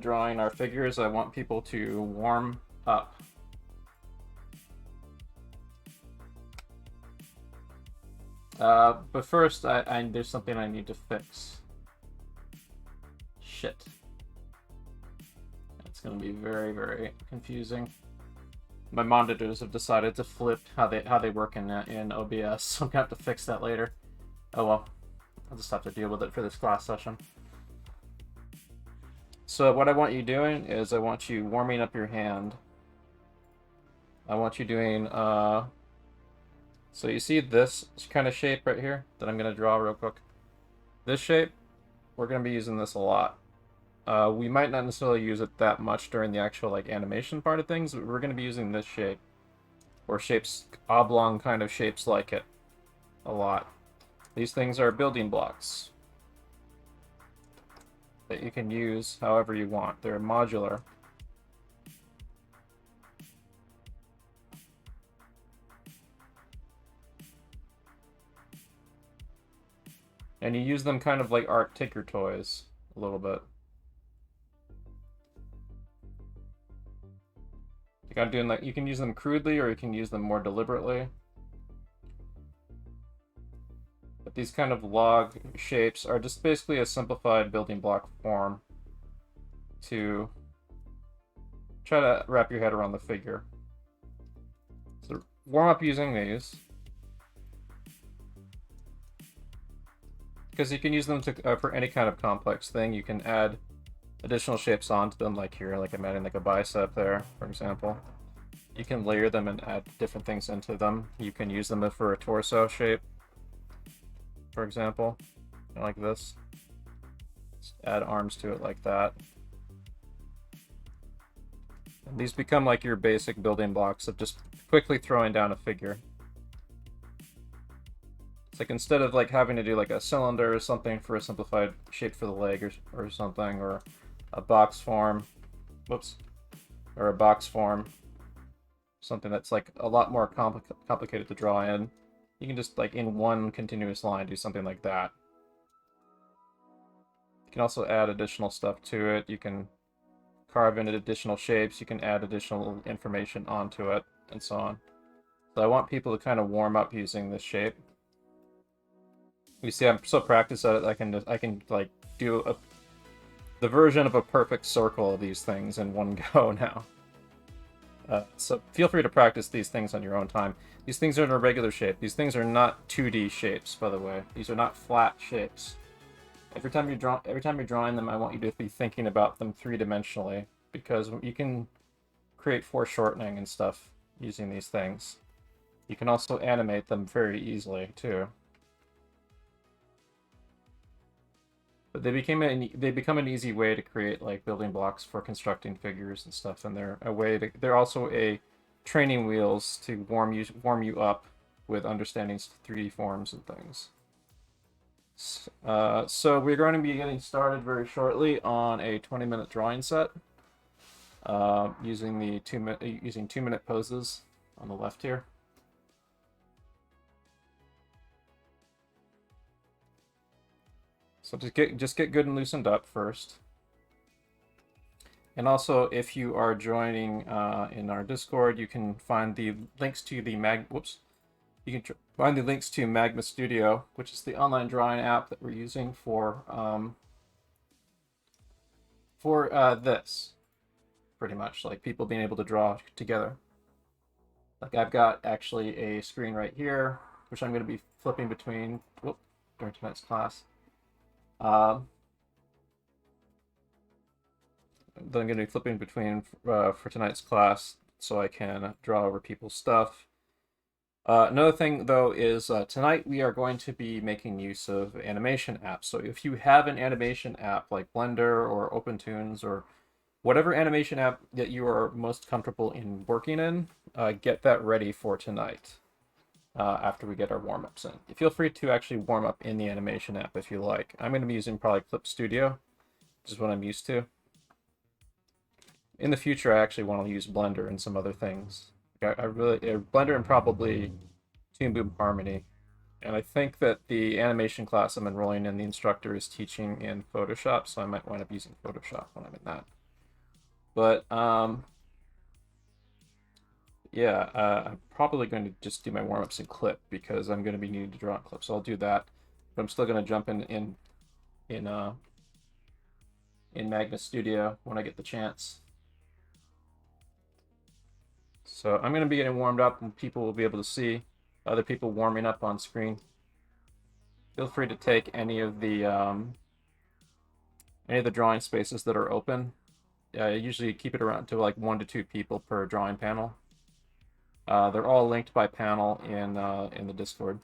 drawing our figures, I want people to warm up. But first, there's something I need to fix. Shit. It's going to be very, very confusing. My monitors have decided to flip how they work in OBS, so I'm going to have to fix that later. Oh well. I'll just have to deal with it for this class session. So what I want you doing is I want you warming up your hand. I want you doing, so you see this kind of shape right here that I'm going to draw real quick? This shape, we're going to be using this a lot. We might not necessarily use it that much during the actual like animation part of things, but we're going to be using this shape. Or shapes, oblong kind of shapes like it. A lot. These things are building blocks that you can use however you want. They're modular. And you use them kind of like art ticker toys a little bit. You can use them crudely or you can use them more deliberately. But these kind of log shapes are just basically a simplified building block form to try to wrap your head around the figure. So warm up using these. Because you can use them to, for any kind of complex thing. You can add additional shapes onto them, like here, like I'm adding like a bicep there, for example. You can layer them and add different things into them. You can use them for a torso shape, for example, like this. Just add arms to it like that. And these become like your basic building blocks of just quickly throwing down a figure. It's like instead of like having to do like a cylinder or something for a simplified shape for the leg or something, or a box form, whoops, or a box form, something that's like a lot more complicated to draw in. You can just like in one continuous line do something like that. You can also add additional stuff to it. You can carve in additional shapes. You can add additional information onto it, and so on. So I want people to kind of warm up using this shape. You see, I'm so practiced at it. I can like do the version of a perfect circle of these things in one go now. So feel free to practice these things on your own time. These things are in a regular shape. These things are not 2D shapes, by the way. These are not flat shapes. Every time you're drawing them, I want you to be thinking about them three-dimensionally, because you can create foreshortening and stuff using these things. You can also animate them very easily too. But they become an easy way to create like building blocks for constructing figures and stuff, and they're also a training wheels to warm you up with understanding 3D forms and things. So we're going to be getting started very shortly on a 20-minute drawing set, using 2-minute poses on the left here. So just get good and loosened up first. And also, if you are joining in our Discord, you can find the links to the find the links to Magma Studio, which is the online drawing app that we're using for this, pretty much, like people being able to draw together. Like I've got actually a screen right here, which I'm going to be flipping between during tonight's class. Then I'm going to be flipping between for tonight's class so I can draw over people's stuff. Another thing, though, is tonight we are going to be making use of animation apps. So if you have an animation app like Blender or OpenToons or whatever animation app that you are most comfortable in working in, get that ready for tonight after we get our warm-ups in. Feel free to actually warm up in the animation app if you like. I'm going to be using probably Clip Studio, which is what I'm used to. In the future, I actually want to use Blender and some other things. Blender and probably Toon Boom Harmony. And I think that the animation class I'm enrolling in, the instructor is teaching in Photoshop, so I might wind up using Photoshop when I'm in that. But yeah, I'm probably going to just do my warm-ups in clip because I'm going to be needing to draw in clip, so I'll do that. But I'm still going to jump in uh in Magnus Studio when I get the chance. So I'm going to be getting warmed up, and people will be able to see other people warming up on screen. Feel free to take any of the drawing spaces that are open. Usually keep it around to like 1 to 2 people per drawing panel. They're all linked by panel in the Discord.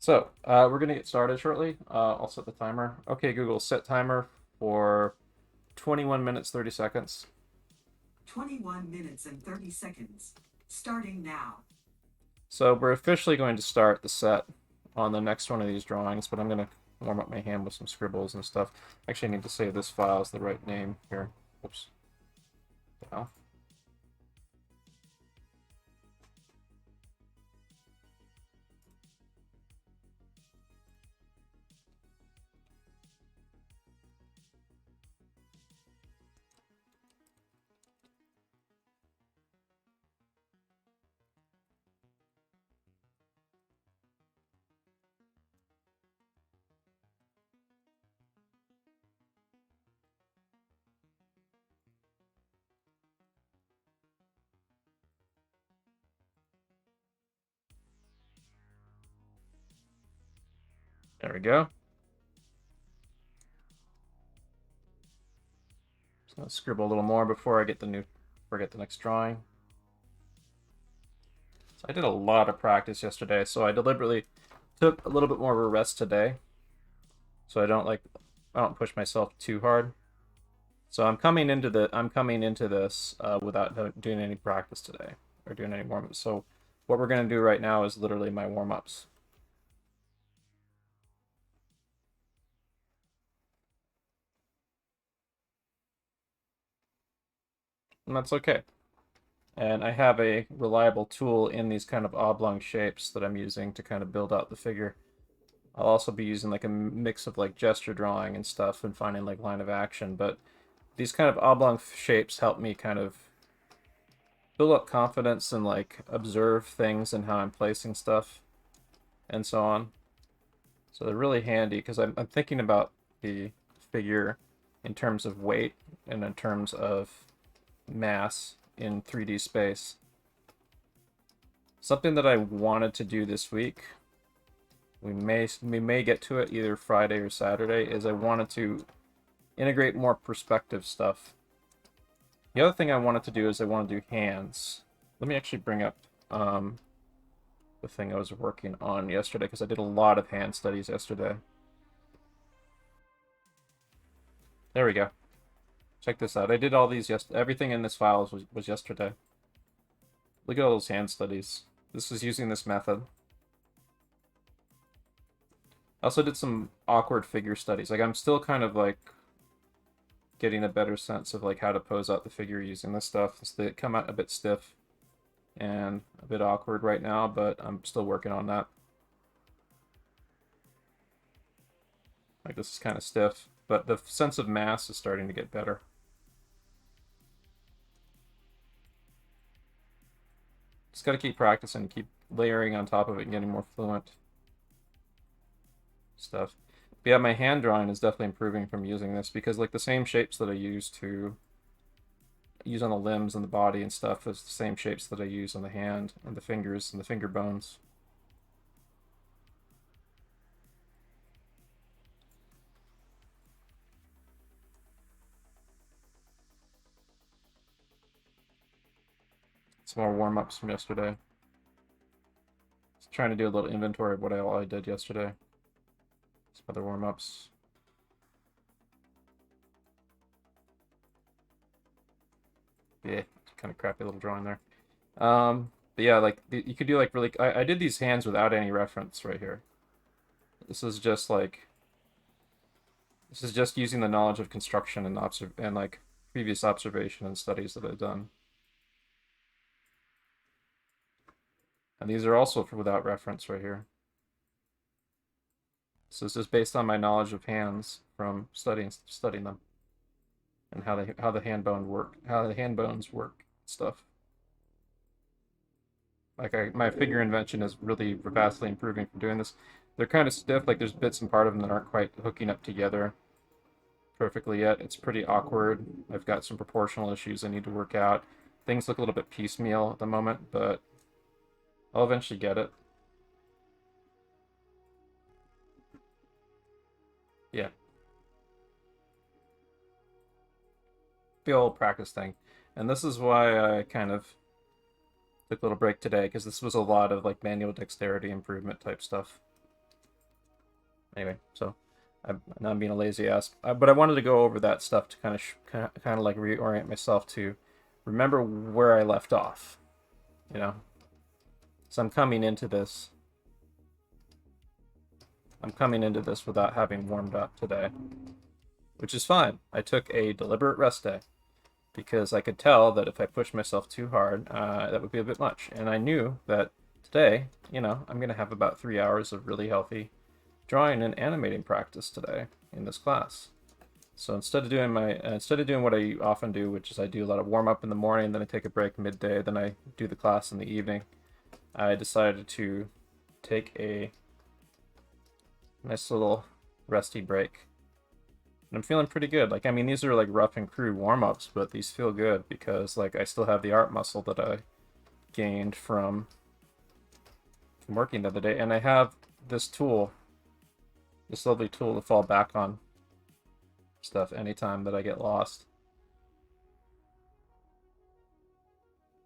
So we're gonna get started shortly. I'll set the timer. Okay, Google, set timer for 21 minutes 30 seconds. 21 minutes and 30 seconds. Starting now. So we're officially going to start the set on the next one of these drawings, but I'm going to warm up my hand with some scribbles and stuff. Actually, I need to save this file as the right name here. Oops. Yeah. There we go. Just gonna scribble a little more before I get the next drawing. So I did a lot of practice yesterday, so I deliberately took a little bit more of a rest today, so I don't push myself too hard. So I'm coming into this without doing any practice today or doing any warm ups. So what we're gonna do right now is literally my warm ups. And that's okay. And I have a reliable tool in these kind of oblong shapes that I'm using to kind of build out the figure. I'll also be using like a mix of like gesture drawing and stuff and finding like line of action, but these kind of oblong shapes help me kind of build up confidence and like observe things and how I'm placing stuff and so on. So they're really handy because I'm thinking about the figure in terms of weight and in terms of mass in 3D space. Something that I wanted to do this week, we may get to it either Friday or Saturday, is I wanted to integrate more perspective stuff. The other thing I wanted to do is I want to do hands. Let me actually bring up the thing I was working on yesterday because I did a lot of hand studies yesterday. There we go. Check this out. I did all these everything in this file was yesterday. Look at all those hand studies. This is using this method. I also did some awkward figure studies. Like I'm still kind of like getting a better sense of like how to pose out the figure using this stuff. They come out a bit stiff and a bit awkward right now, but I'm still working on that. Like this is kind of stiff, but the sense of mass is starting to get better. Just got to keep practicing, keep layering on top of it and getting more fluent stuff. But yeah, my hand drawing is definitely improving from using this because like the same shapes that I use on the limbs and the body and stuff is the same shapes that I use on the hand and the fingers and the finger bones. Some more warm-ups from yesterday. Just trying to do a little inventory of what all I did yesterday. Some other warm-ups. Yeah, kind of crappy little drawing there. But yeah, like you could do like really. I did these hands without any reference right here. This is just like this is just using the knowledge of construction and like previous observation and studies that I've done. And these are also without reference right here. So this is based on my knowledge of hands from studying them and how the hand bones work stuff. Like my figure invention is really vastly improving from doing this. They're kind of stiff, like there's bits and part of them that aren't quite hooking up together perfectly yet. It's pretty awkward. I've got some proportional issues I need to work out. Things look a little bit piecemeal at the moment, but I'll eventually get it. Yeah. The old practice thing. And this is why I kind of took a little break today, because this was a lot of like manual dexterity improvement type stuff. Anyway, so now I'm being a lazy ass, but I wanted to go over that stuff to kind of like reorient myself to remember where I left off, you know. So I'm coming into this without having warmed up today, which is fine. I took a deliberate rest day because I could tell that if I pushed myself too hard, that would be a bit much, and I knew that today, you know, I'm gonna have about 3 hours of really healthy drawing and animating practice today in this class. So instead of doing what I often do, which is I do a lot of warm up in the morning, then I take a break midday, then I do the class in the evening, I decided to take a nice little resty break. And I'm feeling pretty good. Like, I mean, these are like rough and crude warm-ups, but these feel good because like I still have the art muscle that I gained from working the other day, and I have this tool, this lovely tool to fall back on stuff anytime that I get lost.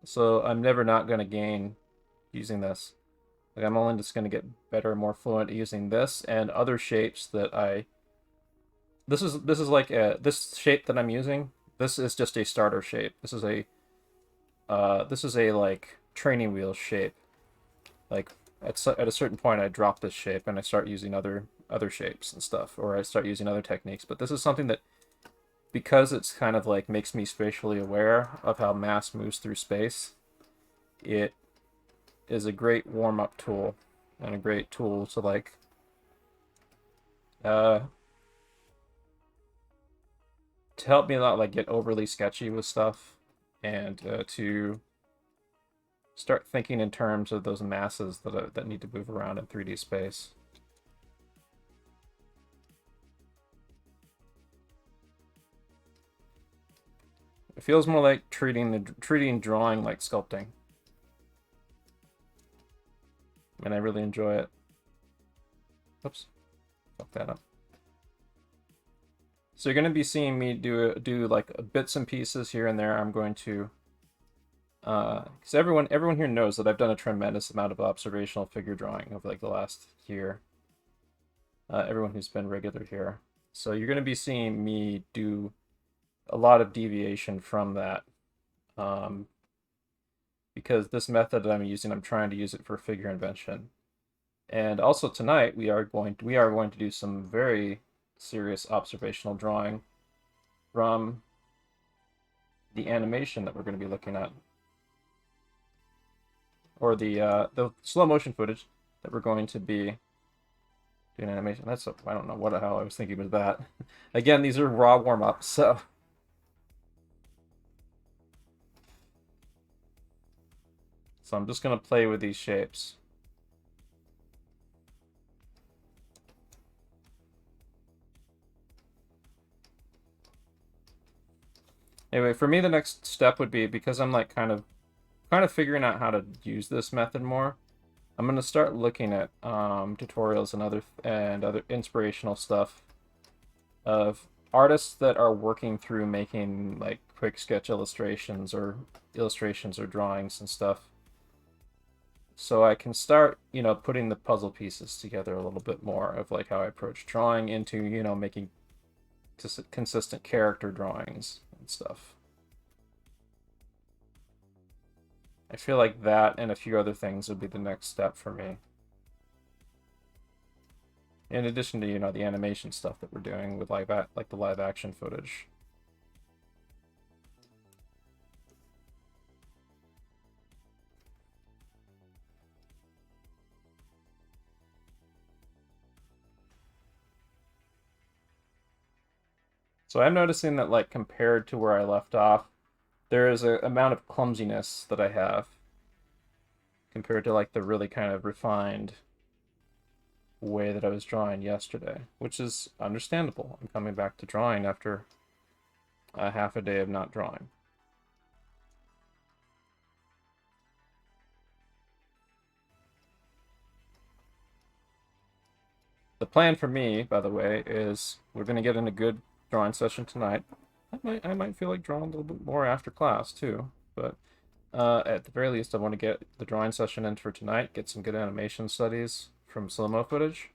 So I'm never not going to gain using this. Like, I'm only just going to get better and more fluent using this and other shapes that I... This is like this shape that I'm using. This is just a starter shape. This is a like training wheel shape. Like at a certain point, I drop this shape and I start using other shapes and stuff, or I start using other techniques. But this is something that, because it's kind of like makes me spatially aware of how mass moves through space, it is a great warm-up tool and a great tool to like to help me not like get overly sketchy with stuff, and to start thinking in terms of those masses that need to move around in 3D space. It feels more like treating drawing like sculpting, and I really enjoy it. Oops, fuck that up. So you're going to be seeing me do like bits and pieces here and there. I'm going to, because everyone here knows that I've done a tremendous amount of observational figure drawing over like the last year. Everyone who's been regular here. So you're going to be seeing me do a lot of deviation from that, because this method that I'm using, I'm trying to use it for figure invention. And also tonight we are going to do some very serious observational drawing from the animation that we're going to be looking at, or the slow motion footage that we're going to be doing animation. That's I don't know what the hell I was thinking with that. Again, these are raw warm-ups, so I'm just going to play with these shapes. Anyway, for me, the next step would be, because I'm like kind of figuring out how to use this method more, I'm going to start looking at tutorials and other inspirational stuff of artists that are working through making like quick sketch illustrations or drawings and stuff. So I can start, you know, putting the puzzle pieces together a little bit more of like how I approach drawing into, you know, making just consistent character drawings and stuff. I feel like that and a few other things would be the next step for me. In addition to, you know, the animation stuff that we're doing with like the live action footage. So I'm noticing that, like, compared to where I left off, there is an amount of clumsiness that I have compared to, like, the really kind of refined way that I was drawing yesterday, which is understandable. I'm coming back to drawing after a half a day of not drawing. The plan for me, by the way, is we're going to get in a good drawing session tonight. I might feel like drawing a little bit more after class too, but at the very least, I want to get the drawing session in for tonight, get some good animation studies from slow-mo footage,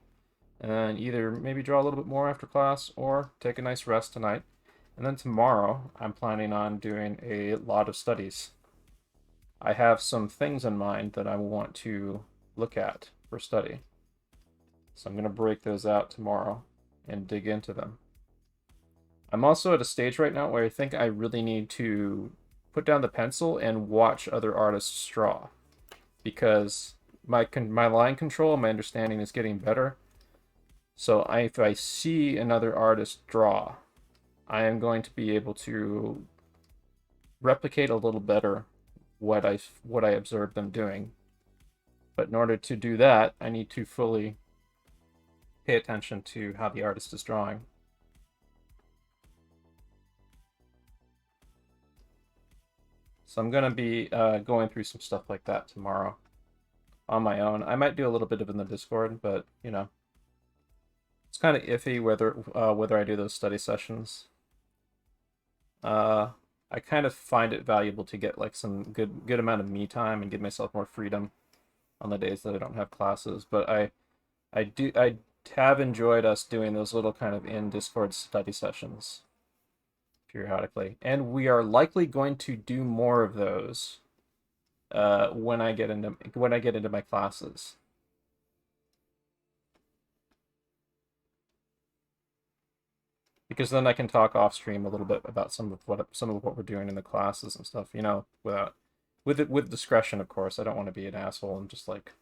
and then either maybe draw a little bit more after class or take a nice rest tonight. And then tomorrow, I'm planning on doing a lot of studies. I have some things in mind that I want to look at for study. So I'm going to break those out tomorrow and dig into them. I'm also at a stage right now where I think I really need to put down the pencil and watch other artists draw, because my line control and my understanding is getting better. So if I see another artist draw, I am going to be able to replicate a little better what I observed them doing. But in order to do that, I need to fully pay attention to how the artist is drawing. So I'm going to be going through some stuff like that tomorrow on my own. I might do a little bit of it in the Discord, but, you know, it's kind of iffy whether I do those study sessions. I kind of find it valuable to get like some good amount of me time and give myself more freedom on the days that I don't have classes. But I have enjoyed us doing those little kind of in Discord study sessions periodically, and we are likely going to do more of those when I get into my classes. Because then I can talk off stream a little bit about some of what we're doing in the classes and stuff, you know, with discretion, of course. I don't want to be an asshole and just like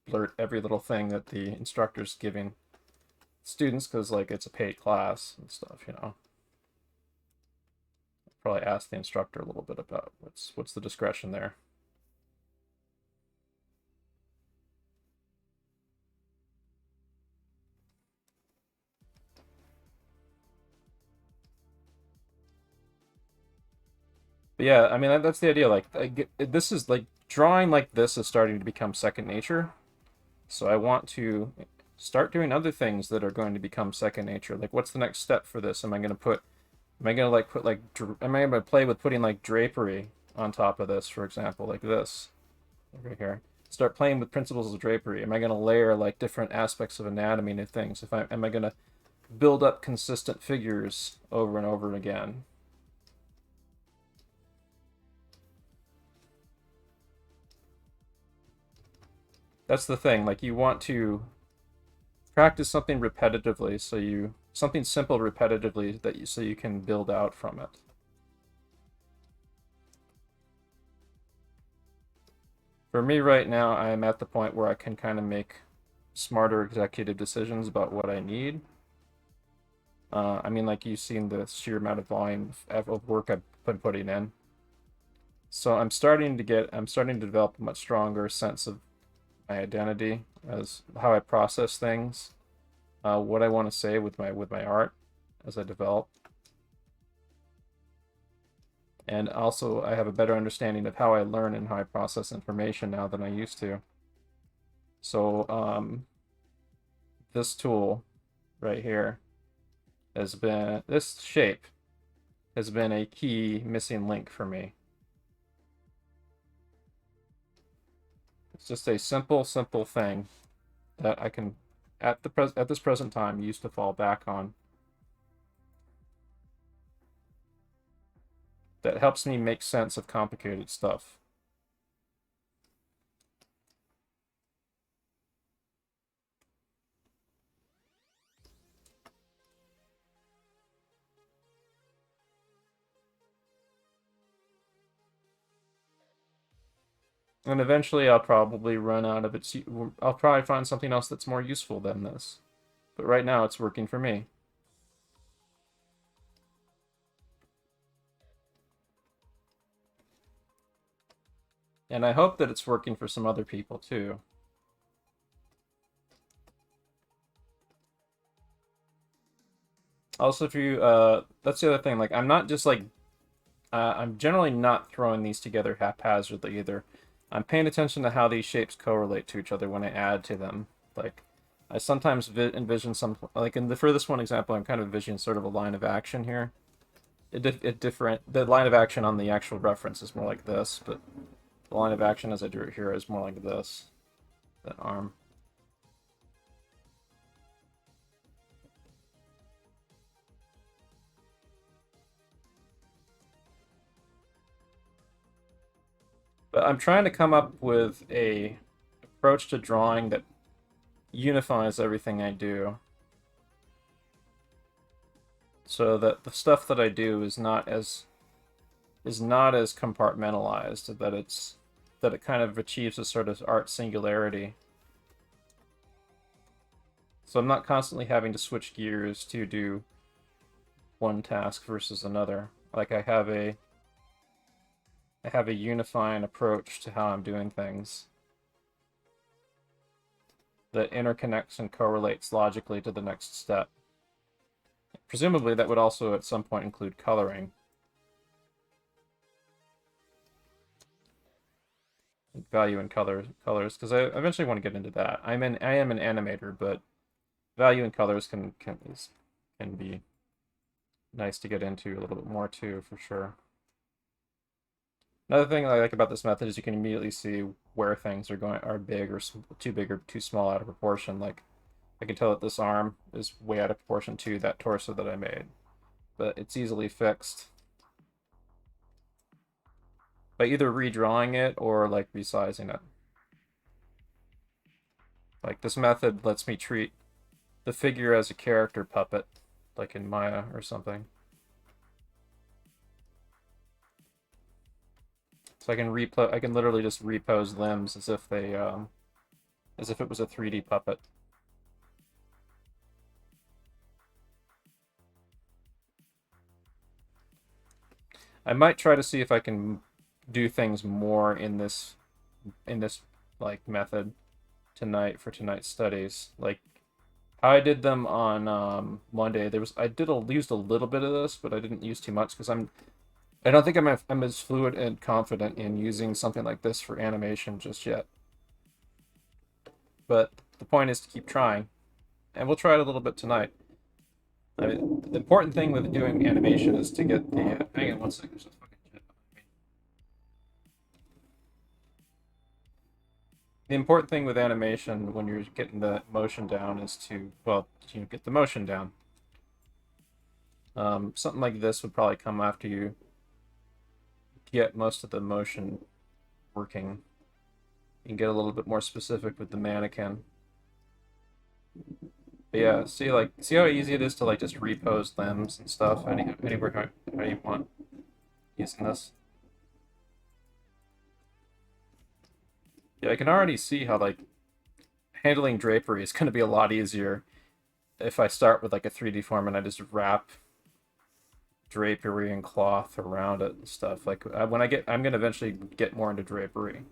blurt every little thing that the instructor's giving students, because like it's a paid class and stuff, you know. I'll probably ask the instructor a little bit about what's the discretion there. But yeah, I mean that's the idea. Like this is like drawing like this is starting to become second nature. So I want to start doing other things that are going to become second nature. Like, what's the next step for this? Am I going to play with putting like drapery on top of this, for example, like this over here? Start playing with principles of drapery. Am I going to layer like different aspects of anatomy into things? Am I going to build up consistent figures over and over again? That's the thing. Like, you want to practice something repetitively, something simple repetitively so you can build out from it. For me right now, I am at the point where I can kind of make smarter executive decisions about what I need. I mean, like, you've seen the sheer amount of volume of work I've been putting in. So I'm starting to develop a much stronger sense of my identity as how I process things, what I want to say with my art as I develop. And also I have a better understanding of how I learn and how I process information now than I used to. So this tool right here this shape has been a key missing link for me. It's just a simple thing that I can, at this present time, use to fall back on. That helps me make sense of complicated stuff. And eventually I'll probably run out of its... I'll probably find something else that's more useful than this. But right now it's working for me. And I hope that it's working for some other people too. Also, if you, that's the other thing, like, I'm not just like, I'm generally not throwing these together haphazardly either. I'm paying attention to how these shapes correlate to each other when I add to them. Like, I sometimes envision some, like for this one example, I'm kind of envisioning sort of a line of action here. The line of action on the actual reference is more like this, but the line of action as I drew it here is more like this, that arm. But I'm trying to come up with a approach to drawing that unifies everything I do, so that the stuff that I do is not as compartmentalized, that it kind of achieves a sort of art singularity. So I'm not constantly having to switch gears to do one task versus another. Like I have a unifying approach to how I'm doing things that interconnects and correlates logically to the next step. Presumably that would also at some point include coloring. Value in colors, because I eventually want to get into that. I am an animator, but value in colors can be nice to get into a little bit more too, for sure. Another thing I like about this method is you can immediately see where things are big or too small out of proportion. Like I can tell that this arm is way out of proportion to that torso that I made, but it's easily fixed by either redrawing it or like resizing it. Like this method lets me treat the figure as a character puppet, like in Maya or something. So I can literally just repose limbs as if they as if it was a 3D puppet. I might try to see if I can do things more in this like method tonight for tonight's studies. Like how I did them on Monday, I used a little bit of this, but I didn't use too much because I don't think I'm as fluid and confident in using something like this for animation just yet. But the point is to keep trying, and we'll try it a little bit tonight. I mean, the important thing with doing animation is to get the. Hang on one second. There's a fucking jet behind me. The important thing with animation when you're getting the motion down is to, well, get the motion down. Something like this would probably come after you get most of the motion working. You can get a little bit more specific with the mannequin. But yeah, see how easy it is to like just repose limbs and stuff anywhere how you want using this. Yeah, I can already see how like handling drapery is going to be a lot easier if I start with like a 3D form and I just wrap drapery and cloth around it and stuff. Like I'm gonna eventually get more into drapery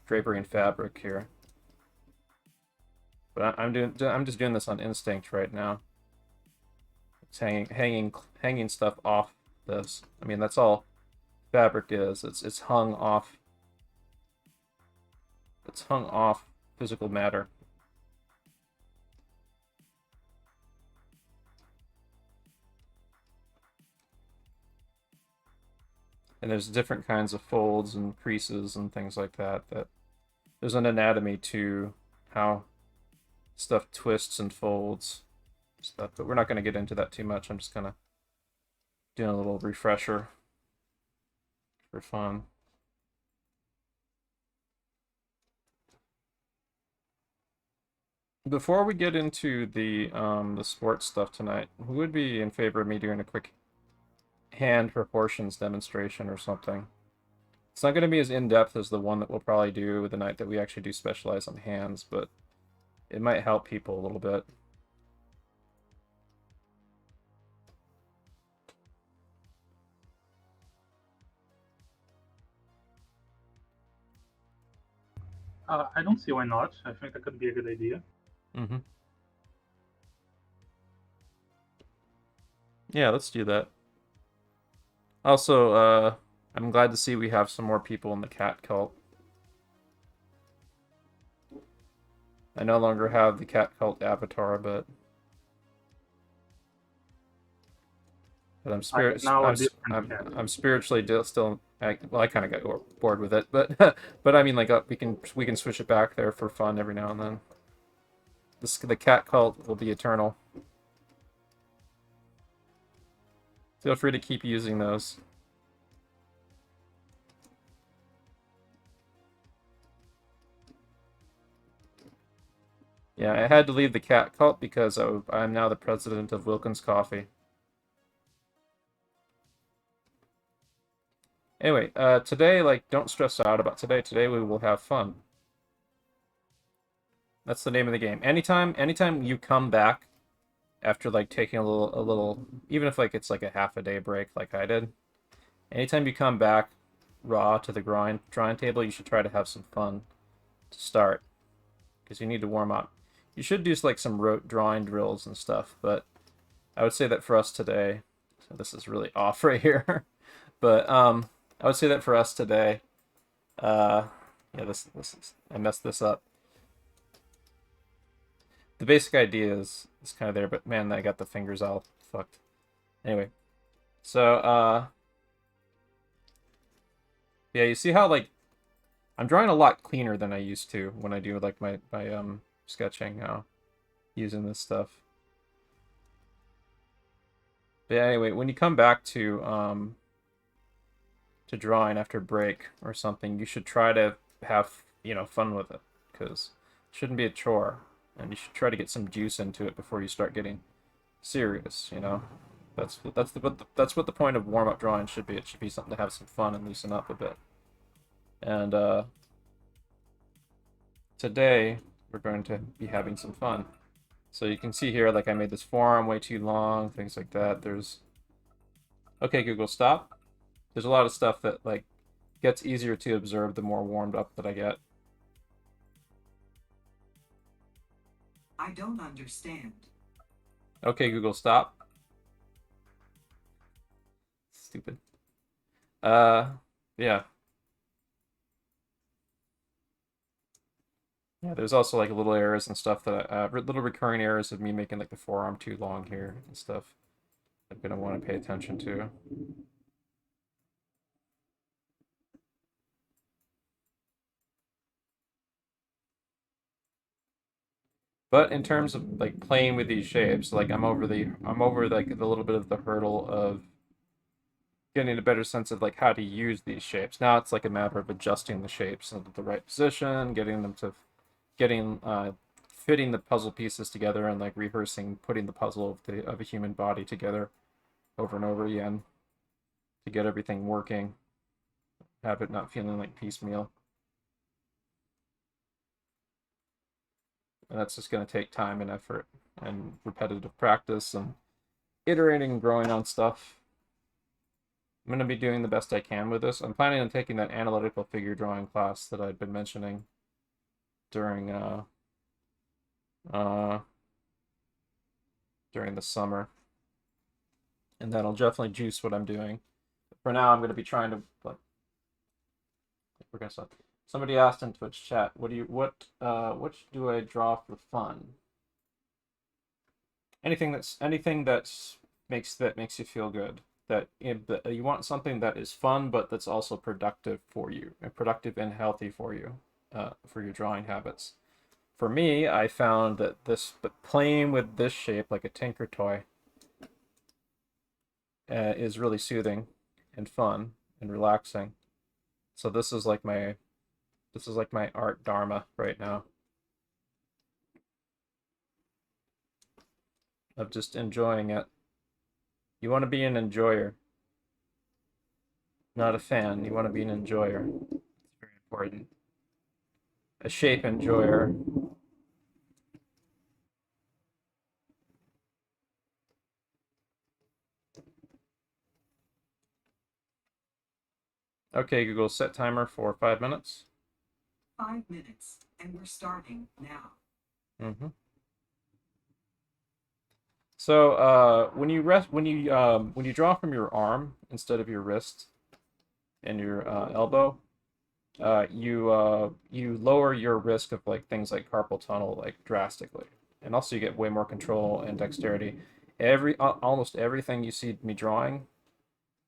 and fabric here. But I'm just doing this on instinct right now. It's hanging stuff off this. I mean, that's all fabric is. It's hung off. It's hung off physical matter. And there's different kinds of folds and creases and things like that. That there's an anatomy to how stuff twists and folds stuff, but we're not going to get into that too much. I'm just kind of doing a little refresher for fun. Before we get into the sports stuff tonight, who would be in favor of me doing a quick hand proportions demonstration or something? It's not going to be as in-depth as the one that we'll probably do the night that we actually do specialize on hands, but it might help people a little bit. I don't see why not. I think that could be a good idea. Mm-hmm. Yeah, let's do that. Also, I'm glad to see we have some more people in the cat cult. I no longer have the cat cult avatar, but I'm Now a different cat. I'm spiritually still. Well, I kind of got bored with it, but but I mean, like we can switch it back there for fun every now and then. The cat cult will be eternal. Feel free to keep using those. Yeah, I had to leave the cat cult because I'm now the president of Wilkins Coffee. Anyway, today, like, don't stress out about today. Today we will have fun. That's the name of the game. Anytime you come back after like taking a little, even if like it's like a half a day break, like I did. Anytime you come back raw to the drawing table, you should try to have some fun to start, because you need to warm up. You should do like some rote drawing drills and stuff, but I would say that for us today, so this is really off right here, but I would say that for us today, yeah, this is, I messed this up. The basic idea is kind of there, but man, I got the fingers all fucked. Anyway, so yeah, you see how like I'm drawing a lot cleaner than I used to when I do like my sketching now using this stuff. But yeah, anyway, when you come back to drawing after break or something, you should try to have, fun with it, because it shouldn't be a chore, and you should try to get some juice into it before you start getting serious, That's what the point of warm-up drawing should be. It should be something to have some fun and loosen up a bit. And today we're going to be having some fun. So you can see here, like I made this forearm way too long, things like that. Okay, Google, stop. There's a lot of stuff that like gets easier to observe the more warmed up that I get. I don't understand. Okay, Google, stop. Stupid. Yeah. Yeah, there's also like little errors and stuff that little recurring errors of me making like the forearm too long here and stuff. I'm gonna want to pay attention to. But in terms of like playing with these shapes, like I'm over like the little bit of the hurdle of getting a better sense of like how to use these shapes. Now it's like a matter of adjusting the shapes into the right position, getting fitting the puzzle pieces together, and like rehearsing putting the puzzle of a human body together over and over again to get everything working, have it not feeling like piecemeal. And that's just going to take time and effort and repetitive practice and iterating and growing on stuff. I'm going to be doing the best I can with this. I'm planning on taking that analytical figure drawing class that I've been mentioning during during the summer, and that'll definitely juice what I'm doing. For now, I'm going to be trying to like. We're gonna stop. Somebody asked in Twitch chat, what do I draw for fun? Anything that makes you feel good. That you want something that is fun, but that's also productive for you, and productive and healthy for you, for your drawing habits. For me, I found that playing with this shape like a Tinker toy is really soothing and fun and relaxing. So this is like my art dharma right now, of just enjoying it. You want to be an enjoyer, not a fan. You want to be an enjoyer. It's very important. A shape enjoyer. Okay, Google, set timer for 5 minutes. 5 minutes, and we're starting now. Mm-hmm. So when you draw from your arm instead of your wrist and your elbow, you lower your risk of like things like carpal tunnel like drastically, and also you get way more control and dexterity. Almost everything you see me drawing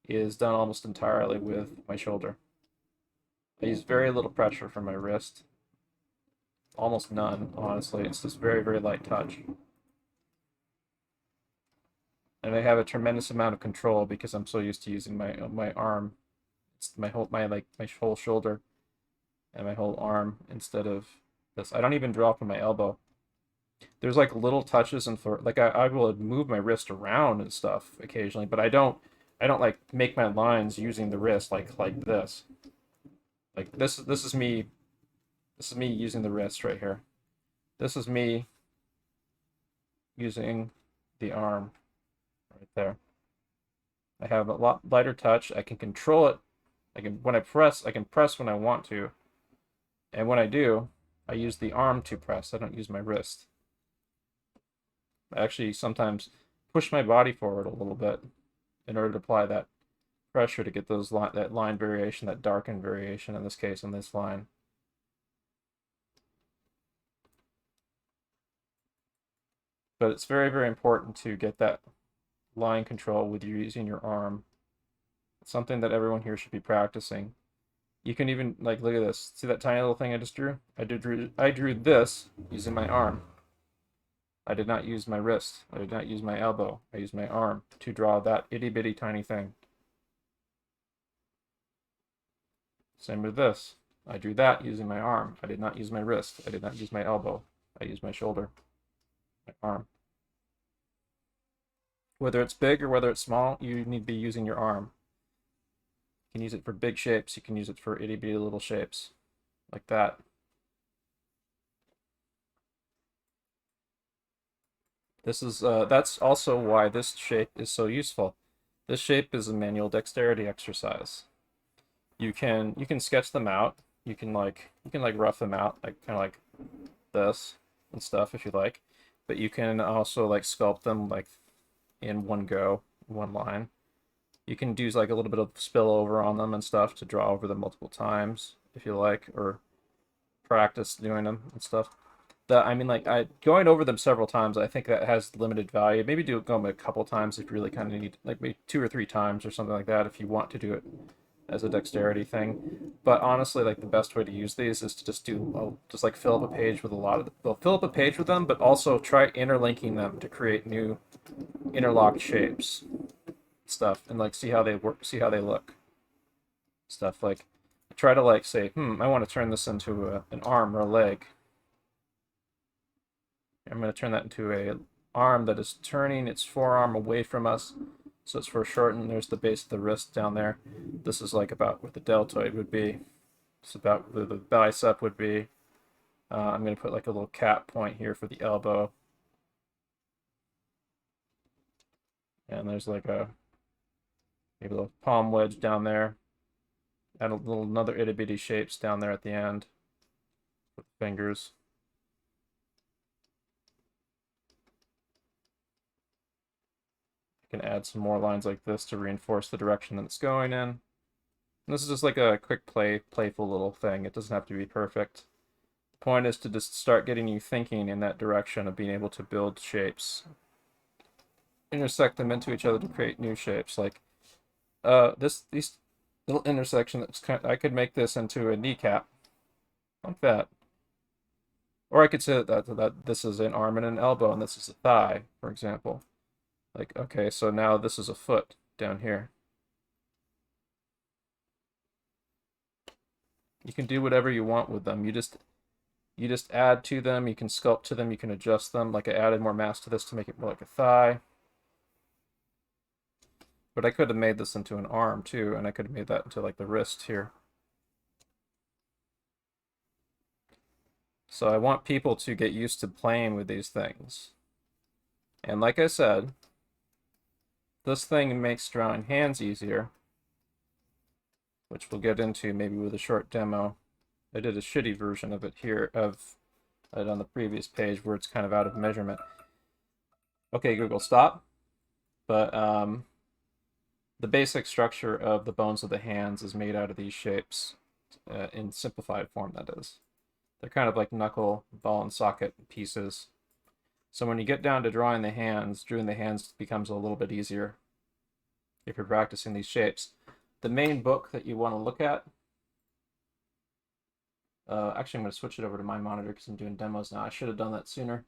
is done almost entirely with my shoulder. I use very little pressure from my wrist, almost none, honestly. It's just very, very light touch. And I have a tremendous amount of control because I'm so used to using my arm. It's my whole shoulder and my whole arm instead of this. I don't even draw from my elbow. There's like little touches and for like I will move my wrist around and stuff occasionally, but I don't like make my lines using the wrist like this. Like this is me using the wrist right here. This is me using the arm right there. I have a lot lighter touch. I can control it. I can press when I want to. And when I do, I use the arm to press. I don't use my wrist. I actually sometimes push my body forward a little bit in order to apply that pressure to get that line variation, that darkened variation in this case on this line. But it's very, very important to get that line control with you using your arm. It's something that everyone here should be practicing. You can even like look at this. See that tiny little thing I just drew? I drew this using my arm. I did not use my wrist. I did not use my elbow. I used my arm to draw that itty bitty tiny thing. Same with this. I drew that using my arm. I did not use my wrist. I did not use my elbow. I used my shoulder, my arm. Whether it's big or whether it's small, you need to be using your arm. You can use it for big shapes. You can use it for itty bitty little shapes, like that. This is that's also why this shape is so useful. This shape is a manual dexterity exercise. You can sketch them out. You can rough them out, like kind of like this and stuff if you like. But you can also like sculpt them like in one go, one line. You can do like a little bit of spillover on them and stuff to draw over them multiple times if you like, or practice doing them and stuff. I mean, like going over them several times, I think that has limited value. Maybe go them a couple times if you really kind of need, like maybe 2 or 3 times or something like that if you want to do it as a dexterity thing. But honestly, like the best way to use these is to just like fill up a page with fill up a page with them, but also try interlinking them to create new interlocked shapes, stuff, and like see how they work, see how they look, stuff. Like try to like say, I want to turn this into an arm or a leg. I'm going to turn that into an arm that is turning its forearm away from us. So it's foreshortened. There's the base of the wrist down there. This is like about what the deltoid would be. It's about where the bicep would be. I'm going to put like a little cap point here for the elbow. And there's like maybe a little palm wedge down there. Add another itty bitty shapes down there at the end with the fingers. Can add some more lines like this to reinforce the direction that it's going in. And this is just like a quick playful little thing. It doesn't have to be perfect. The point is to just start getting you thinking in that direction of being able to build shapes. Intersect them into each other to create new shapes. Like these little intersection that's I could make this into a kneecap, like that. Or I could say that this is an arm and an elbow, and this is a thigh, for example. Like, okay, so now this is a foot down here. You can do whatever you want with them. You just add to them, you can sculpt to them, you can adjust them. Like I added more mass to this to make it more like a thigh. But I could have made this into an arm too, and I could have made that into like the wrist here. So I want people to get used to playing with these things. And like I said, this thing makes drawing hands easier, which we'll get into maybe with a short demo. I did a shitty version of it here, of it on the previous page where it's kind of out of measurement. Okay, Google, stop. But the basic structure of the bones of the hands is made out of these shapes, in simplified form, that is. They're kind of like knuckle, ball, and socket pieces. So when you get down to drawing the hands becomes a little bit easier if you're practicing these shapes. The main book that you want to look at, actually I'm going to switch it over to my monitor because I'm doing demos now. I should have done that sooner.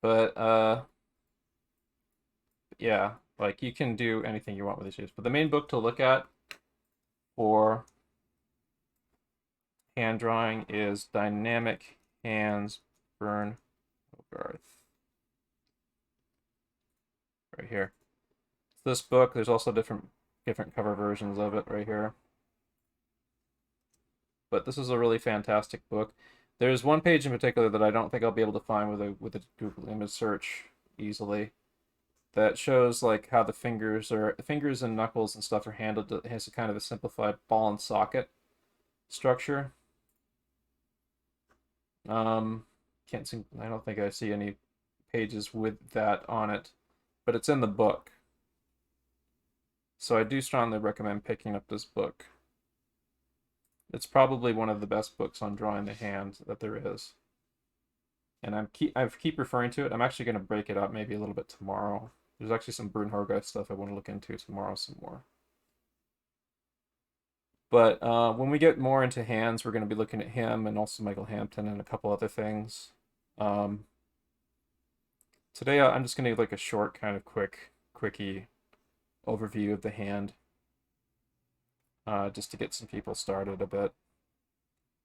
But yeah, like you can do anything you want with these shapes. But the main book to look at for hand drawing is Dynamic Hands, Bern Hogarth. Right here. This book, there's also different cover versions of it right here. But this is a really fantastic book. There's one page in particular that I don't think I'll be able to find with a Google image search easily, that shows like how the fingers and knuckles and stuff are handled. It has a kind of a simplified ball and socket structure. Can't see, I don't think I see any pages with that on it, but it's in the book. So I do strongly recommend picking up this book. It's probably one of the best books on drawing the hand that there is. And I keep referring to it. I'm actually going to break it up maybe a little bit tomorrow. There's actually some Brun Hogarth stuff I want to look into tomorrow some more. But when we get more into hands, we're going to be looking at him and also Michael Hampton and a couple other things. Today I'm just going to give like a short kind of quickie overview of the hand, just to get some people started a bit.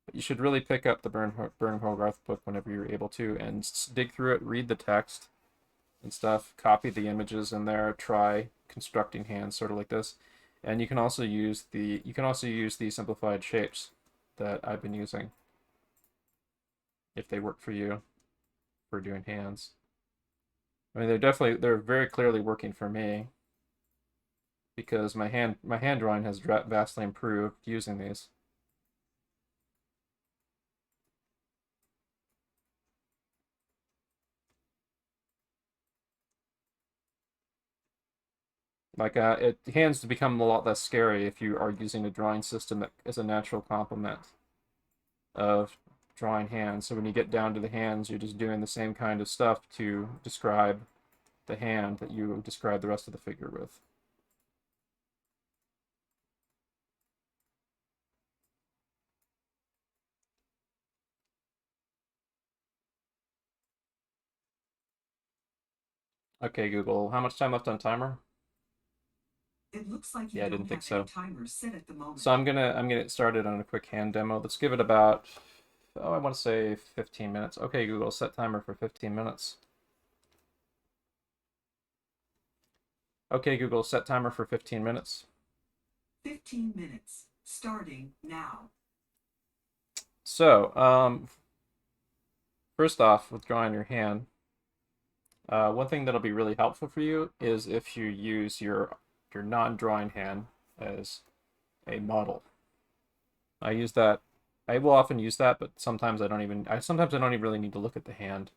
But you should really pick up the Brun Hogarth book whenever you're able to and dig through it, read the text and stuff, copy the images in there, try constructing hands sort of like this. And you can also use the simplified shapes that I've been using if they work for you for doing hands. I mean, they're very clearly working for me because my hand drawing has vastly improved using these. Like, hands become a lot less scary if you are using a drawing system that is a natural complement of drawing hands. So when you get down to the hands, you're just doing the same kind of stuff to describe the hand that you describe the rest of the figure with. Okay, Google, how much time left on timer? It looks like you Yeah, I don't didn't think have any so. timer set at the moment. So I'm gonna get started on a quick hand demo. Let's give it about, oh, I want to say 15 minutes. Okay, Google, set timer for 15 minutes. Okay, Google, set timer for 15 minutes. 15 minutes, starting now. So, first off, with drawing your hand, one thing that'll be really helpful for you is if you use your non-drawing hand as a model. I will often use that, but sometimes I don't even really need to look at the hand.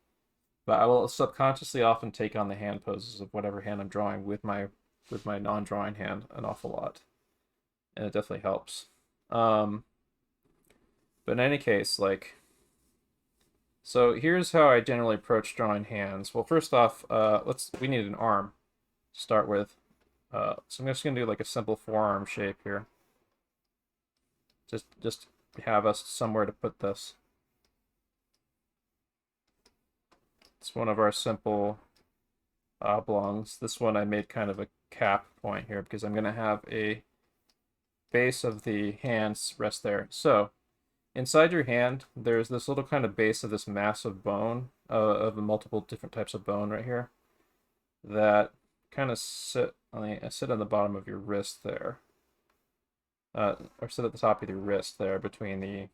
But I will subconsciously often take on the hand poses of whatever hand I'm drawing with my non-drawing hand an awful lot. And it definitely helps. But in any case, like, so here's how I generally approach drawing hands. Well, first off, we need an arm to start with. So I'm just gonna do like a simple forearm shape here. Just have us somewhere to put this. It's one of our simple oblongs. This one I made kind of a cap point here because I'm gonna have a base of the hands rest there. So inside your hand, there's this little kind of base of this massive bone, of the multiple different types of bone right here, that kind of sit on the bottom of your wrist there, or sit at the top of your wrist there between the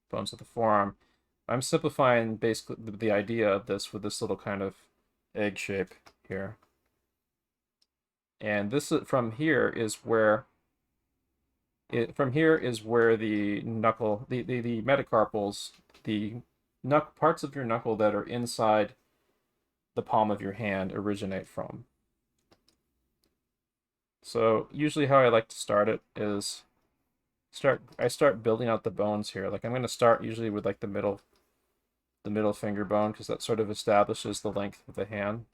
bones of the forearm. I'm simplifying basically the idea of this with this little kind of egg shape here. And this from here is where from here is where the knuckle, the metacarpals, parts of your knuckle that are inside the palm of your hand originate from. So usually how I like to start it is I start building out the bones here. Like I'm going to start usually with like the middle finger bone, because that sort of establishes the length of the hand.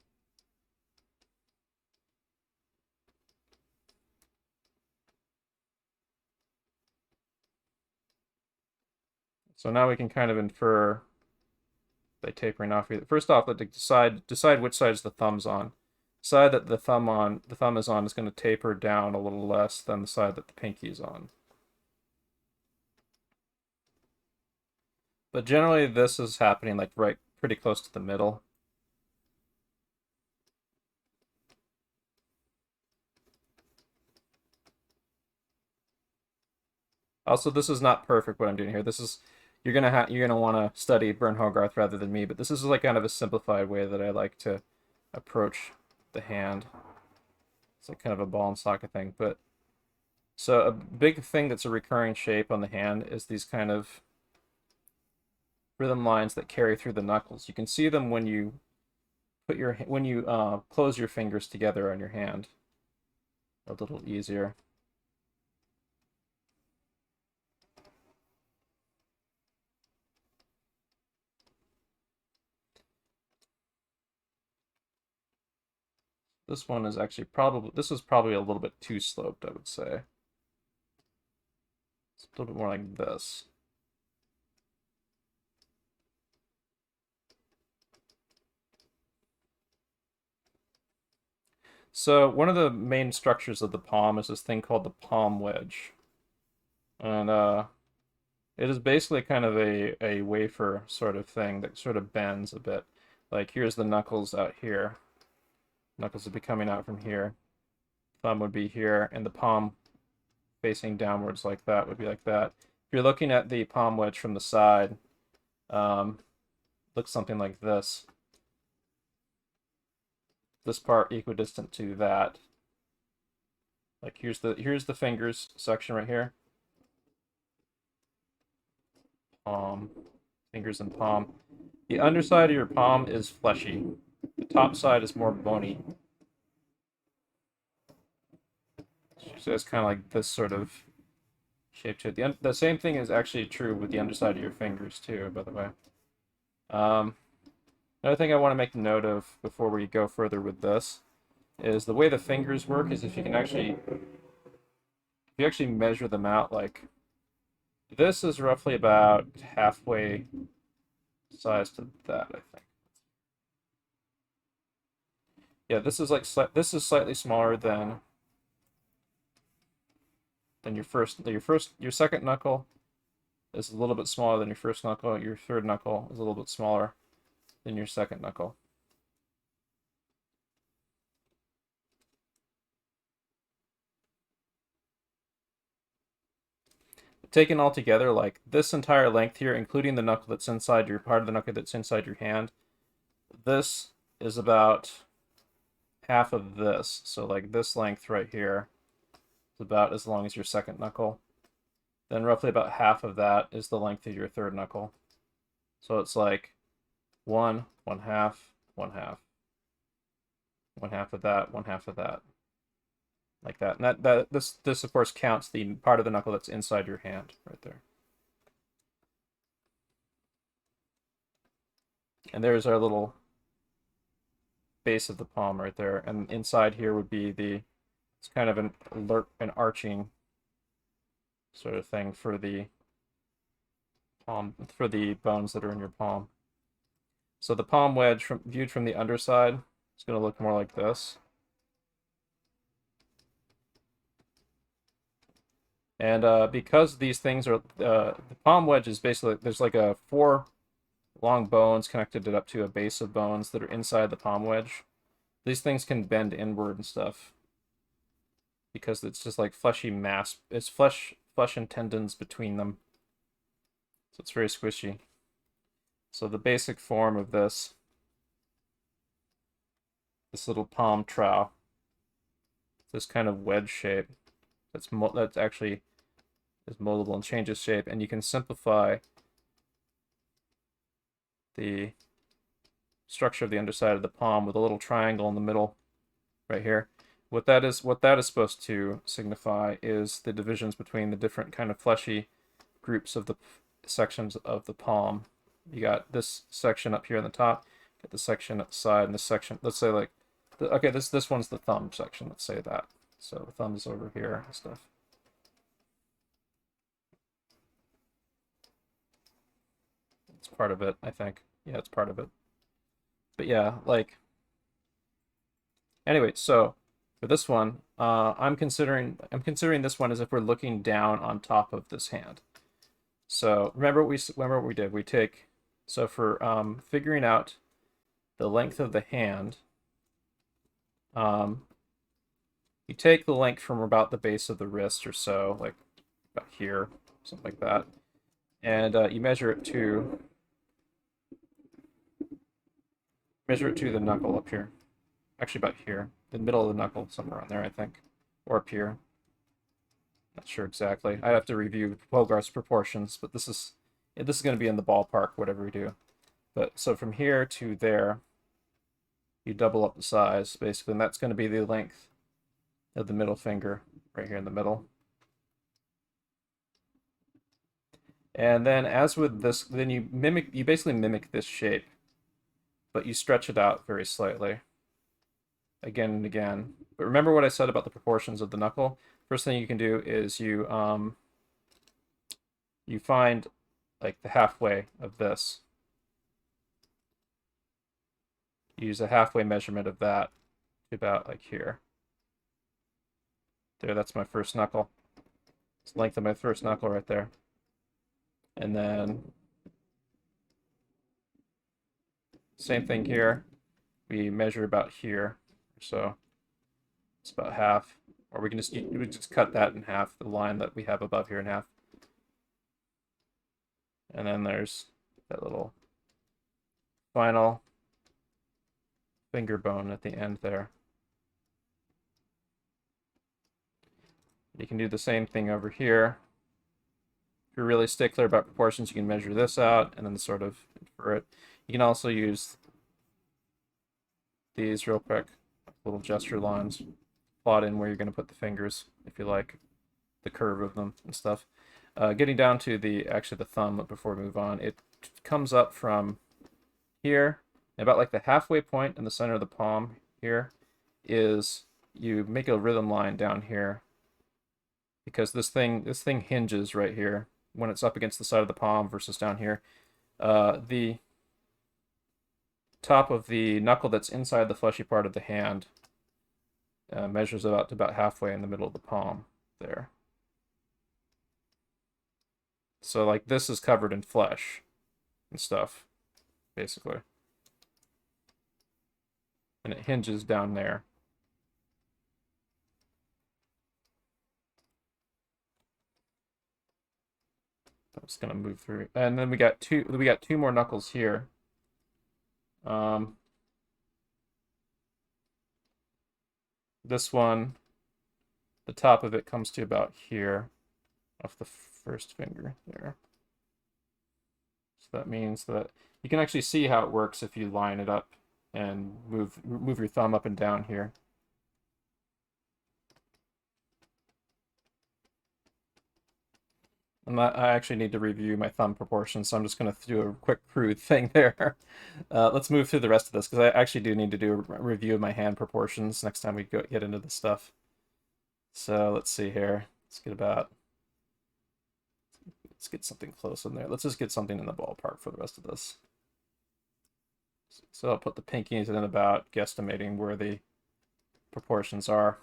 So now we can kind of infer by tapering off. First off, let's decide which side is the thumb's on. The side that the thumb is on is going to taper down a little less than the side that the pinky is on. But generally this is happening like right pretty close to the middle. Also, this is not perfect what I'm doing here. This is you're gonna want to study Bern Hogarth rather than me, but this is like kind of a simplified way that I like to approach the hand. It's like kind of a ball and socket thing. But so a big thing that's a recurring shape on the hand is these kind of rhythm lines that carry through the knuckles. You can see them when you close your fingers together on your hand. A little easier. This one is actually this is probably a little bit too sloped, I would say. It's a little bit more like this. So one of the main structures of the palm is this thing called the palm wedge. And it is basically kind of a wafer sort of thing that sort of bends a bit. Like here's the knuckles out here. Knuckles would be coming out from here. Thumb would be here, and the palm facing downwards like that would be like that. If you're looking at the palm wedge from the side, looks something like this. This part equidistant to that. Like here's the fingers section right here. Palm, fingers and palm. The underside of your palm is fleshy. The top side is more bony. So it's kind of like this sort of shape to it. The same thing is actually true with the underside of your fingers too, by the way. Another thing I want to make note of before we go further with this is the way the fingers work is if you actually measure them out, like this is roughly about halfway size to that, I think. Yeah, this is like this is slightly smaller than your second knuckle is a little bit smaller than your first knuckle. Your third knuckle is a little bit smaller than your second knuckle. Taken all together, like this entire length here, including the knuckle that's inside your part of the knuckle that's inside your hand, this is about half of this. So like this length right here is about as long as your second knuckle. Then roughly about half of that is the length of your third knuckle. So it's like one half, one half. One half of that, one half of that. Like that. And this of course counts the part of the knuckle that's inside your hand right there. And there's our little base of the palm right there. And inside here would be it's kind of an arching sort of thing for the palm, for the bones that are in your palm. So the palm wedge viewed from the underside is going to look more like this. And because these things are, the palm wedge is basically, there's like 4 long bones connected up to a base of bones that are inside the palm wedge. These things can bend inward and stuff because it's just like fleshy mass. It's flesh and tendons between them. So it's very squishy. So the basic form of this little palm trowel, this kind of wedge shape, that's actually is moldable and changes shape, and you can simplify the structure of the underside of the palm with a little triangle in the middle right here. What that is supposed to signify is the divisions between the different kind of fleshy groups of the sections of the palm. You got this section up here on the top, got the section at the side, and this section, let's say like, okay, this one's the thumb section, let's say that. So the thumb is over here and stuff. It's part of it, I think. Yeah, it's part of it. But yeah, like, anyway, so for this one, I'm considering this one as if we're looking down on top of this hand. So remember what we did. We take, so for figuring out the length of the hand, you take the length from about the base of the wrist or so, like about here, something like that, and you measure it to the knuckle up here. Actually, about here, the middle of the knuckle, somewhere on there, I think, or up here. Not sure exactly. I have to review Hogarth's proportions, but this is going to be in the ballpark, whatever we do. But so from here to there, you double up the size, basically, and that's going to be the length of the middle finger, right here in the middle. And then, as with this, then you basically mimic this shape, but you stretch it out very slightly, again and again. But remember what I said about the proportions of the knuckle? First thing you can do is you find like the halfway of this. Use a halfway measurement of that to about like here. There, that's my first knuckle. It's the length of my first knuckle right there. And then same thing here. We measure about here, so it's about half. Or we can just cut that in half, the line that we have above here in half. And then there's that little final finger bone at the end there. You can do the same thing over here. If you're really stickler about proportions, you can measure this out and then sort of infer it. You can also use these real quick, little gesture lines. Plot in where you're going to put the fingers, if you like, the curve of them and stuff. Getting down to the thumb before we move on, it comes up from here, about like the halfway point in the center of the palm here is you make a rhythm line down here, because this thing hinges right here when it's up against the side of the palm versus down here. The top of the knuckle that's inside the fleshy part of the hand measures about halfway in the middle of the palm there. So like this is covered in flesh and stuff, basically. And it hinges down there. I'm just gonna move through. And then we got two more knuckles here. This one, the top of it comes to about here off the first finger there. So that means that you can actually see how it works if you line it up and move your thumb up and down here. I actually need to review my thumb proportions, so I'm just going to do a quick crude thing there. Let's move through the rest of this, because I actually do need to do a review of my hand proportions next time we get into this stuff. So let's see here. Let's get something close in there. Let's just get something in the ballpark for the rest of this. So I'll put the pinkies in about guesstimating where the proportions are.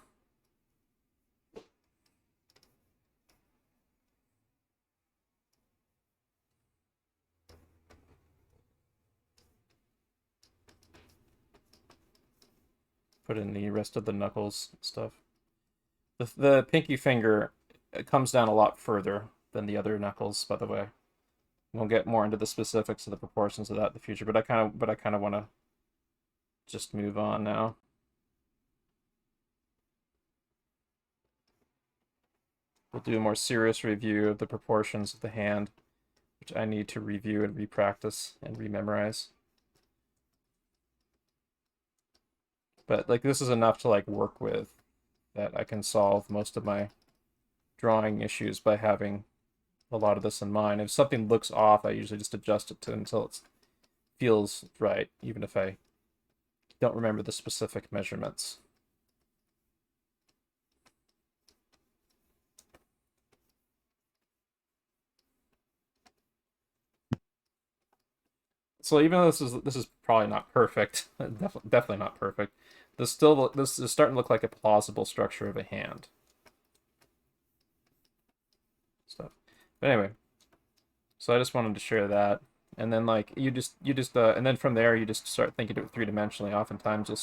Put in the rest of the knuckles stuff. The pinky finger comes down a lot further than the other knuckles, by the way. We'll get more into the specifics of the proportions of that in the future, but I kind of want to just move on now. we'll do a more serious review of the proportions of the hand, which I need to review and repractice and rememorize. But like this is enough to like work with, that I can solve most of my drawing issues by having a lot of this in mind. If something looks off, I usually just adjust it until it feels right, even if I don't remember the specific measurements. So even though this is probably not perfect, definitely not perfect, this is starting to look like a plausible structure of a hand. Stuff. But anyway, so I just wanted to share that, and then like and then from there you just start thinking of it three-dimensionally. Oftentimes you'll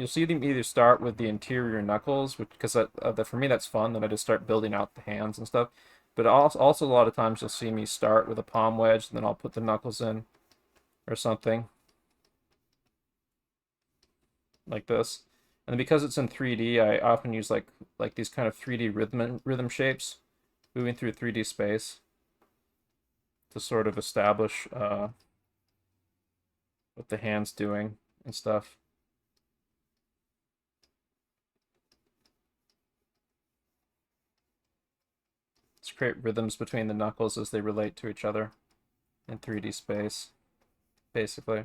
see them either start with the interior knuckles, which because for me that's fun. Then I just start building out the hands and stuff. But also a lot of times you'll see me start with a palm wedge, and then I'll put the knuckles in or something like this. And because it's in 3D, I often use like these kind of 3D rhythm shapes moving through 3D space to sort of establish what the hand's doing and stuff. To create rhythms between the knuckles as they relate to each other in 3D space, basically.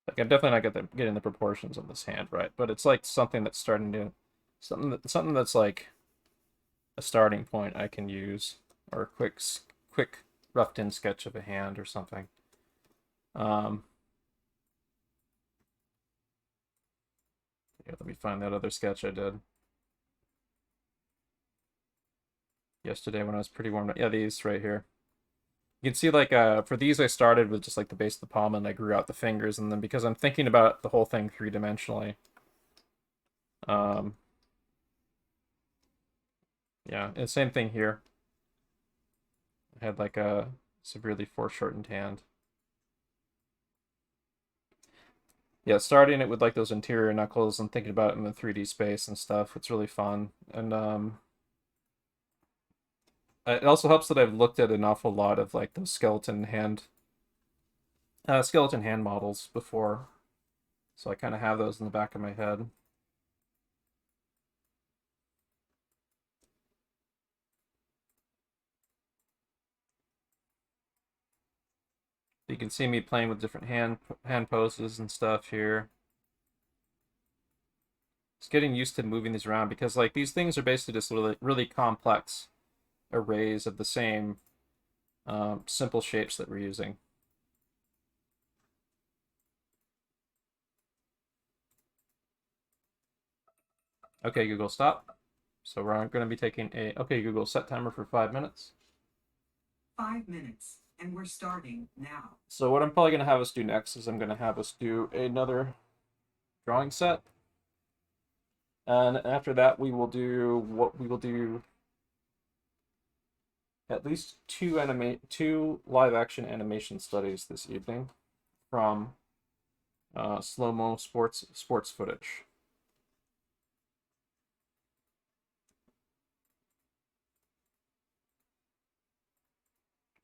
Like I'm definitely not getting the proportions of this hand right, but it's like something that's starting to something that's like a starting point I can use, or a quick roughed in sketch of a hand or something. Yeah, let me find that other sketch I did yesterday when I was pretty warmed up. Yeah, these right here. You can see like for these I started with just like the base of the palm, and I grew out the fingers, and then because I'm thinking about the whole thing three-dimensionally, yeah, and same thing here. I had like a severely foreshortened hand. Yeah, starting it with like those interior knuckles and thinking about it in the 3D space and stuff. It's really fun. And it also helps that I've looked at an awful lot of like those skeleton hand models before. So I kind of have those in the back of my head. You can see me playing with different hand poses and stuff here. Just getting used to moving these around, because like these things are basically just really complex arrays of the same simple shapes that we're using. Okay, Google, stop. So we're going to be taking a, okay, Google, set timer for 5 minutes. 5 minutes, and we're starting now. So what I'm probably going to have us do next is I'm going to have us do another drawing set. And after that, we will do at least two live action animation studies this evening from slow-mo sports footage.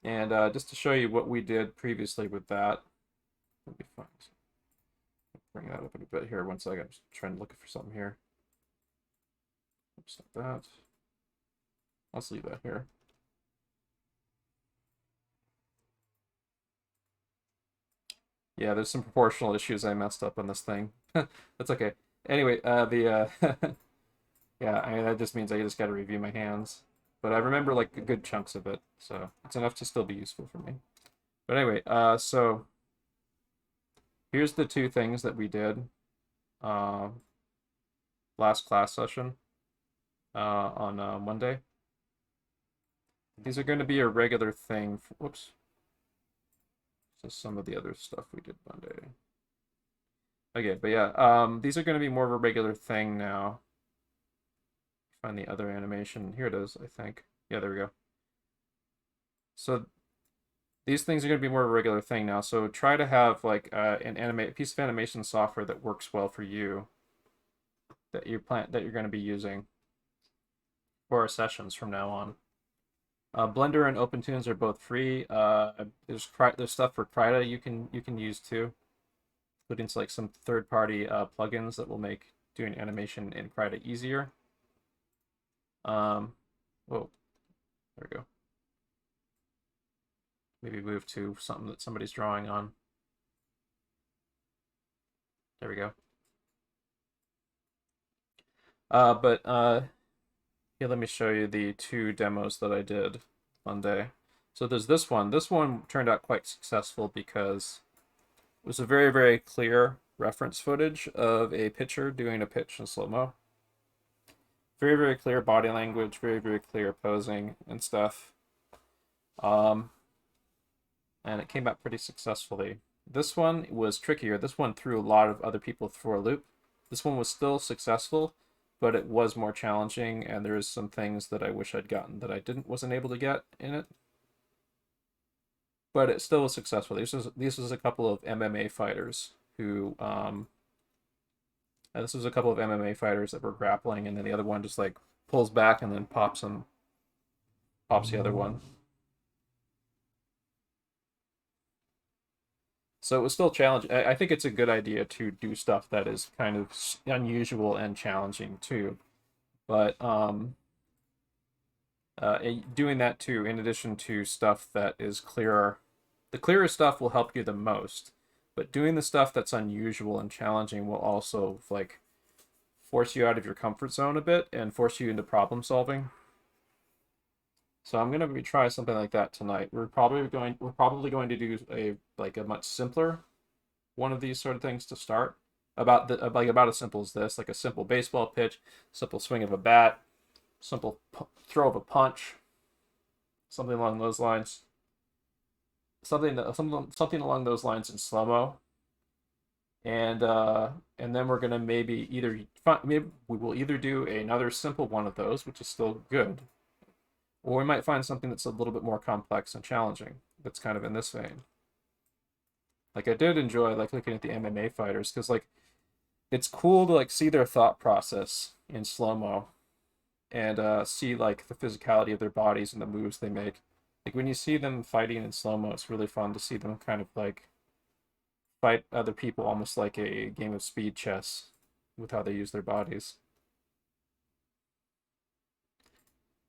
And just to show you what we did previously with that, let me bring that up a bit here. One second, I'm just trying to look for something here. Oops, like that. Let's leave that here. Yeah, there's some proportional issues I messed up on this thing. That's okay. Anyway, yeah, I mean, that just means I just got to review my hands. But I remember like good chunks of it, so it's enough to still be useful for me. But anyway, so here's the two things that we did last class session on Monday. These are going to be a regular thing. Whoops. So some of the other stuff we did Monday. Okay, but yeah, these are going to be more of a regular thing now. Find the other animation. Here it is, I think. Yeah, there we go. So these things are going to be more of a regular thing now. So try to have like a piece of animation software that works well for you, that you're going to be using for our sessions from now on. Blender and OpenTunes are both free. There's stuff for Krita you can use too, including like some third-party plugins that will make doing animation in Krita easier. Whoa, there we go. Maybe move to something that somebody's drawing on. There we go. Here, let me show you the 2 demos that I did Monday. So there's this one. This one turned out quite successful because it was a very, very clear reference footage of a pitcher doing a pitch in slow-mo. Very, very clear body language, very, very clear posing and stuff. And it came out pretty successfully. This one was trickier. This one threw a lot of other people for a loop. This one was still successful, but it was more challenging, and there's some things that I wish I'd gotten that I wasn't able to get in it. But it still was successful. This was a couple of MMA fighters who this was a couple of MMA fighters that were grappling, and then the other one just like pulls back and then pops the other one. So it was still challenging. I think it's a good idea to do stuff that is kind of unusual and challenging too. But doing that too, in addition to stuff that is clearer, the clearer stuff will help you the most. But doing the stuff that's unusual and challenging will also like force you out of your comfort zone a bit and force you into problem solving. So I'm gonna try something like that tonight. We're probably going to do a much simpler one of these sort of things to start. About as simple as this, like a simple baseball pitch, simple swing of a bat, simple throw of a punch, something along those lines. Something along those lines in slow-mo. And then we're gonna maybe we will either do another simple one of those, which is still good, or we might find something that's a little bit more complex and challenging that's kind of in this vein. Like I did enjoy like looking at the MMA fighters because like it's cool to like see their thought process in slow-mo and see like the physicality of their bodies and the moves they make. Like when you see them fighting in slow-mo, it's really fun to see them kind of like fight other people almost like a game of speed chess with how they use their bodies.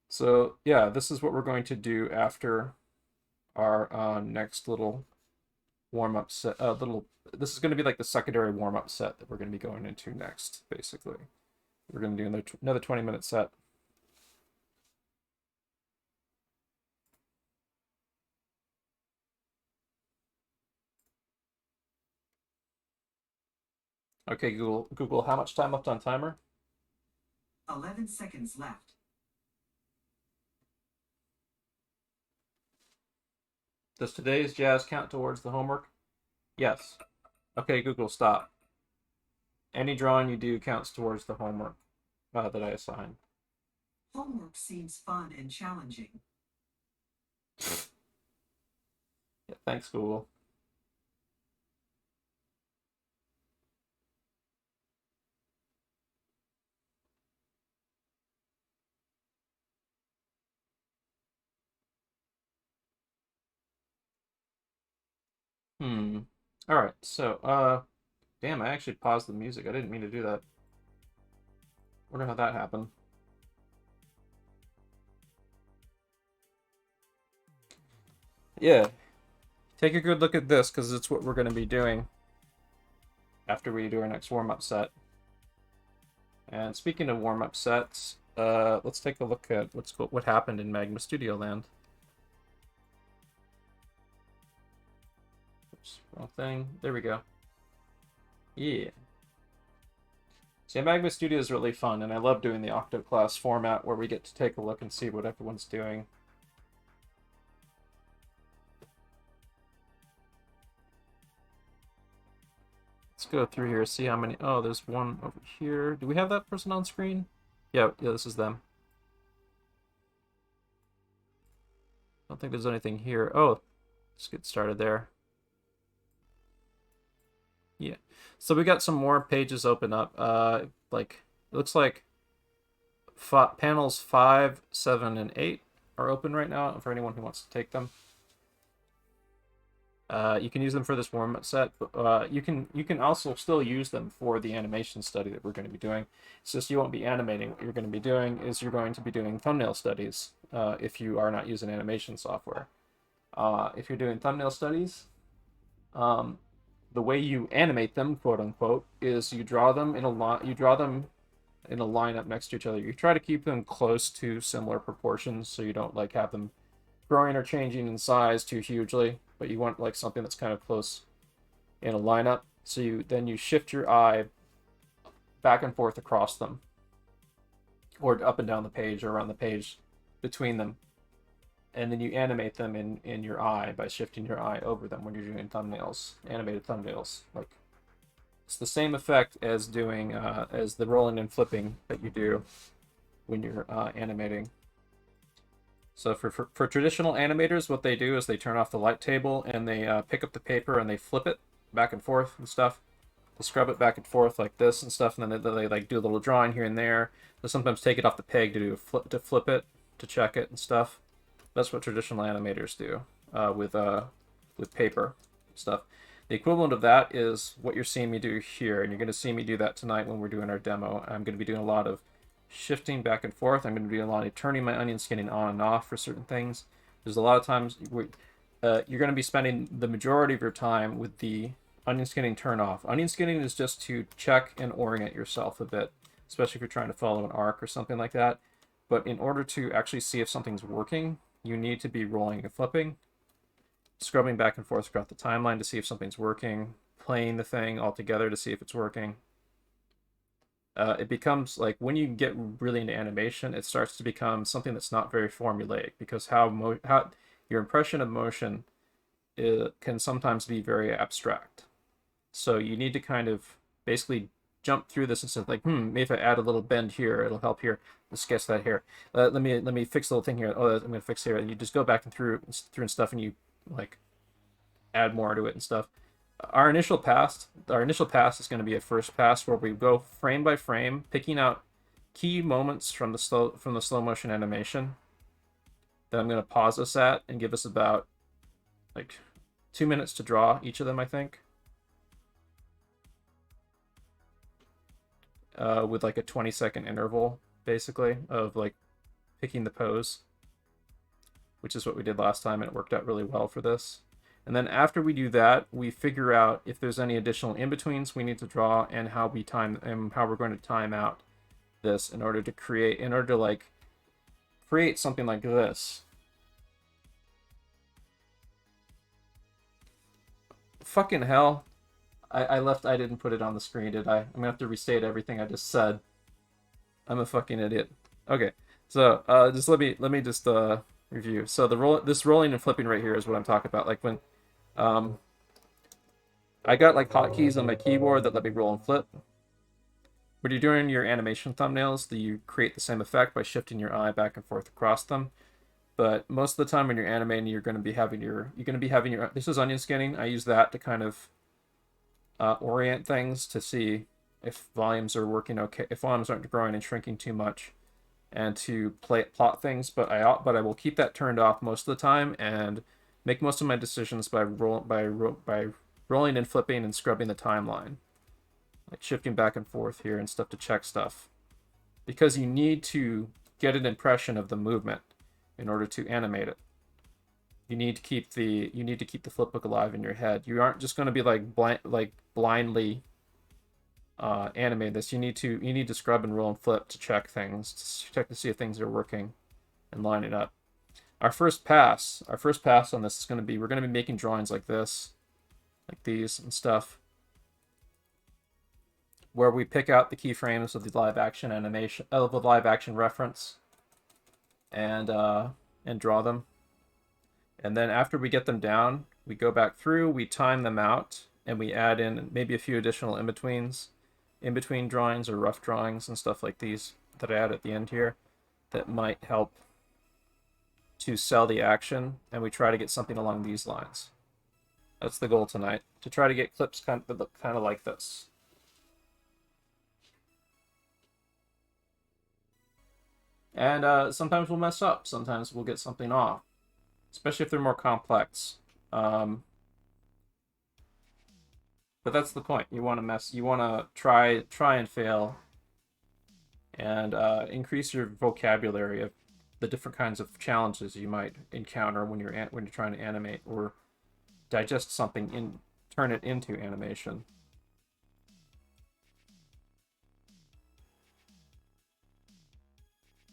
So yeah, this is what we're going to do after our next little warm-up set. This is going to be like the secondary warm-up set that we're going to be going into next, basically. We're going to do another 20-minute set. Okay, Google, how much time left on timer? 11 seconds left. Does today's jazz count towards the homework? Yes. Okay, Google, stop. Any drawing you do counts towards the homework that I assign. Homework seems fun and challenging. Yeah, thanks, Google. All right, so damn, I actually paused the music. I didn't mean to do that. Wonder how that happened. Yeah, take a good look at this because it's what we're going to be doing after we do our next warm-up set. And speaking of warm-up sets, let's take a look at what happened in Magma Studio Land. Oops, wrong thing. There we go. Yeah. So Magma Studio is really fun, and I love doing the Octo class format where we get to take a look and see what everyone's doing. Let's go through here, see how many. Oh, there's one over here. Do we have that person on screen? Yeah, this is them. I don't think there's anything here. Oh, let's get started there. Yeah. So we got some more pages open up. Like, it looks like panels 5, 7, and 8 are open right now for anyone who wants to take them. You can use them for this warm-up set, but you can also still use them for the animation study that we're going to be doing. It's just you won't be animating. What you're going to be doing is you're going to be doing thumbnail studies if you are not using animation software. If you're doing thumbnail studies, the way you animate them, quote unquote, is you draw them in a lineup next to each other. You try to keep them close to similar proportions, so you don't like have them growing or changing in size too hugely, but you want like something that's kind of close in a lineup. So you shift your eye back and forth across them, or up and down the page, or around the page between them, and then you animate them in your eye by shifting your eye over them when you're doing thumbnails, animated thumbnails. Like, it's the same effect as doing as the rolling and flipping that you do when you're animating. So for traditional animators, what they do is they turn off the light table and they pick up the paper and they flip it back and forth and stuff. They scrub it back and forth like this and stuff, and then they like do a little drawing here and there. They sometimes take it off the peg to do to flip it, to check it and stuff. That's what traditional animators do with paper stuff. The equivalent of that is what you're seeing me do here, and you're going to see me do that tonight when we're doing our demo. I'm going to be doing a lot of shifting back and forth. I'm going to be doing a lot of turning my onion skinning on and off for certain things. There's a lot of times you're going to be spending the majority of your time with the onion skinning turn off. Onion skinning is just to check and orient yourself a bit, especially if you're trying to follow an arc or something like that. But in order to actually see if something's working, you need to be rolling and flipping, scrubbing back and forth throughout the timeline to see if something's working, playing the thing all together to see if it's working. It becomes like when you get really into animation, it starts to become something that's not very formulaic, because how your impression of motion can sometimes be very abstract. So you need to kind of basically jump through this and say like, maybe if I add a little bend here, it'll help here. Let's sketch that here. Let me fix the little thing here. Oh, I'm gonna fix here, and you just go back and through and stuff, and you like add more to it and stuff. Our initial pass is going to be a first pass where we go frame by frame, picking out key moments from the slow motion animation that I'm going to pause us at and give us about like 2 minutes to draw each of them, I think, with like a 20-second interval basically of like picking the pose, which is what we did last time, and it worked out really well for this. And then after we do that, we figure out if there's any additional in-betweens we need to draw, and how we're going to time out this in order to create something like this. Fucking hell. I didn't put it on the screen, did I? I'm gonna have to restate everything I just said. I'm a fucking idiot. Okay. So, just let me just review. So this rolling and flipping right here is what I'm talking about. Like when I got like hotkeys on my keyboard that let me roll and flip. When you're doing your animation thumbnails, you create the same effect by shifting your eye back and forth across them. But most of the time when you're animating, you're going to be having your this is onion skinning. I use that to kind of orient things to see if volumes are working okay, if volumes aren't growing and shrinking too much, and to plot things. But I will keep that turned off most of the time and make most of my decisions by rolling and flipping and scrubbing the timeline, like shifting back and forth here and stuff to check stuff, because you need to get an impression of the movement in order to animate it. You need to keep the flipbook alive in your head. You aren't just going to be like blindly animate this. You need to scrub and roll and flip to check things, to see if things are working and lining up. Our first pass on this is going to be, we're going to be making drawings like this, like these and stuff, where we pick out the keyframes of the live action animation, of the live action reference, and draw them. And then after we get them down, we go back through, we time them out, and we add in maybe a few additional in-betweens, in-between drawings or rough drawings and stuff like these that I add at the end here that might help to sell the action, and we try to get something along these lines. That's the goal tonight, to try to get clips that look kind of like this. And sometimes we'll mess up, sometimes we'll get something off, especially if they're more complex. But that's the point. You want to try and fail, and increase your vocabulary of the different kinds of challenges you might encounter when you're trying to animate or digest something and turn it into animation.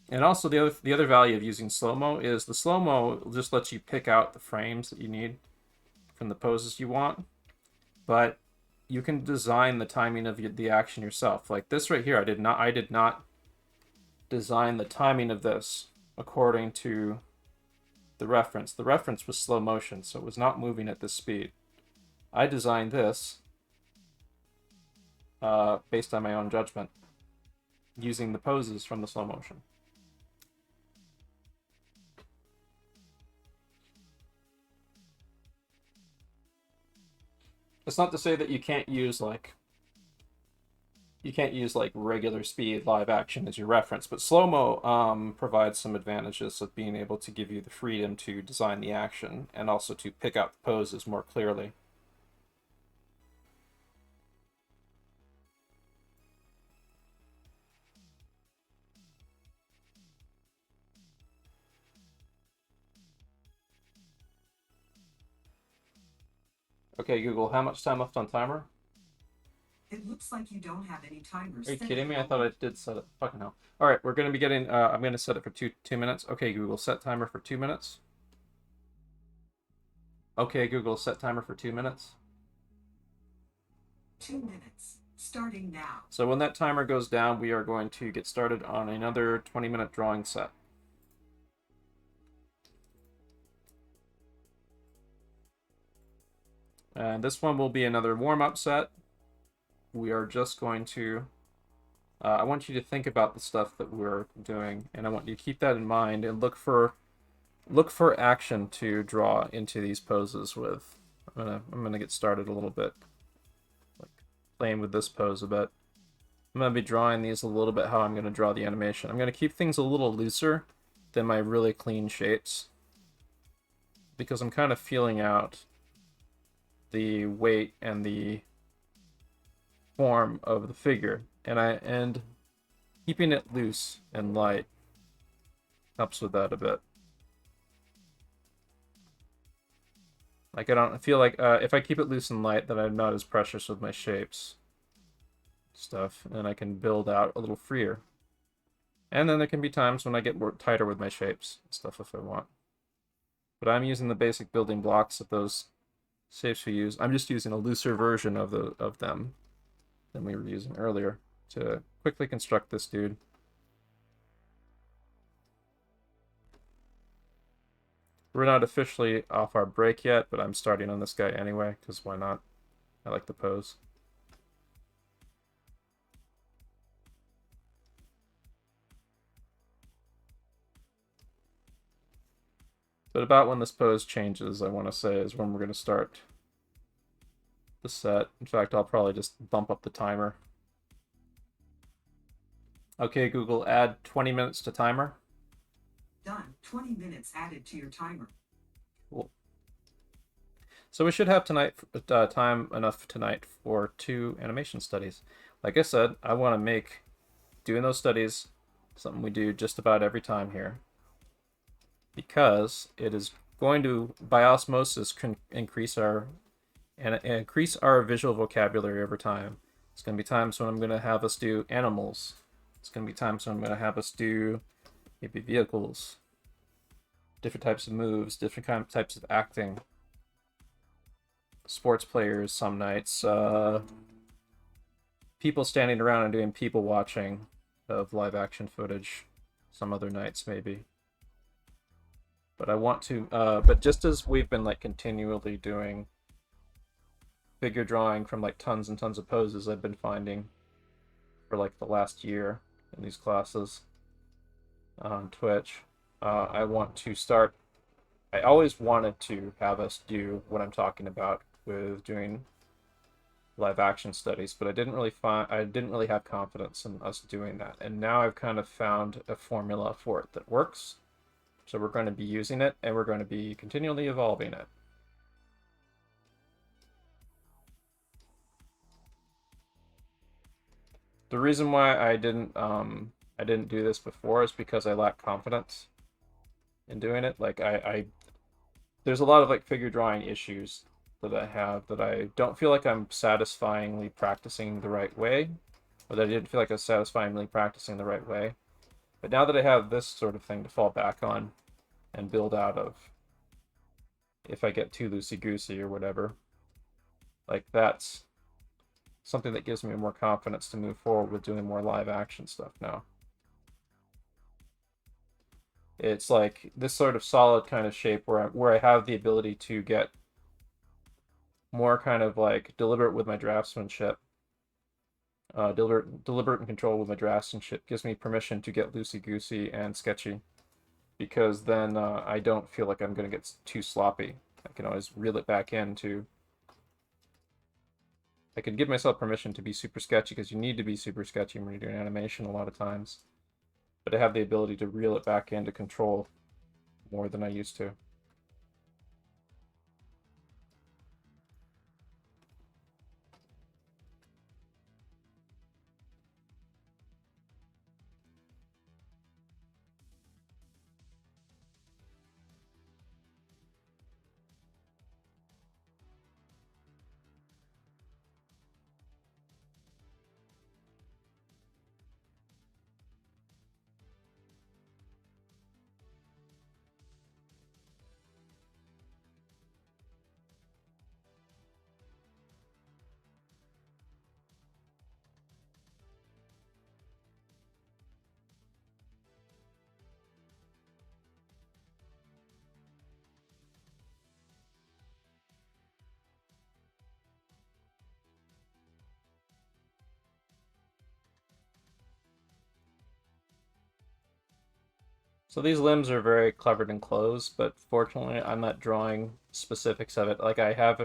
And also the other value of using slow-mo is the slow-mo just lets you pick out the frames that you need from the poses you want, but you can design the timing of the action yourself. Like this right here, I did not design the timing of this according to the reference. The reference was slow motion, so it was not moving at this speed. I designed this based on my own judgment, using the poses from the slow motion. It's not to say that you can't use like regular speed live action as your reference, but slow-mo provides some advantages of being able to give you the freedom to design the action and also to pick out the poses more clearly. Okay, Google, how much time left on timer? It looks like you don't have any timers. Are you kidding me? I thought I did set it. Fucking hell. All right, we're going to be getting, I'm going to set it for two minutes. Okay, Google, set timer for 2 minutes. Okay, Google, set timer for 2 minutes. 2 minutes, starting now. So when that timer goes down, we are going to get started on another 20-minute drawing set. And this one will be another warm-up set. We are just going to, I want you to think about the stuff that we're doing, and I want you to keep that in mind and look for action to draw into these poses with. I'm gonna get started a little bit, like playing with this pose a bit. I'm gonna be drawing these a little bit how I'm gonna draw the animation. I'm gonna keep things a little looser than my really clean shapes, because I'm kind of feeling out the weight and the form of the figure, and keeping it loose and light helps with that a bit. Like I don't feel like if I keep it loose and light, then I'm not as precious with my shapes stuff, and I can build out a little freer. And then there can be times when I get more tighter with my shapes and stuff if I want. But I'm using the basic building blocks of those shapes we use. I'm just using a looser version of them than we were using earlier to quickly construct this dude. We're not officially off our break yet, but I'm starting on this guy anyway, because why not? I like the pose. But about when this pose changes, I want to say, is when we're going to start the set. In fact, I'll probably just bump up the timer. Okay, Google, add 20 minutes to timer. Done. 20 minutes added to your timer. Cool. So we should have time enough tonight for 2 animation studies. Like I said, I want to make doing those studies something we do just about every time here, because it is going to, by osmosis, increase our visual vocabulary over time. It's going to be times when I'm going to have us do animals. It's going to be times when I'm going to have us do maybe vehicles, different types of moves, different types of acting, sports players some nights, people standing around and doing people watching of live action footage some other nights maybe. But I want to, but just as we've been like continually doing figure drawing from like tons and tons of poses I've been finding for like the last year in these classes on Twitch. I want to start. I always wanted to have us do what I'm talking about with doing live action studies, but I didn't really have confidence in us doing that. And now I've kind of found a formula for it that works. So we're going to be using it, and we're going to be continually evolving it. The reason why I didn't do this before is because I lack confidence in doing it. Like there's a lot of like figure drawing issues that I have that I don't feel like I'm satisfyingly practicing the right way, or that I didn't feel like I was satisfyingly practicing the right way. But now that I have this sort of thing to fall back on and build out of, if I get too loosey-goosey or whatever, like that's something that gives me more confidence to move forward with doing more live action stuff now. It's like this sort of solid kind of shape where I have the ability to get more kind of like deliberate with my draftsmanship. Deliberate and control with my draftsmanship gives me permission to get loosey-goosey and sketchy, because then I don't feel like I'm going to get too sloppy. I can always reel it back into. I can give myself permission to be super sketchy, because you need to be super sketchy when you're doing animation a lot of times. But I have the ability to reel it back into control more than I used to. So these limbs are very clevered and closed, but fortunately I'm not drawing specifics of it. Like I have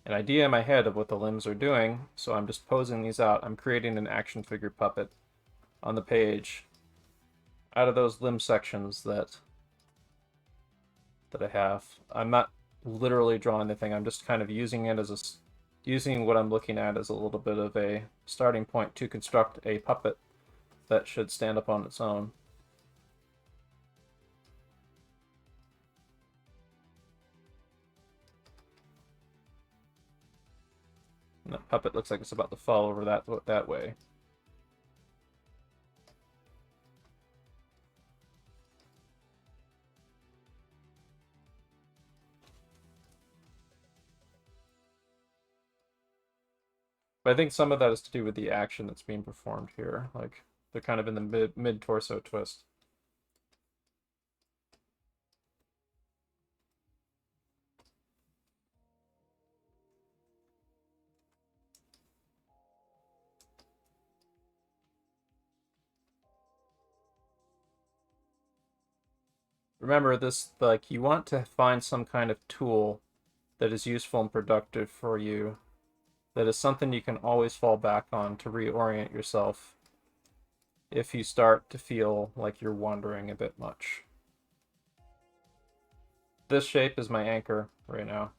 an idea in my head of what the limbs are doing, so I'm just posing these out. I'm creating an action figure puppet on the page out of those limb sections that I have. I'm not literally drawing the thing. I'm just kind of using it as using what I'm looking at as a little bit of a starting point to construct a puppet that should stand up on its own. And that puppet looks like it's about to fall over that way. But I think some of that is to do with the action that's being performed here. Like they're kind of in the mid torso twist. Remember this, like you want to find some kind of tool that is useful and productive for you, that is something you can always fall back on to reorient yourself if you start to feel like you're wandering a bit much. This shape is my anchor right now.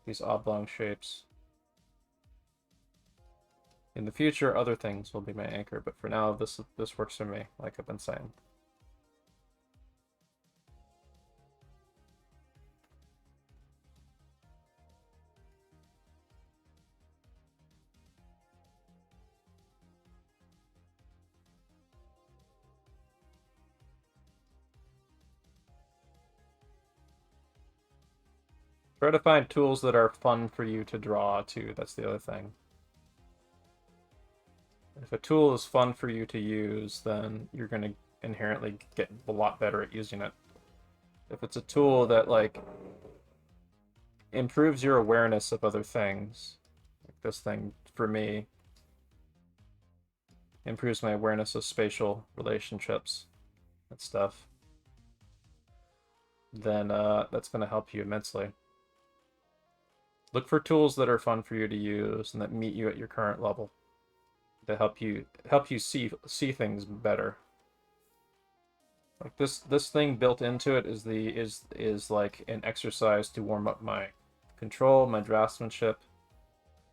These oblong shapes. In the future, other things will be my anchor, but for now, this works for me, like I've been saying. Try to find tools that are fun for you to draw, too. That's the other thing. If a tool is fun for you to use, then you're going to inherently get a lot better at using it. If it's a tool that, like, improves your awareness of other things, this thing, for me, improves my awareness of spatial relationships and stuff, then that's going to help you immensely. Look for tools that are fun for you to use and that meet you at your current level, to help you see things better. Like this thing built into it is like an exercise to warm up my control, my draftsmanship,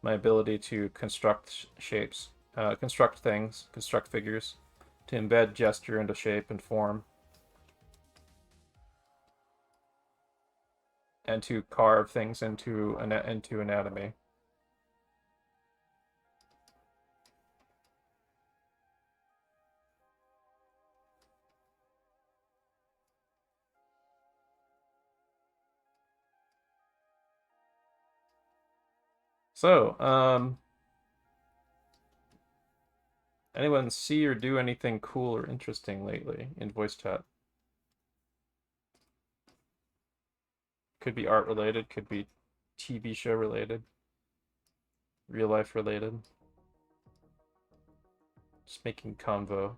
my ability to construct shapes, construct things, construct figures, to embed gesture into shape and form, and to carve things into anatomy. So, anyone see or do anything cool or interesting lately in voice chat? Could be art related, could be TV show related, real life related. Just making convo.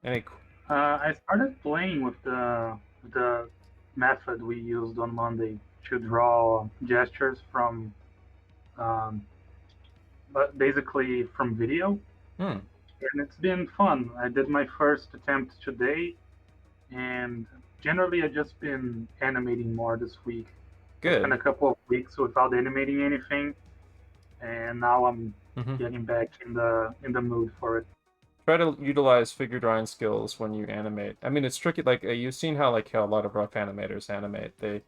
Any? I started playing with the method we used on Monday to draw gestures from, but basically from video, Hmm. and it's been fun. I did my first attempt today, and generally I've just been animating more this week. I spent a Good. couple of weeks without animating anything, and now I'm getting back in the mood for it. Try to utilize figure drawing skills when you animate. I mean, it's tricky. Like you've seen how a lot of rough animators animate. They're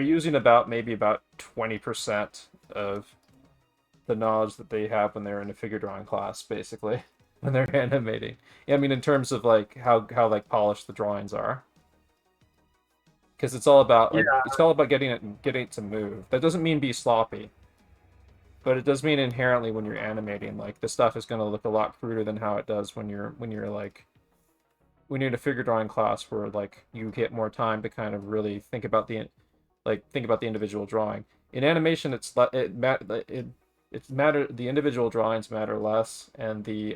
using maybe about 20% of the knowledge that they have when they're in a figure drawing class, basically, when they're animating. I mean, in terms of like how polished the drawings are, because it's all about getting it to move. That doesn't mean be sloppy, but it does mean inherently when you're animating, like the stuff is going to look a lot cruder than how it does when you're in a figure drawing class where like you get more time to kind of really think about the individual drawing. In animation, the individual drawings matter less, and the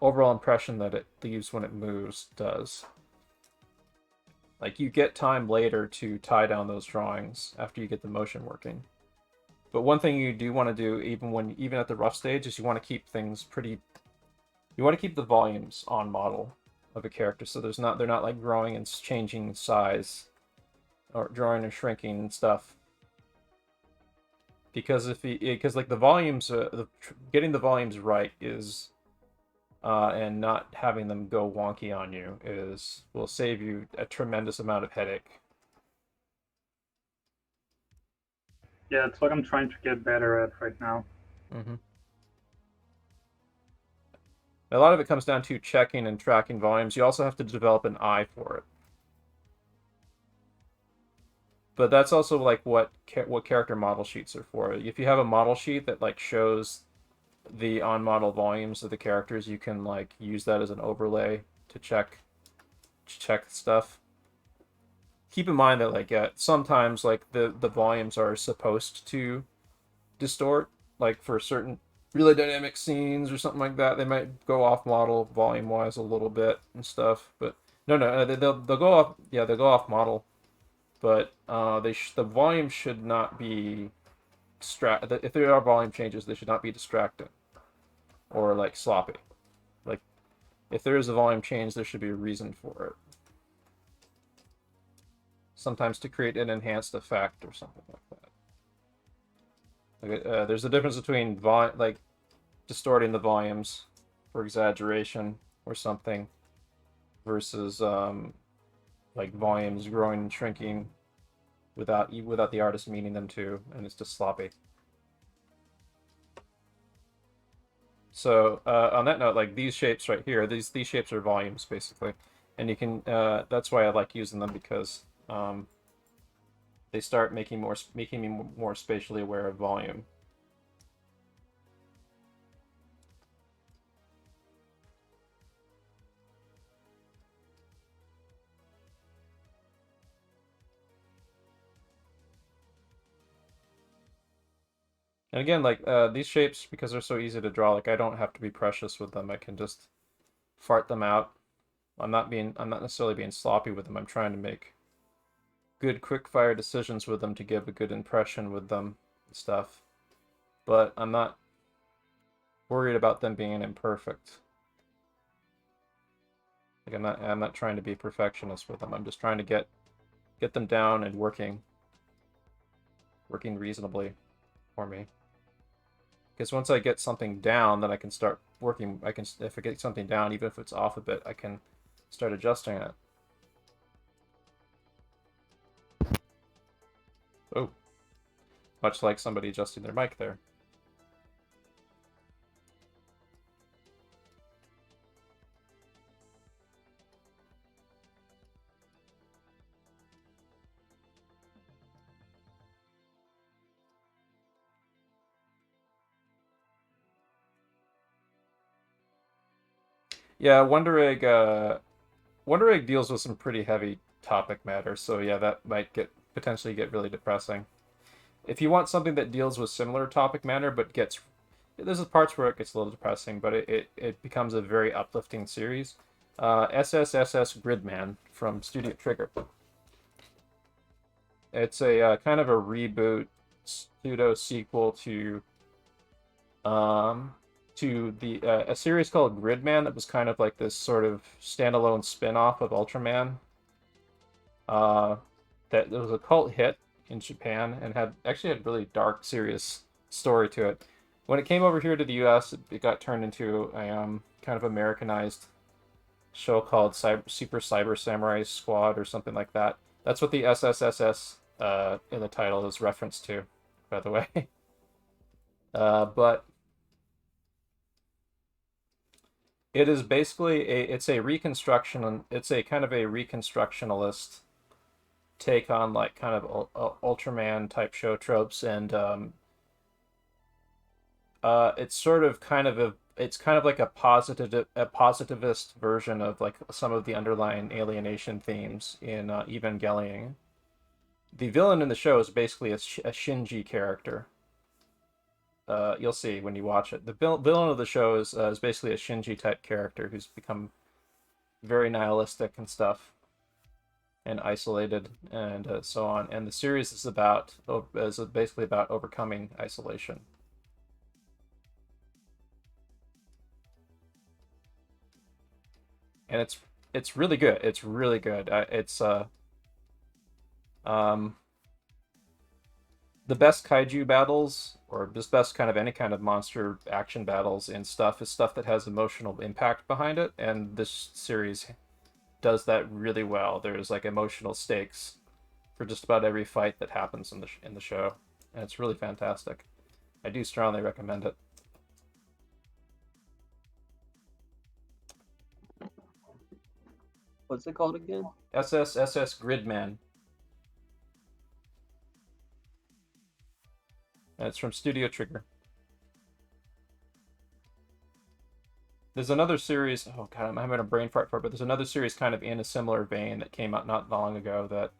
overall impression that it leaves when it moves does. Like you get time later to tie down those drawings after you get the motion working. But one thing you do want to do, even at the rough stage, is you want to keep things pretty. You want to keep the volumes on model of a character, so they're not like growing and changing size, or drawing and shrinking and stuff. Because because like the volumes, getting the volumes right is, and not having them go wonky on you will save you a tremendous amount of headache. Yeah, it's what I'm trying to get better at right now. Mm-hmm. A lot of it comes down to checking and tracking volumes. You also have to develop an eye for it. But that's also like what character model sheets are for. If you have a model sheet that like shows the on-model volumes of the characters, you can like use that as an overlay to check stuff. Keep in mind that like sometimes like the volumes are supposed to distort, like for certain really dynamic scenes or something like that. They might go off model volume wise a little bit and stuff, but no, they'll go off. Yeah, they'll go off model, but the volume should not be if there are volume changes, they should not be distracting or like sloppy. Like if there is a volume change, there should be a reason for it. Sometimes to create an enhanced effect or something like that. Like, there's a difference between like distorting the volumes for exaggeration or something versus like volumes growing and shrinking without the artist meaning them to, and it's just sloppy. So on that note, like these shapes right here, these shapes are volumes basically, and you can that's why I like using them, because they start making me more spatially aware of volume. And again, like these shapes, because they're so easy to draw, like I don't have to be precious with them. I can just fart them out. I'm not necessarily being sloppy with them. I'm trying to make good quick fire decisions with them to give a good impression with them and stuff. But I'm not worried about them being imperfect. Like I'm not trying to be perfectionist with them. I'm just trying to get them down and working reasonably for me. Because once I get something down, then I can start working. If I get something down, even if it's off a bit, I can start adjusting it. Oh, much like somebody adjusting their mic there. Yeah, Wonder Egg deals with some pretty heavy topic matter, so yeah, that might potentially get really depressing. If you want something that deals with similar topic matter but there's parts where it gets a little depressing, but it becomes a very uplifting series. SSSS Gridman from Studio Trigger. It's a kind of a reboot pseudo sequel to the a series called Gridman that was kind of like this sort of standalone spin-off of Ultraman. That was a cult hit in Japan and actually had really dark, serious story to it. When it came over here to the U.S., it got turned into a kind of Americanized show called Super Cyber Samurai Squad or something like that. That's what the SSSS in the title is referenced to, by the way. But it is basically it's a reconstruction. It's a kind of a reconstructionalist take on like kind of Ultraman type show tropes, and it's sort of it's kind of like a positivist version of like some of the underlying alienation themes in Evangelion. The villain in the show is basically a Shinji character. You'll see when you watch it. The villain of the show is basically a Shinji type character who's become very nihilistic and stuff, and isolated, and so on. And the series is basically about overcoming isolation. And it's really good. It's really good. The best kaiju battles, or just best kind of any kind of monster action battles and stuff, is stuff that has emotional impact behind it, and this series does that really well. There's like emotional stakes for just about every fight that happens in the show, and it's really fantastic. I do strongly recommend it. What's it called again? SSSS Gridman. And it's from Studio Trigger. There's another series, oh god, I'm having a brain fart for it, but there's another series kind of in a similar vein that came out not long ago that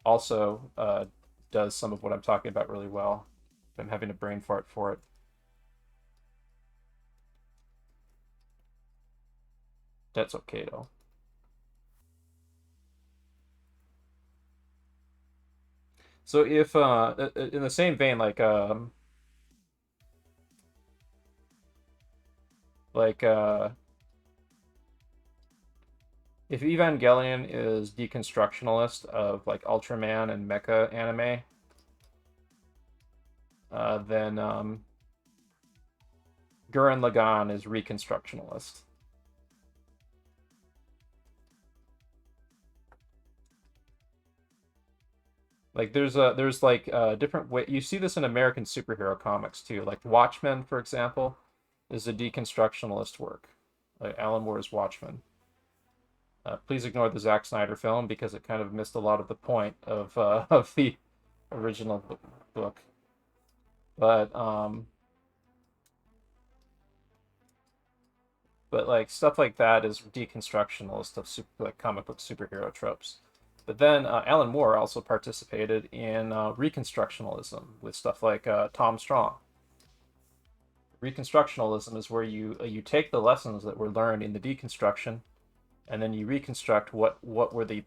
also does some of what I'm talking about really well. I'm having a brain fart for it. That's okay though. So if in the same vein, like if Evangelion is deconstructionalist of like Ultraman and mecha anime, then Gurren Lagann is reconstructionalist. Like there's different way you see this in American superhero comics too. Like Watchmen, for example, is a deconstructionalist work. Like Alan Moore's Watchmen. Please ignore the Zack Snyder film because it kind of missed a lot of the point of of the original book. But like stuff like that is deconstructionalist of like comic book superhero tropes. But then Alan Moore also participated in reconstructionalism with stuff like Tom Strong. Reconstructionalism is where you take the lessons that were learned in the deconstruction, and then you reconstruct what were the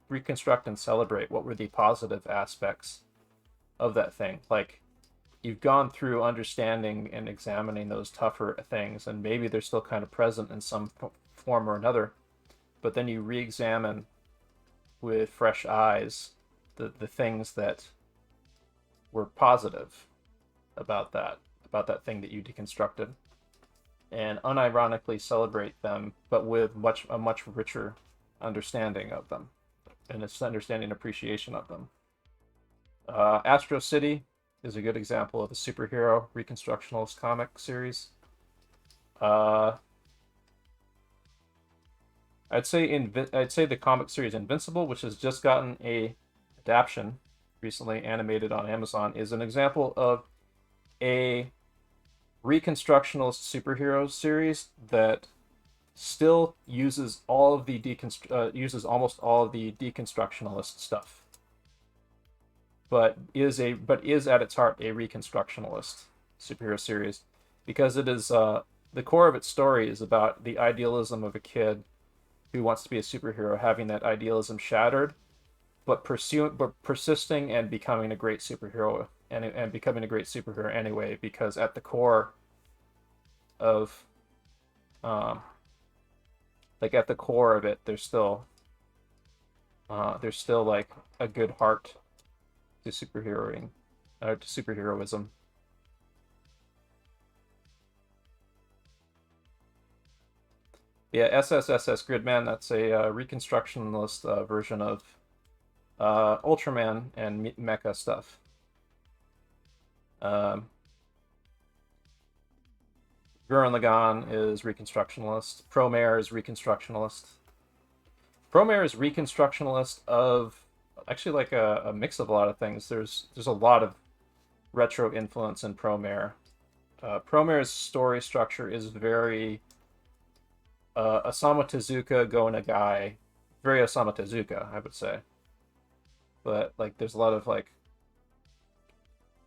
reconstruct and celebrate what were the positive aspects of that thing. Like, you've gone through understanding and examining those tougher things, and maybe they're still kind of present in some form or another, but then you re-examine with fresh eyes the things that were positive about that thing that you deconstructed, and unironically celebrate them, but with a much richer understanding of them, and its understanding and appreciation of them. Astro City is a good example of a superhero reconstructionalist comic series. I'd say the comic series Invincible, which has just gotten a adaptation recently animated on Amazon, is an example of a reconstructionalist superhero series that still uses almost all of the deconstructionalist stuff, but is at its heart a reconstructionalist superhero series, because it is the core of its story is about the idealism of a kid who wants to be a superhero, having that idealism shattered, but persisting and becoming a great superhero, and becoming a great superhero anyway, because at the core of at the core of it, there's still like a good heart to superheroing, to superheroism. Yeah, SSSS Gridman, that's a reconstructionist version of Ultraman and mecha stuff. Gurren Lagann is reconstructionalist. Promare is reconstructionalist. Promare is reconstructionalist of actually like a mix of a lot of things. There's a lot of retro influence in Promare. Promare's story structure is very Osamu Tezuka Go Nagai, very Osamu Tezuka, I would say. But like, there's a lot of like,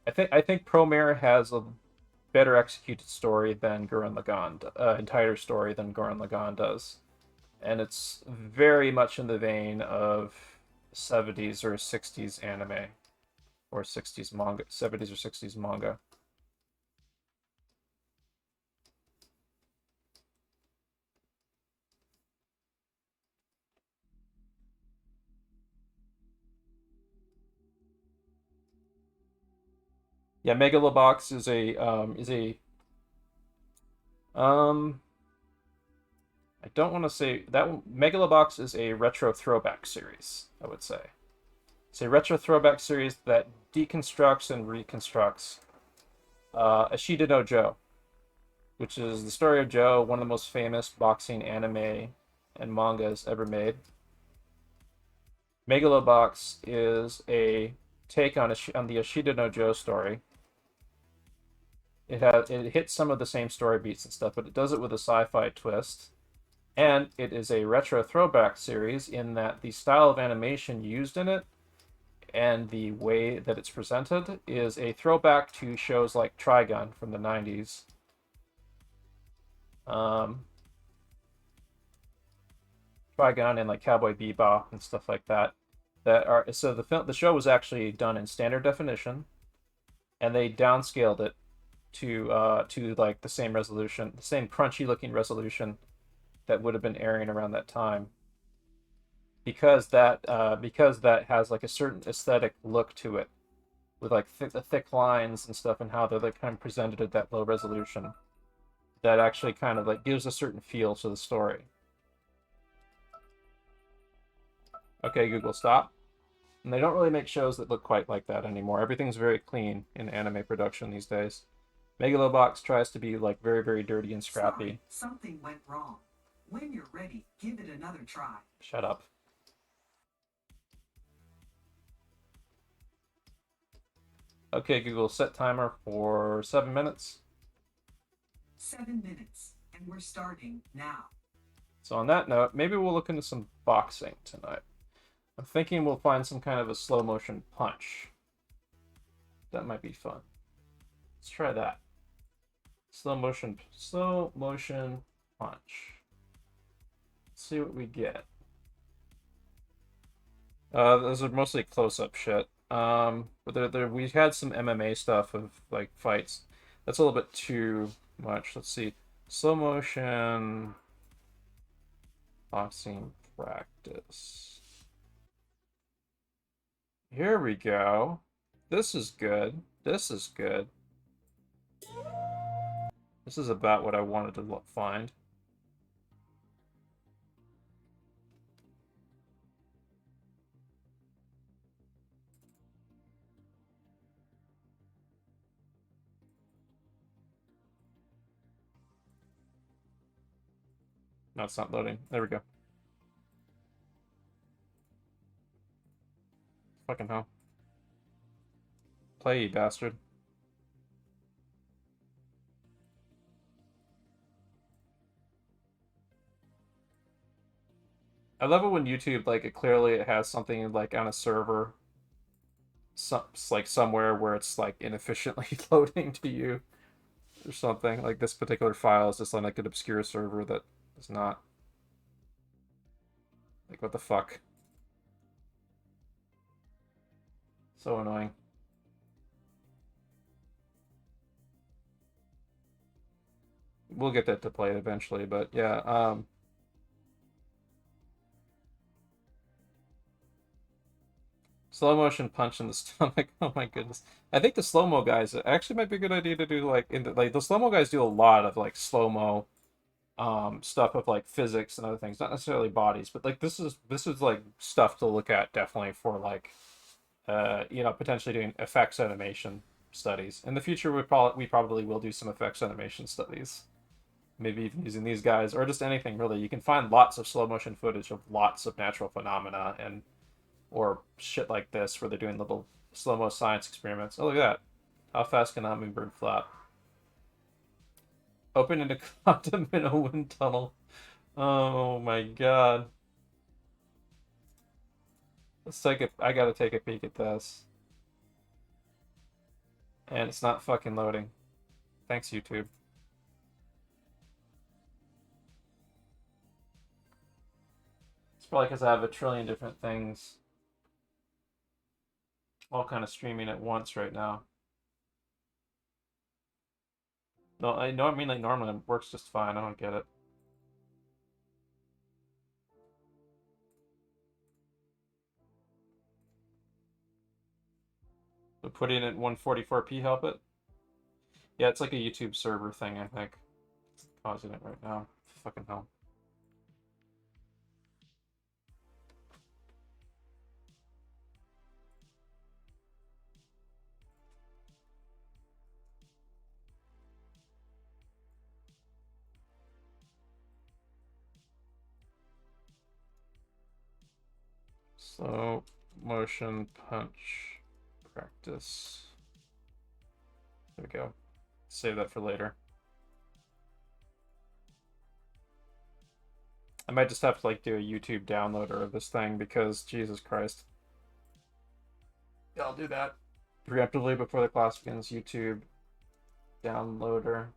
I think Promare has a better executed story than Gurren Lagann, entire story than Gurren Lagann does, and it's very much in the vein of 70s or 60s anime, or 60s manga, 70s or 60s manga. Yeah, Megalobox is I don't want to say that Megalobox is a retro throwback series, I would say. It's a retro throwback series that deconstructs and reconstructs Ashita no Joe, which is the story of Joe, one of the most famous boxing anime and mangas ever made. Megalobox is a take on the Ashita no Joe story. It hits some of the same story beats and stuff, but it does it with a sci-fi twist. And it is a retro throwback series in that the style of animation used in it and the way that it's presented is a throwback to shows like Trigun from the 90s. Trigun and like Cowboy Bebop and stuff like that. So the show was actually done in standard definition, and they downscaled it to like the same resolution, the same crunchy looking resolution that would have been airing around that time, because that has like a certain aesthetic look to it, with like thick lines and stuff, and how they're like kind of presented at that low resolution, that actually kind of like gives a certain feel to the story. Okay, Google, stop. And they don't really make shows that look quite like that anymore. Everything's very clean in anime production these days. Megalobox tries to be like very, very dirty and scrappy. Sorry, something went wrong. When you're ready, give it another try. Shut up. Okay, Google, set timer for 7 minutes. 7 minutes, and we're starting now. So on that note, maybe we'll look into some boxing tonight. I'm thinking we'll find some kind of a slow motion punch. That might be fun. Let's try that. Slow motion punch. Let's see what we get. Those are mostly close-up shit. But we had some MMA stuff of like fights. That's a little bit too much. Let's see. Slow motion boxing practice. Here we go. This is good. This is good. This is about what I wanted to find. No, it's not loading. There we go. Fucking hell. Play, you bastard. I love it when YouTube, like, it has something, like, on a server, like, somewhere where it's, like, inefficiently loading to you or something. Like, this particular file is just on, like, an obscure server that is not. Like, what the fuck? So annoying. We'll get that to play eventually, but yeah, slow motion punch in the stomach. Oh my goodness. I think the slow-mo guys actually might be a good idea to do like the slow-mo guys do a lot of like slow-mo stuff of like physics and other things, not necessarily bodies, but like this is like stuff to look at definitely for like potentially doing effects animation studies. In the future we probably will do some effects animation studies. Maybe even using these guys or just anything really. You can find lots of slow motion footage of lots of natural phenomena and or shit like this where they're doing little slow-mo science experiments. Oh, look at that. How fast can hummingbird flap? Open into quantum in a wind tunnel. Oh my god. Let's take it. I gotta take a peek at this. And it's not fucking loading. Thanks, YouTube. It's probably because I have a trillion different things all kind of streaming at once right now. No, I know. I mean, like normally it works just fine. I don't get it. So putting it at 144p help it? Yeah, it's like a YouTube server thing, I think. It's causing it right now. Fucking hell. Slow motion punch practice. There we go. Save that for later. I might just have to like do a YouTube downloader of this thing because Jesus Christ. Yeah, I'll do that preemptively before the class begins. YouTube downloader.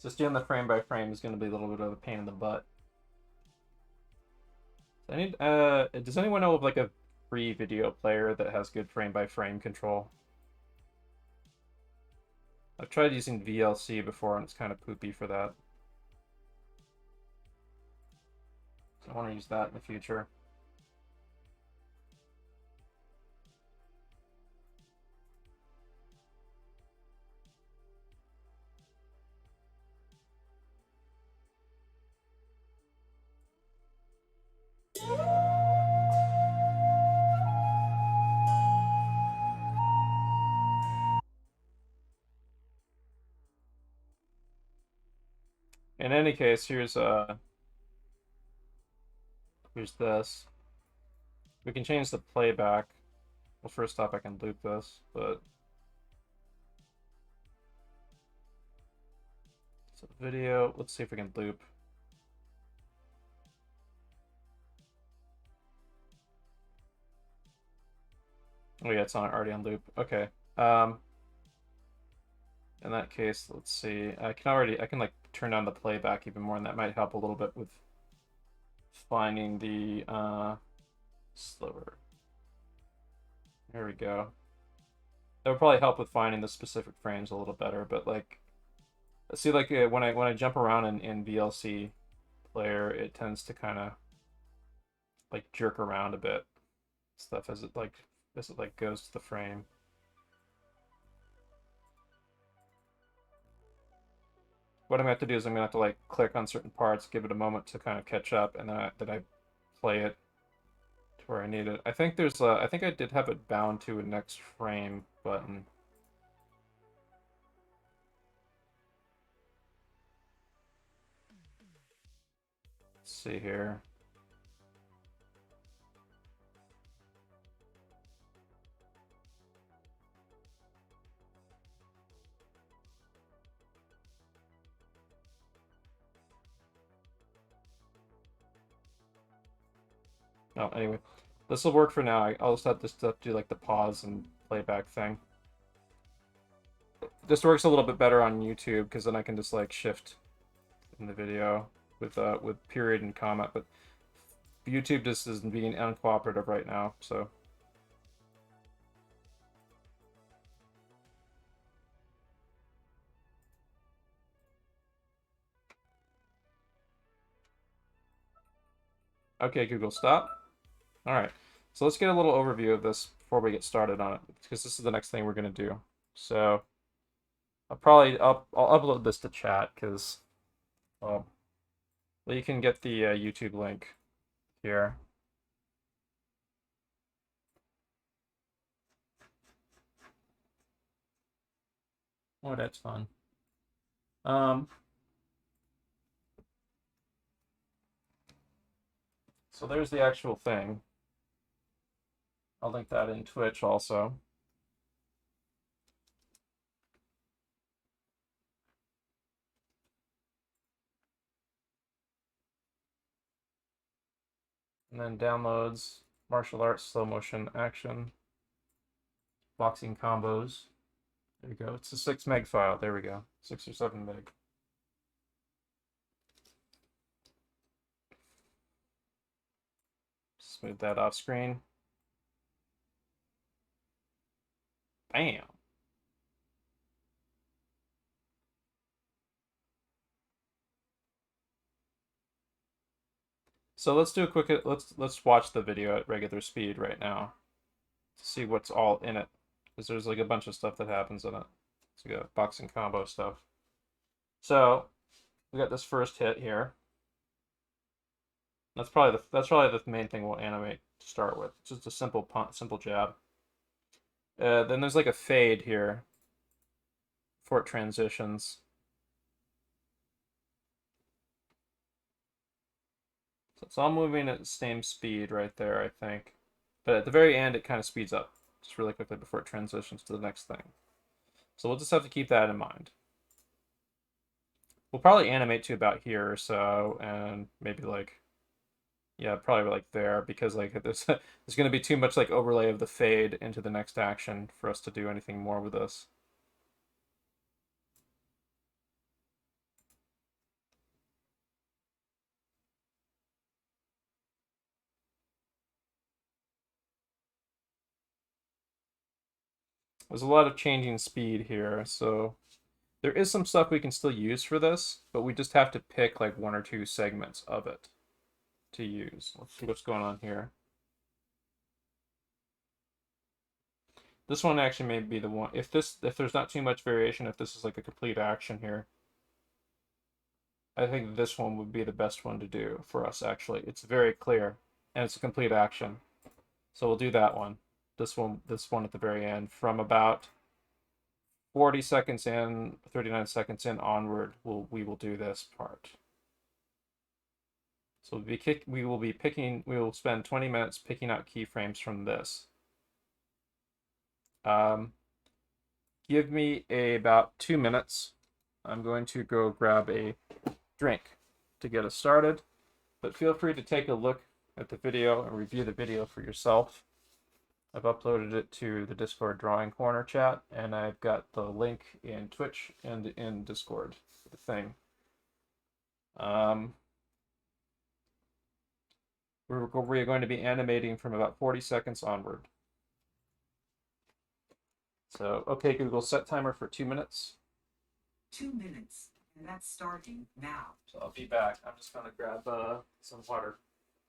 Just doing the frame by frame is going to be a little bit of a pain in the butt. I need. Does anyone know of like a free video player that has good frame by frame control? I've tried using VLC before and it's kind of poopy for that. So I want to use that in the future. In any case, here's this. We can change the playback. Well, first off, I can loop this, but So video, let's see if we can loop. Oh yeah, it's on already on loop. Okay. In that case, let's see. I can like turn down the playback even more, and that might help a little bit with finding the slower. There we go. That would probably help with finding the specific frames a little better, but like, see, like when I jump around in VLC player, it tends to kind of like jerk around a bit, stuff as it like goes to the frame. What I'm gonna have to do is I'm gonna have to like click on certain parts, give it a moment to kind of catch up, and then I play it to where I need it. I think there's I think I did have it bound to a next frame button. Let's see here. No, anyway, this will work for now. I'll just have to do like the pause and playback thing. This works a little bit better on YouTube because then I can just like shift in the video with period and comma. But YouTube just is being uncooperative right now, so. Okay, Google, stop. All right, so let's get a little overview of this before we get started on it, because this is the next thing we're gonna do. So I'll upload this to chat because well you can get the YouTube link here. Oh, that's fun. So there's the actual thing. I'll link that in Twitch also. And then downloads, martial arts, slow motion action, boxing combos. There you go. It's a 6 meg file. There we go. 6 or 7 meg. Smooth that off screen. Bam. So let's do a quick let's watch the video at regular speed right now to see what's all in it, because there's like a bunch of stuff that happens in it. So we got boxing combo stuff. So we got this first hit here. That's probably the main thing we'll animate to start with. It's just a simple jab. Then there's like a fade here before it transitions. So it's all moving at the same speed right there, I think. But at the very end, it kind of speeds up just really quickly before it transitions to the next thing. So we'll just have to keep that in mind. We'll probably animate to about here or so, and maybe like, yeah, probably like there, because like there's going to be too much like overlay of the fade into the next action for us to do anything more with this. There's a lot of changing speed here, so there is some stuff we can still use for this, but we just have to pick like 1 or 2 segments of it to use. Let's see what's going on here. This one actually may be the one. If there's not too much variation, if this is like a complete action here, I think this one would be the best one to do for us, actually. It's very clear, and it's a complete action. So we'll do that one. This one at the very end, from about 40 seconds in, 39 seconds in onward, we will do this part. So we will spend 20 minutes picking out keyframes from this. Give me about 2 minutes I'm going to go grab a drink to get us started, but feel free to take a look at the video and review the video for yourself. I've uploaded it to the Discord Drawing Corner chat, and I've got the link in Twitch and in Discord for the thing. We're going to be animating from about 40 seconds onward. So, okay, Google, set timer for 2 minutes. 2 minutes, and that's starting now. So I'll be back. I'm just gonna grab some water,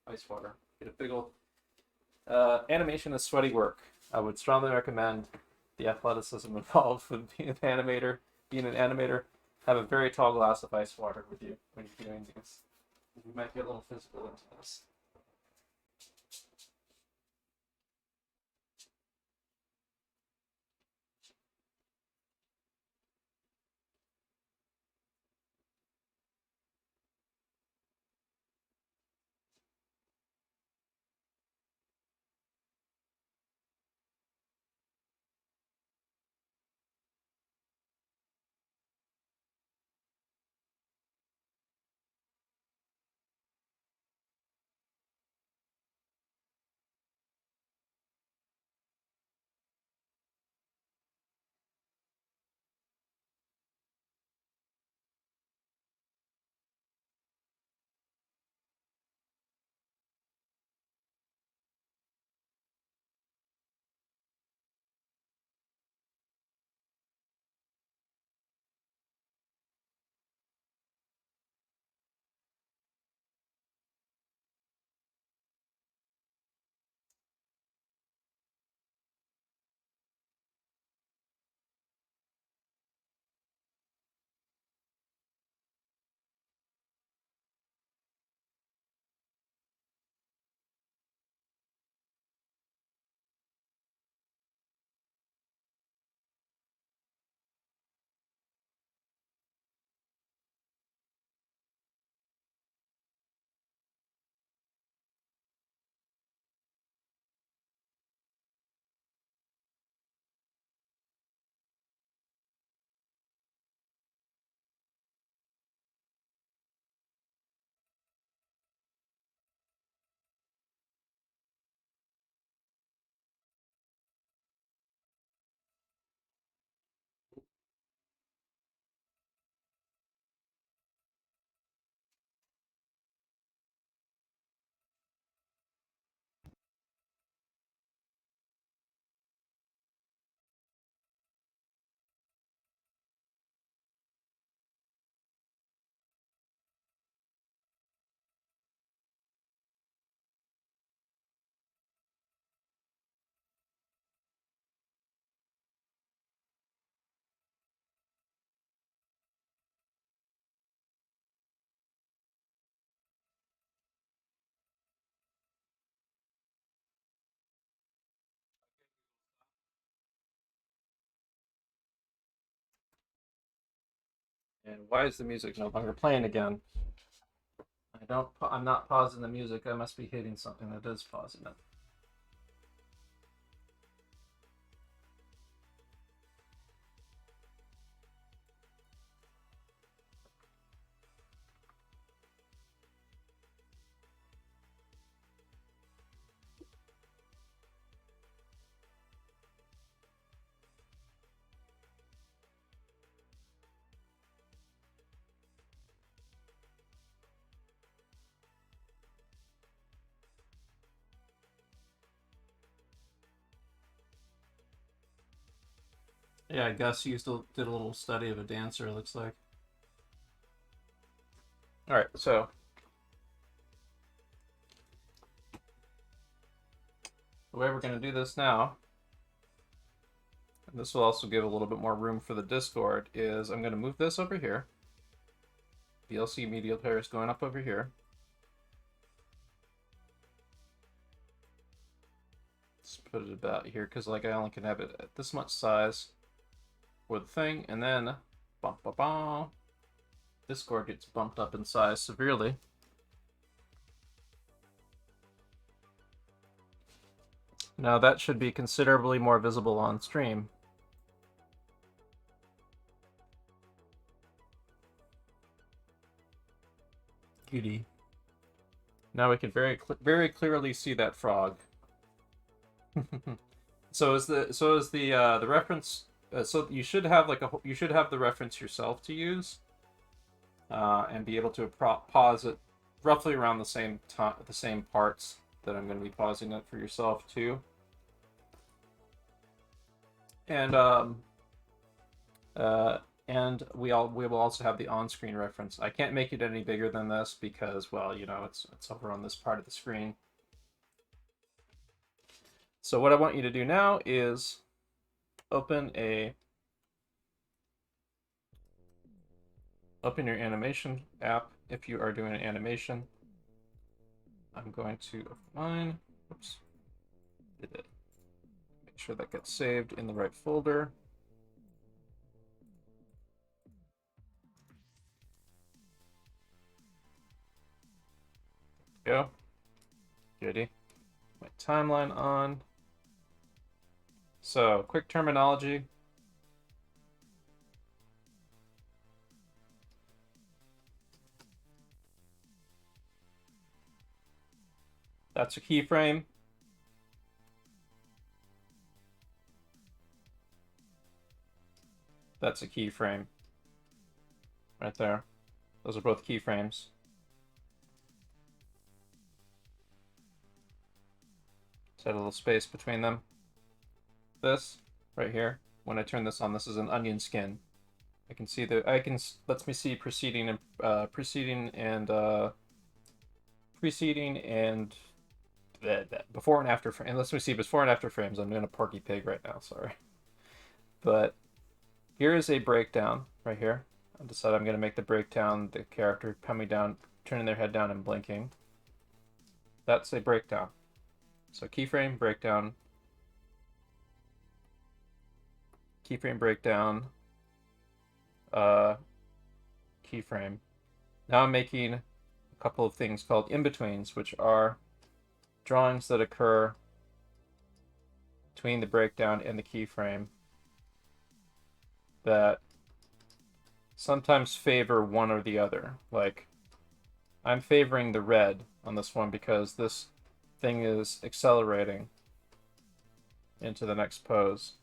ice water. Get a big old. Animation is sweaty work. I would strongly recommend the athleticism involved with being an animator. Have a very tall glass of ice water with you when you're doing these. You might get a little physical into this. And why is the music no longer playing again? I'm not pausing the music. I must be hitting something that is pausing it. Yeah, I guess you still did a little study of a dancer, it looks like. Alright, so the way we're going to do this now, and this will also give a little bit more room for the Discord, is I'm going to move this over here. VLC media player is going up over here. Let's put it about here, because like I only can have it at this much size for the thing, and then Discord gets bumped up in size severely. Now that should be considerably more visible on stream. Goody. Now we can very clearly see that frog. So is the reference? So you should have like you should have the reference yourself to use, and be able to pause it roughly around the same time, the same parts that I'm going to be pausing it for yourself too. And we will also have the on-screen reference. I can't make it any bigger than this because, well, you know, it's over on this part of the screen. So what I want you to do now is open your animation app if you are doing an animation. I'm going to find, oops, did it. Make sure that gets saved in the right folder. Go. Goody. My timeline on. So, quick terminology. That's a keyframe. That's a keyframe. Right there. Those are both keyframes. Set a little space between them. This right here, when I turn this on, this is an onion skin. I can see lets me see preceding and before and after frame. And lets me see before and after frames. I'm doing a Porky Pig right now, sorry. But here is a breakdown right here. I decided I'm going to make the breakdown the character coming down, turning their head down and blinking. That's a breakdown. So keyframe, breakdown, keyframe, breakdown, keyframe. Now I'm making a couple of things called in-betweens, which are drawings that occur between the breakdown and the keyframe that sometimes favor one or the other. Like, I'm favoring the red on this one because this thing is accelerating into the next pose.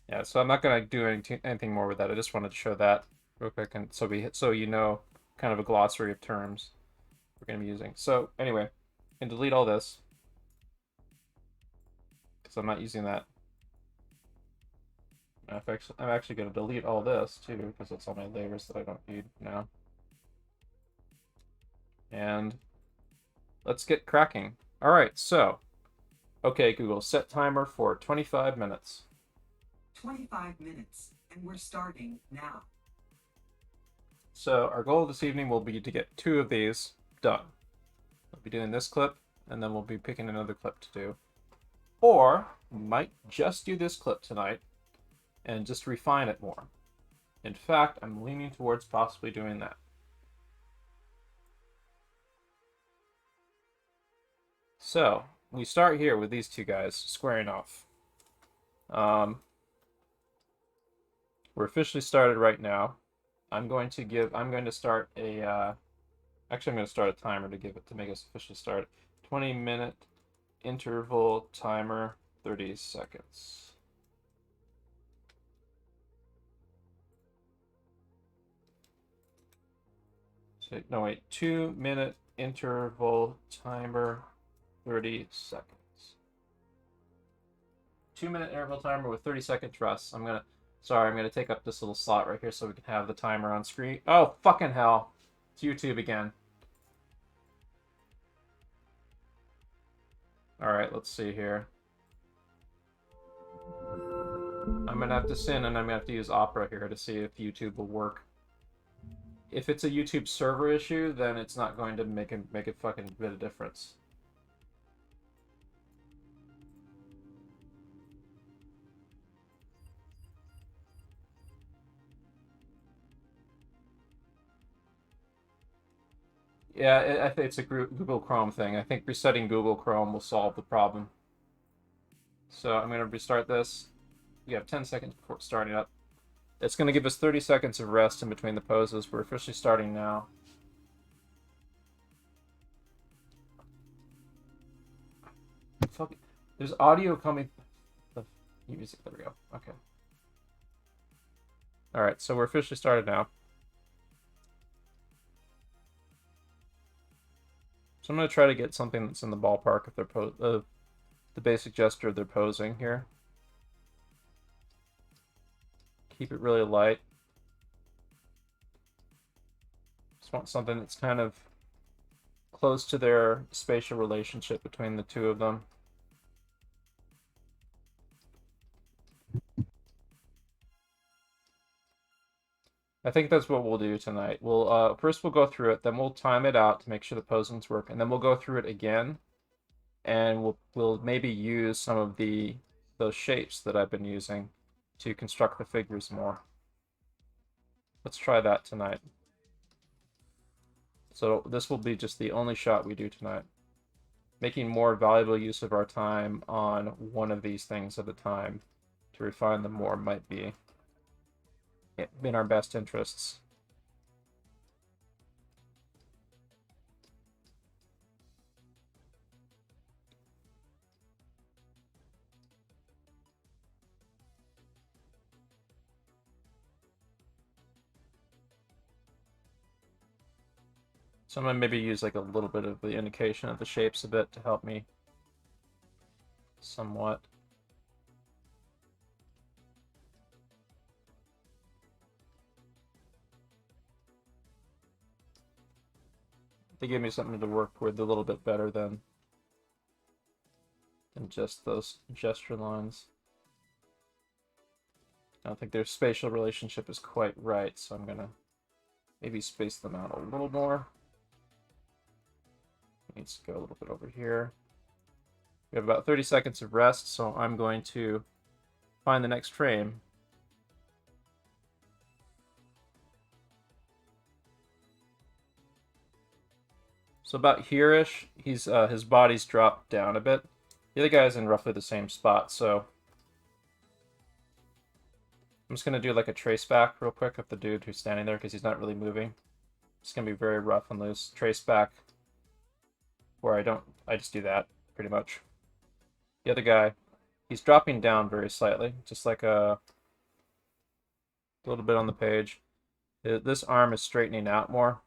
Yeah, so I'm not going to do anything more with that. I just wanted to show that real quick, and so you know kind of a glossary of terms we're going to be using. So anyway, I can delete all this because I'm not using that. I'm actually going to delete all this too because it's all my layers that I don't need now. And let's get cracking. All right, so okay, Google, set timer for 25 minutes. 25 minutes, and we're starting now. So our goal this evening will be to get 2 of these done. We'll be doing this clip, and then we'll be picking another clip to do. Or we might just do this clip tonight and just refine it more. In fact, I'm leaning towards possibly doing that. So we start here with these two guys squaring off. We're officially started right now. I'm going to start a, actually I'm going to start a timer to make us officially start. 20-minute interval timer, 30 seconds. So, no wait, 2-minute interval timer, 30 seconds. 2-minute interval timer with 30-second thrusts. I'm gonna take up this little slot right here so we can have the timer on screen. Oh, fucking hell. It's YouTube again. Alright, let's see here. I'm I'm gonna have to sin, and I'm gonna have to use Opera here to see if YouTube will work. If it's a YouTube server issue, then it's not going to make a fucking bit of difference. Yeah, I think it's a Google Chrome thing. I think resetting Google Chrome will solve the problem. So I'm going to restart this. We have 10 seconds before starting up. It's going to give us 30 seconds of rest in between the poses. We're officially starting now. Fuck. There's audio coming. The music. There we go. Okay. All right, so we're officially started now. So I'm going to try to get something that's in the ballpark if they're the basic gesture they're posing here. Keep it really light. Just want something that's kind of close to their spatial relationship between the two of them. I think that's what we'll do tonight. We'll first we'll go through it, then we'll time it out to make sure the posings work, and then we'll go through it again, and we'll maybe use some of those shapes that I've been using to construct the figures more. Let's try that tonight. So this will be just the only shot we do tonight. Making more valuable use of our time on one of these things at a time to refine them more might be in our best interests. So I'm gonna maybe use like a little bit of the indication of the shapes a bit to help me somewhat. They give me something to work with a little bit better than just those gesture lines. I don't think their spatial relationship is quite right, so I'm gonna maybe space them out a little more. Needs to go a little bit over here. We have about 30 seconds of rest, so I'm going to find the next frame. So about here-ish, his body's dropped down a bit. The other guy's in roughly the same spot, so I'm just gonna do like a trace back real quick of the dude who's standing there because he's not really moving. It's gonna be very rough and loose. Trace back where I just do that pretty much. The other guy, he's dropping down very slightly, just like a little bit on the page. This arm is straightening out more.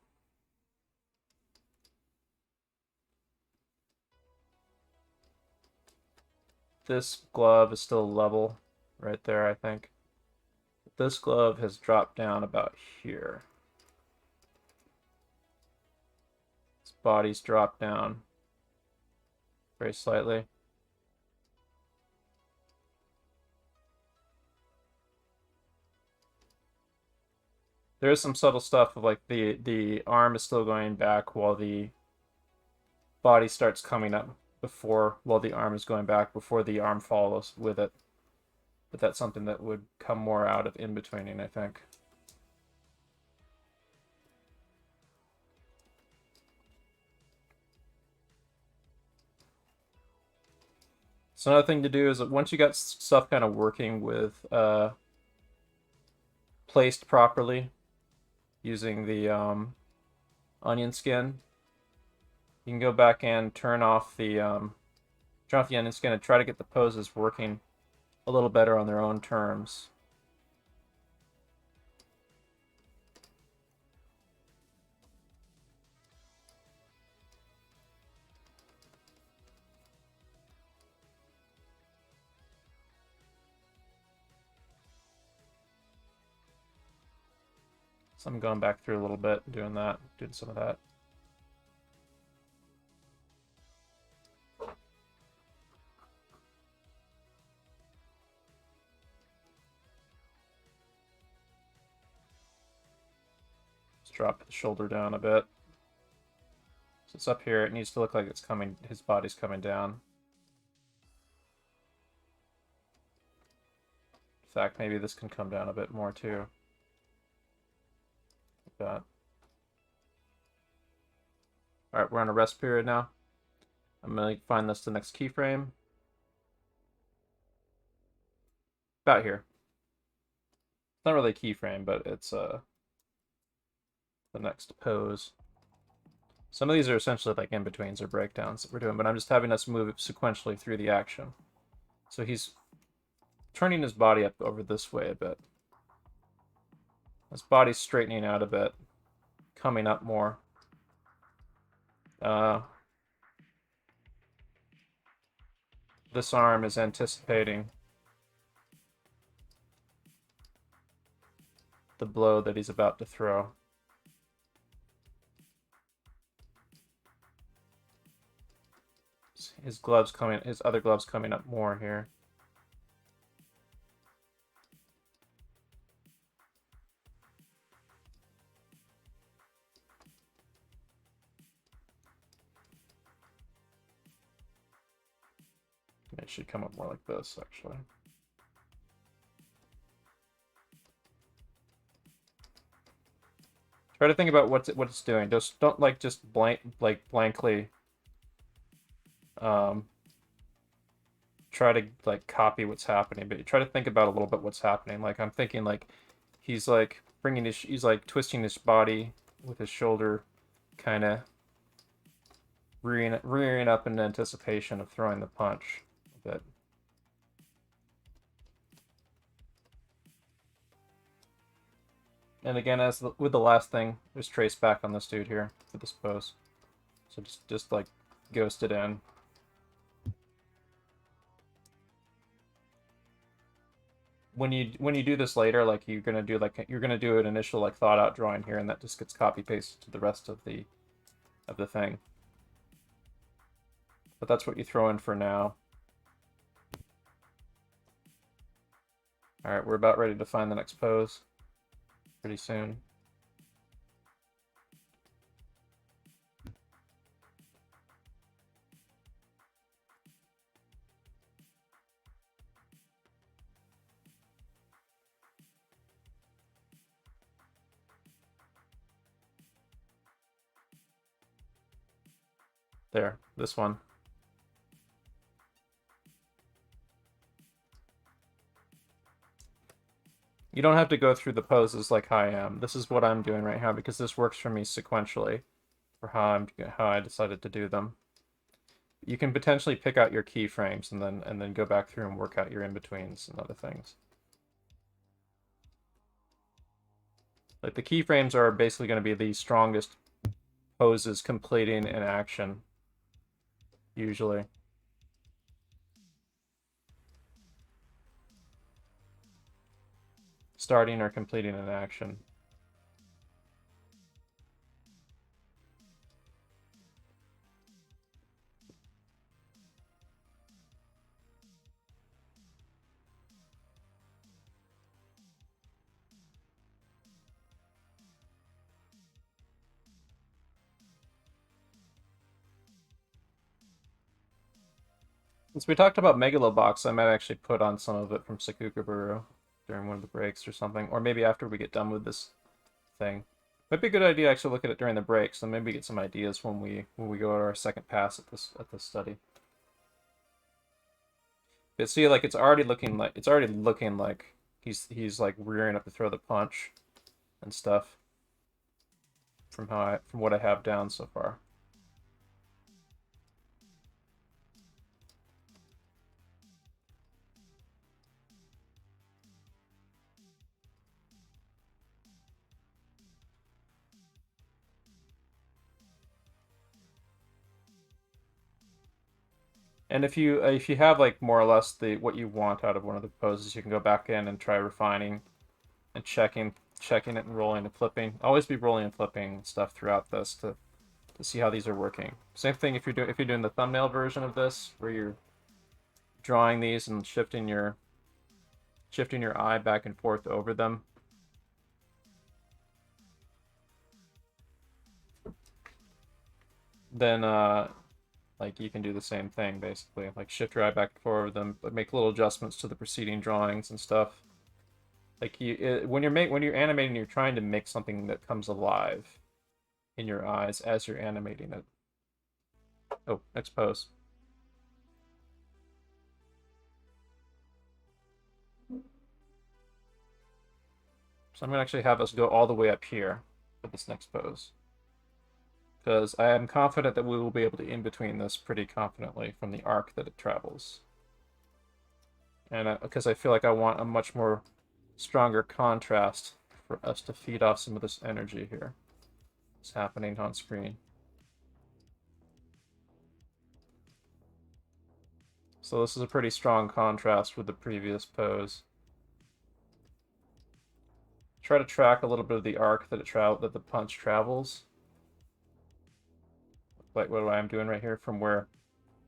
This glove is still level right there, I think. This glove has dropped down about here. His body's dropped down very slightly. There is some subtle stuff of like the arm is still going back while the body starts coming up while the arm is going back before the arm follows with it. But that's something that would come more out of in-betweening, I think. So another thing to do is that once you got stuff kind of working with placed properly using the onion skin, you can go back and turn off the onion skin and try to get the poses working a little better on their own terms. So I'm going back through a little bit, doing some of that. drop the shoulder down a bit. So it's up here. It needs to look like it's coming. His body's coming down. In fact, maybe this can come down a bit more too. Like that. All right, we're on a rest period now. I'm gonna find this the next keyframe. About here. It's not really a keyframe, but it's the next pose. Some of these are essentially like in-betweens or breakdowns that we're doing, but I'm just having us move it sequentially through the action. So he's turning his body up over this way a bit. His body's straightening out a bit, coming up more. This arm is anticipating the blow that he's about to throw. His other gloves coming up more here. It should come up more like this, actually. Try to think about what it's doing. Just don't blankly try to like copy what's happening, but you try to think about a little bit what's happening. Like I'm thinking like he's like he's like twisting his body with his shoulder, kind of rearing up in anticipation of throwing the punch a bit. And again, with the last thing, just trace back on this dude here for this pose. So just like ghost it in. When you do this later, like you're gonna do an initial like thought out drawing here, and that just gets copy pasted to the rest of the thing. But that's what you throw in for now. All right, we're about ready to find the next pose. Pretty soon. There, this one. You don't have to go through the poses like I am. This is what I'm doing right now because this works for me sequentially for how I decided to do them. You can potentially pick out your keyframes and then go back through and work out your in-betweens and other things. Like the keyframes are basically going to be the strongest poses completing an action, usually. Starting or completing an action. Since we talked about Megalobox, I might actually put on some of it from Sakukaburu during one of the breaks or something, or maybe after we get done with this thing. Might be a good idea to actually look at it during the breaks, and maybe get some ideas when we go to our second pass at this study. But see, like it's already looking like he's like rearing up to throw the punch and stuff from what I have down so far. And if you have like more or less what you want out of one of the poses, you can go back in and try refining and checking it and rolling and flipping. Always be rolling and flipping stuff throughout this to see how these are working. Same thing if you're doing the thumbnail version of this, where you're drawing these and shifting your eye back and forth over them. then like you can do the same thing basically, like shift your eye back and forward with them, but make little adjustments to the preceding drawings and stuff. Like when you're animating, you're trying to make something that comes alive in your eyes as you're animating it. Oh, next pose. So I'm gonna actually have us go all the way up here for this next pose, because I am confident that we will be able to in between this pretty confidently from the arc that it travels. And because I feel like I want a much more stronger contrast for us to feed off some of this energy here. It's happening on screen. So this is a pretty strong contrast with the previous pose. Try to track a little bit of the arc that the punch travels. Like what I'm doing right here from where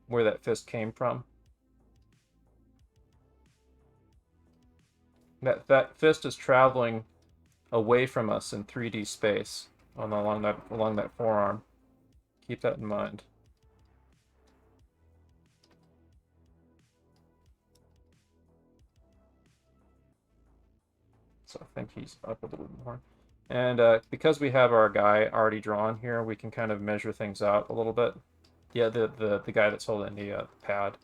that fist came from. That fist is traveling away from us in 3D space along that forearm. Keep that in mind. So I think he's up a little bit more. And because we have our guy already drawn here, we can kind of measure things out a little bit. Yeah, the guy that's holding the pad.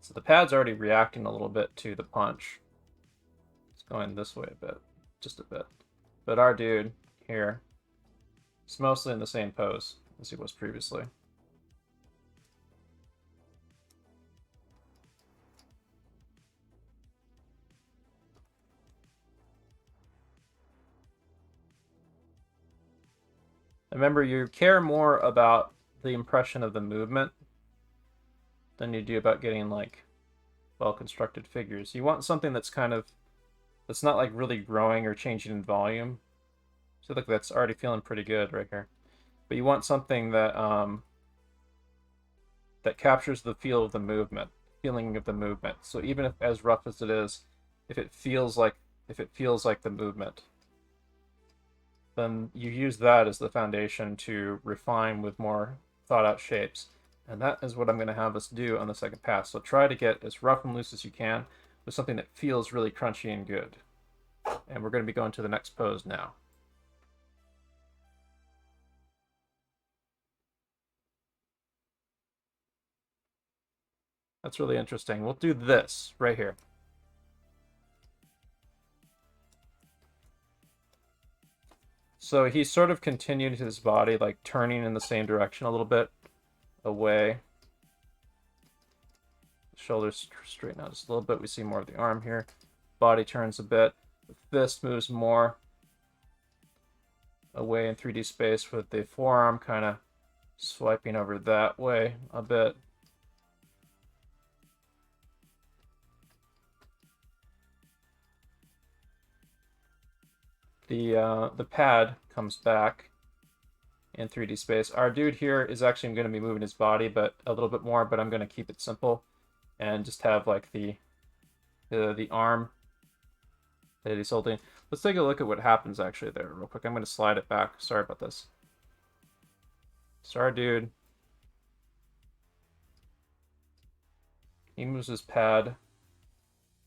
So the pad's already reacting a little bit to the punch. It's going this way a bit, just a bit. But our dude here is mostly in the same pose as he was previously. Remember, you care more about the impression of the movement than you do about getting like well-constructed figures. You want something that's that's not like really growing or changing in volume. So look, that's already feeling pretty good right here. But you want something that that captures the feel of the movement, feeling of the movement. So even if as rough as it is, if it feels like the movement, then you use that as the foundation to refine with more thought out shapes. And that is what I'm going to have us do on the second pass. So try to get as rough and loose as you can with something that feels really crunchy and good. And we're going to be going to the next pose now. That's really interesting. We'll do this right here. So he sort of continued his body, like turning in the same direction a little bit away. Shoulders straighten out just a little bit. We see more of the arm here. Body turns a bit. The fist moves more away in 3D space with the forearm kind of swiping over that way a bit. The pad comes back in 3D space. Our dude here is actually going to be moving his body, but a little bit more. But I'm going to keep it simple and just have like the arm that he's holding. Let's take a look at what happens actually there real quick. I'm going to slide it back. Sorry about this. Sorry, dude. He moves his pad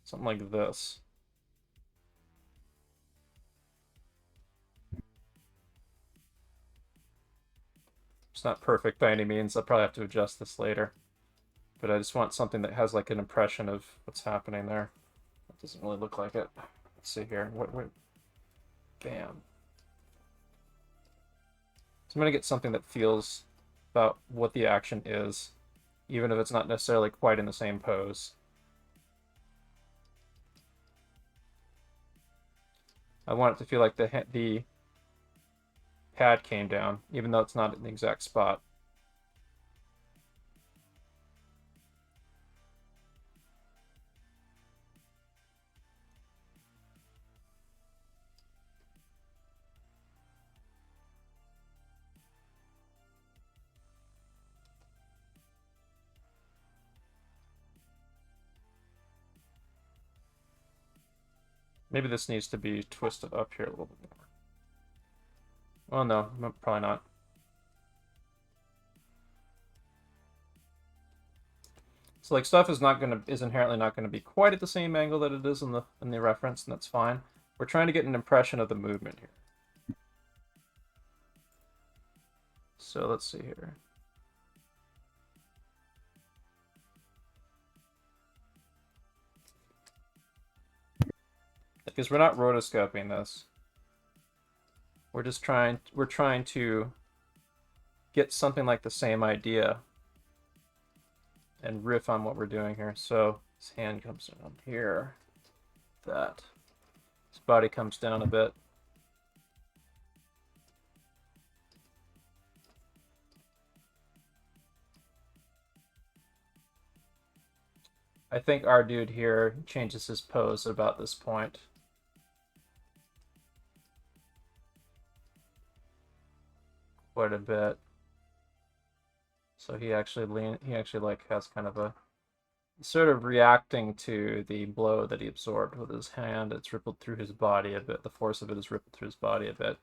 something like this. It's not perfect by any means. I'll probably have to adjust this later. But I just want something that has like an impression of what's happening there. It doesn't really look like it. Let's see here. What? Bam. So I'm going to get something that feels about what the action is, even if it's not necessarily quite in the same pose. I want it to feel like the pad came down, even though it's not in the exact spot. Maybe this needs to be twisted up here a little bit more. Well, no, probably not. So like stuff is inherently not gonna be quite at the same angle that it is in the reference, and that's fine. We're trying to get an impression of the movement here. So let's see here. Because we're not rotoscoping this. We're trying to get something like the same idea and riff on what we're doing here. So his hand comes down here. That. His body comes down a bit. I think our dude here changes his pose at about this point. Quite a bit. So he actually like has kind of a sort of reacting to the blow that he absorbed with his hand. It's rippled through his body a bit. The force of it is rippled through his body a bit.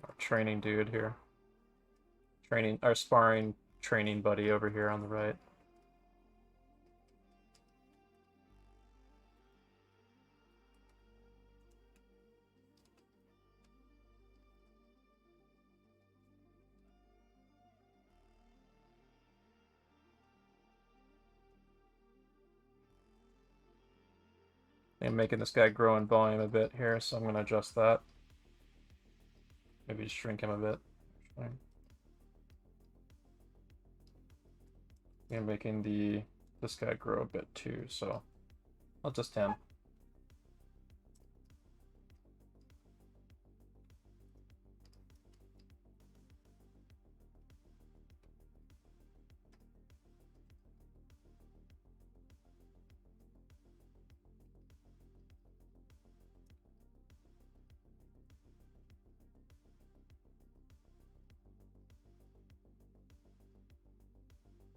Our training dude here. Our sparring training buddy over here on the right. I'm making this guy grow in volume a bit here, so I'm going to adjust that. Maybe just shrink him a bit. I'm making this guy grow a bit too, so I'll just him.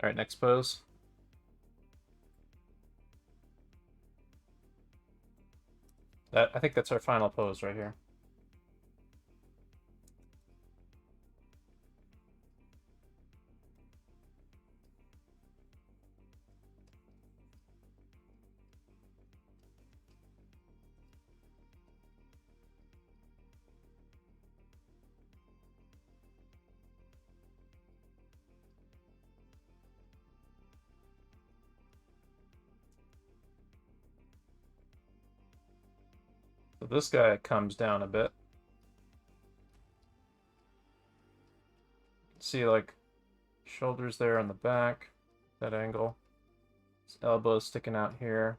All right, next pose. I think that's our final pose right here. So this guy comes down a bit. See, like, shoulders there on the back, that angle. His elbows sticking out here.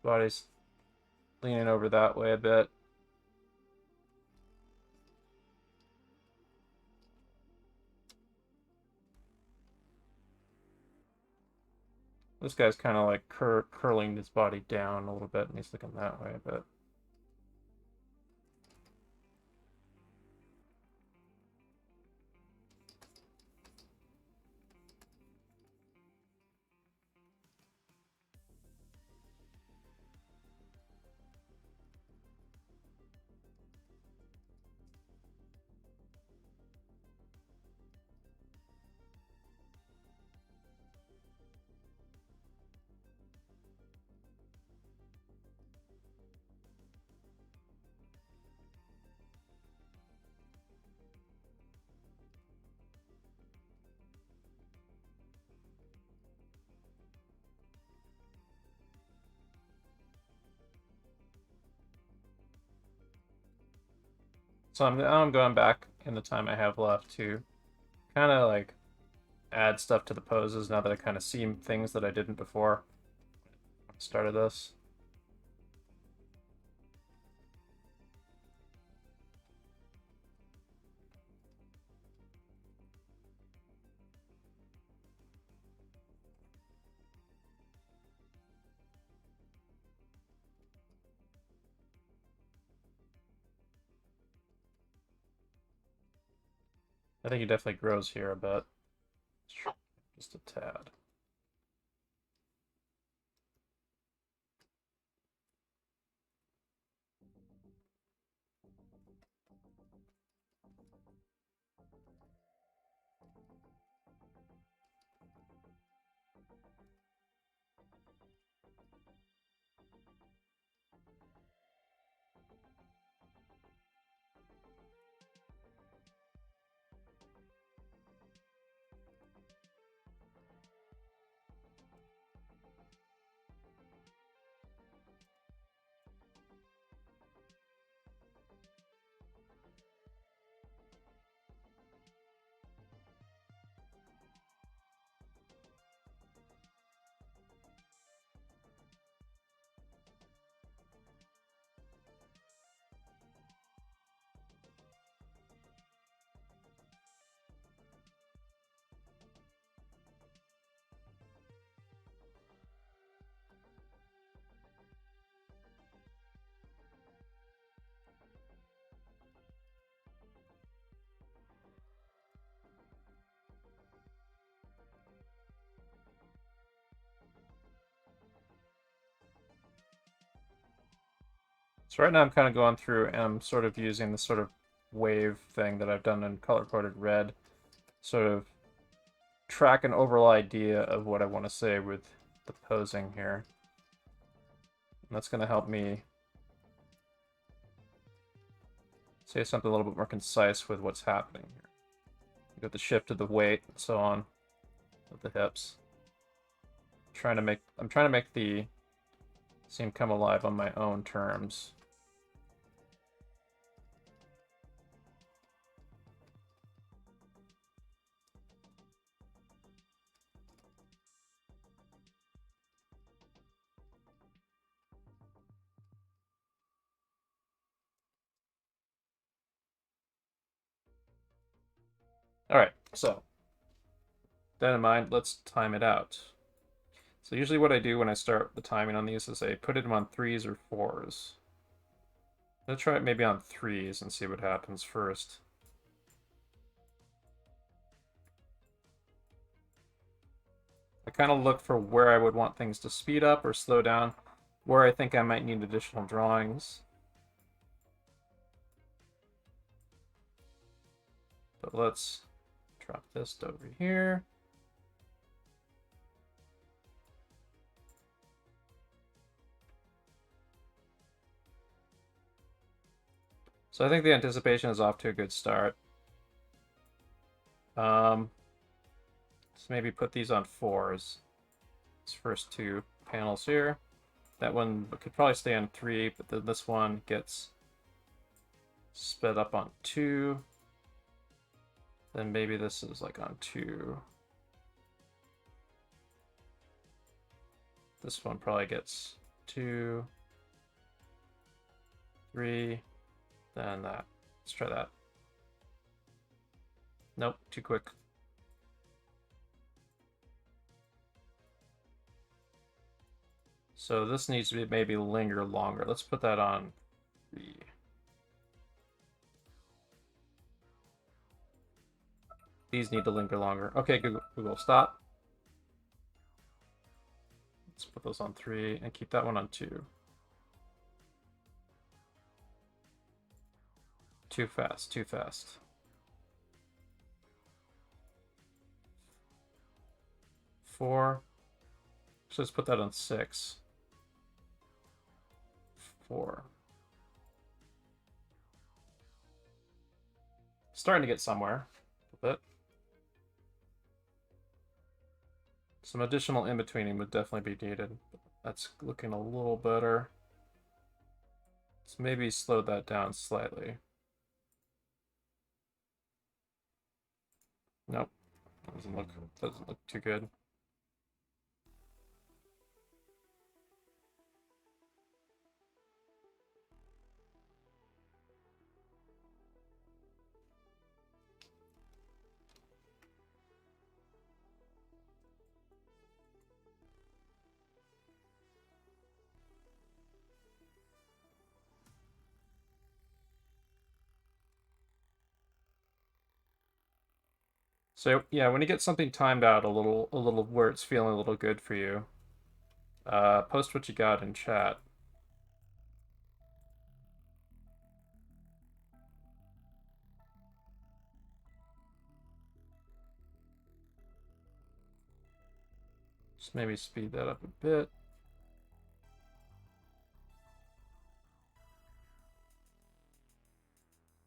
Body's leaning over that way a bit. This guy's kind of like curling his body down a little bit, and he's looking that way a bit. So I'm going back in the time I have left to kind of like add stuff to the poses now that I kind of see things that I didn't before I started this. I think he definitely grows here a bit. Just a tad. So right now I'm kind of going through and I'm sort of using the sort of wave thing that I've done in color-coded red, sort of track an overall idea of what I want to say with the posing here. And that's going to help me say something a little bit more concise with what's happening here. You got the shift of the weight and so on with the hips. I'm trying to make the scene come alive on my own terms. Alright, so that in mind, let's time it out. So usually what I do when I start the timing on these is I put them on 3s or 4s. Let's try it maybe on 3s and see what happens first. I kind of look for where I would want things to speed up or slow down, where I think I might need additional drawings. But let's drop this over here. So I think the anticipation is off to a good start. Let's maybe put these on 4s. These first 2 panels here. That one could probably stay on 3, but then this one gets sped up on 2. Then maybe this is like on 2. This one probably gets 2, 3, then that. Let's try that. Nope, too quick. So this needs to be maybe linger longer. Let's put that on 3. These need to linger longer. Okay, Google, stop. Let's put those on 3 and keep that one on 2. Too fast, too fast. 4. So let's put that on 6. 4. Starting to get somewhere a bit. Some additional in-betweening would definitely be needed. That's looking a little better. Let's maybe slow that down slightly. Nope. Doesn't look too good. So yeah, when you get something timed out a little where it's feeling a little good for you, post what you got in chat. Just maybe speed that up a bit.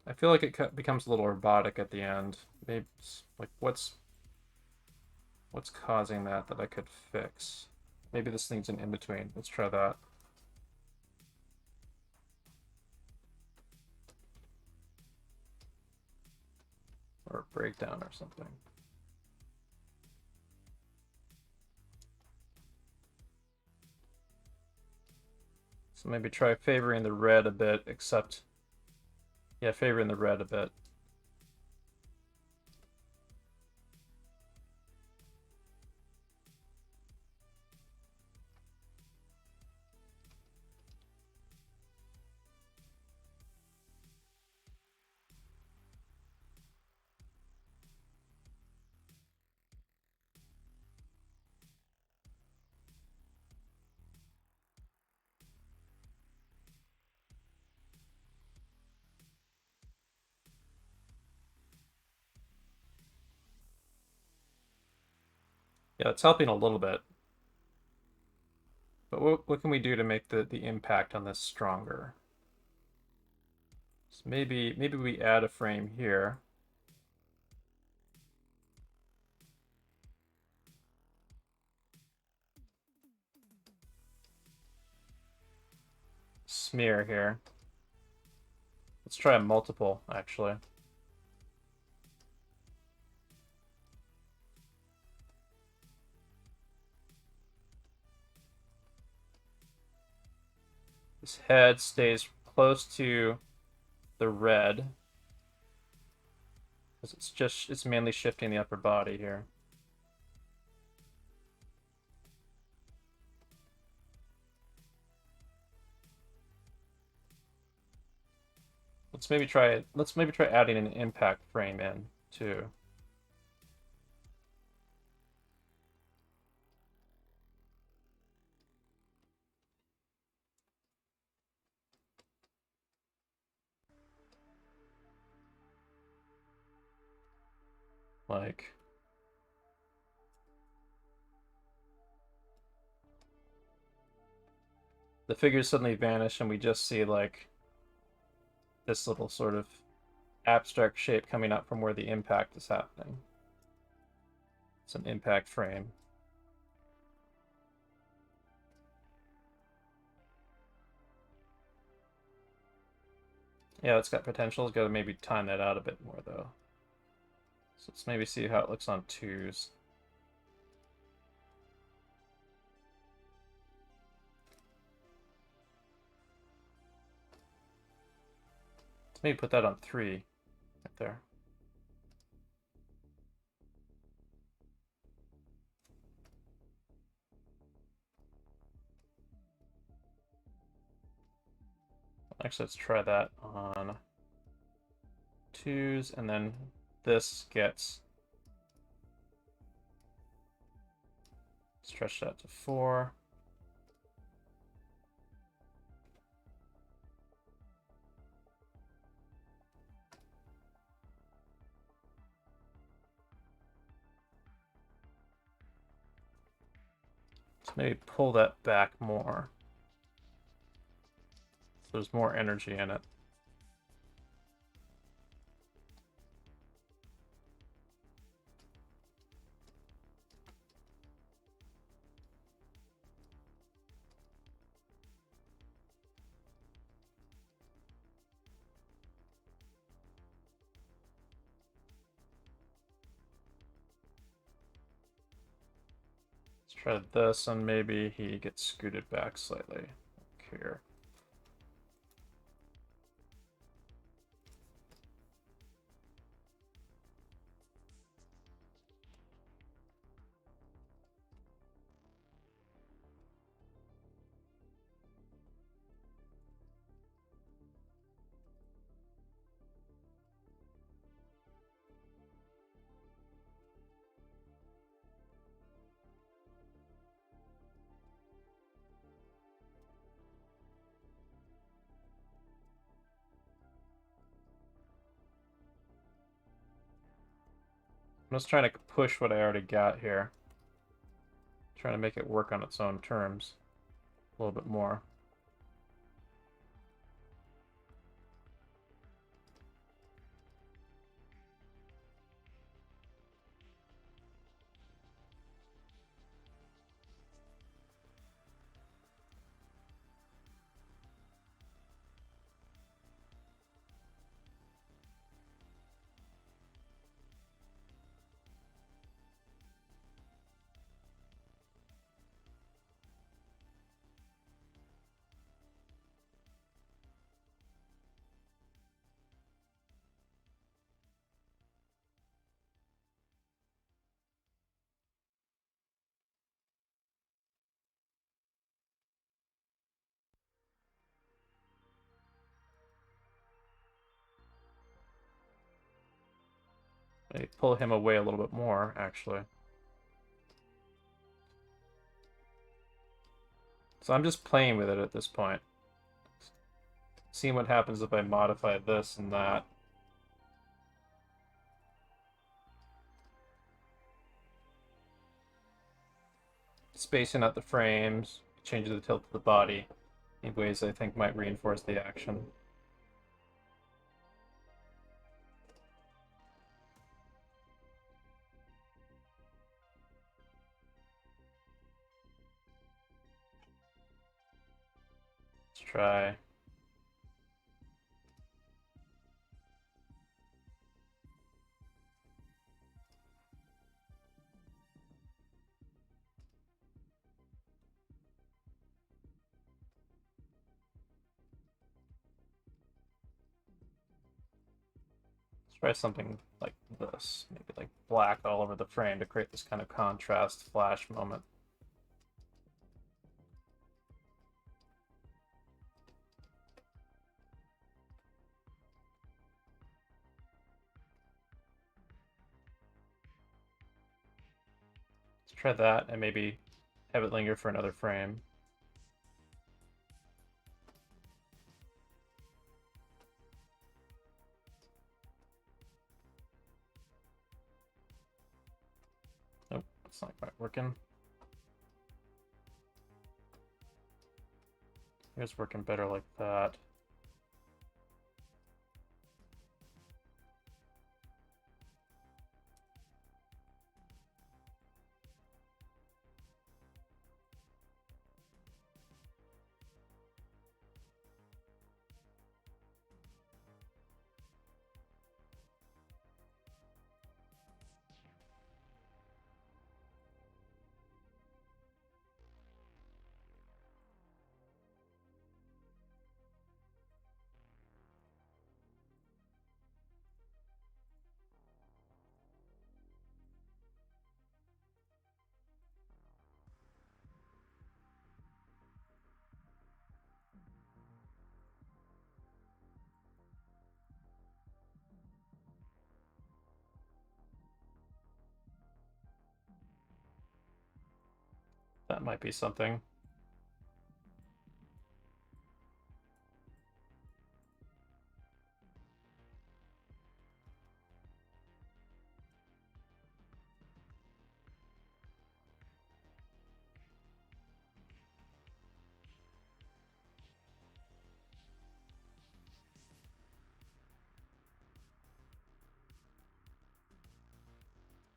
I feel like it becomes a little robotic at the end. Maybe like what's causing that I could fix? Maybe this thing's an in-between. Let's try that. Or a breakdown or something. So maybe try favoring the red a bit, except, yeah, favoring the red a bit. Yeah, it's helping a little bit. But what can we do to make the impact on this stronger? So maybe we add a frame here. Smear here. Let's try a multiple, actually. This head stays close to the red, because it's mainly shifting the upper body here. Let's maybe try adding an impact frame in too. Like, the figures suddenly vanish and we just see like this little sort of abstract shape coming up from where the impact is happening. It's an impact frame. Yeah, it's got potential. It's got to maybe time that out a bit more though. So let's maybe see how it looks on twos. Let's maybe put that on 3 right there. Actually, let's try that on 2s, and then this gets stretched out to 4. Let's maybe pull that back more, so there's more energy in it. Try this, and maybe he gets scooted back slightly here. I'm just trying to push what I already got here. Trying to make it work on its own terms a little bit more. Maybe pull him away a little bit more, actually. So I'm just playing with it at this point. Seeing what happens if I modify this and that. Spacing out the frames, changing the tilt of the body in ways I think might reinforce the action. Let's try. Let's try something like this. Maybe like black all over the frame to create this kind of contrast flash moment. Let's try that and maybe have it linger for another frame. Nope, it's not quite working. Here's working better like that. That might be something.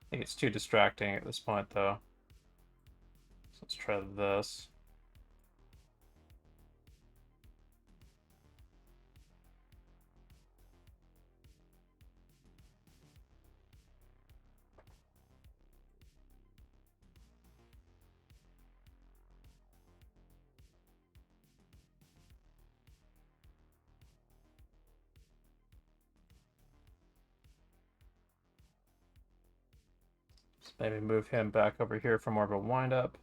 I think it's too distracting at this point, though. So let's try this. Let's maybe move him back over here for more of a wind-up.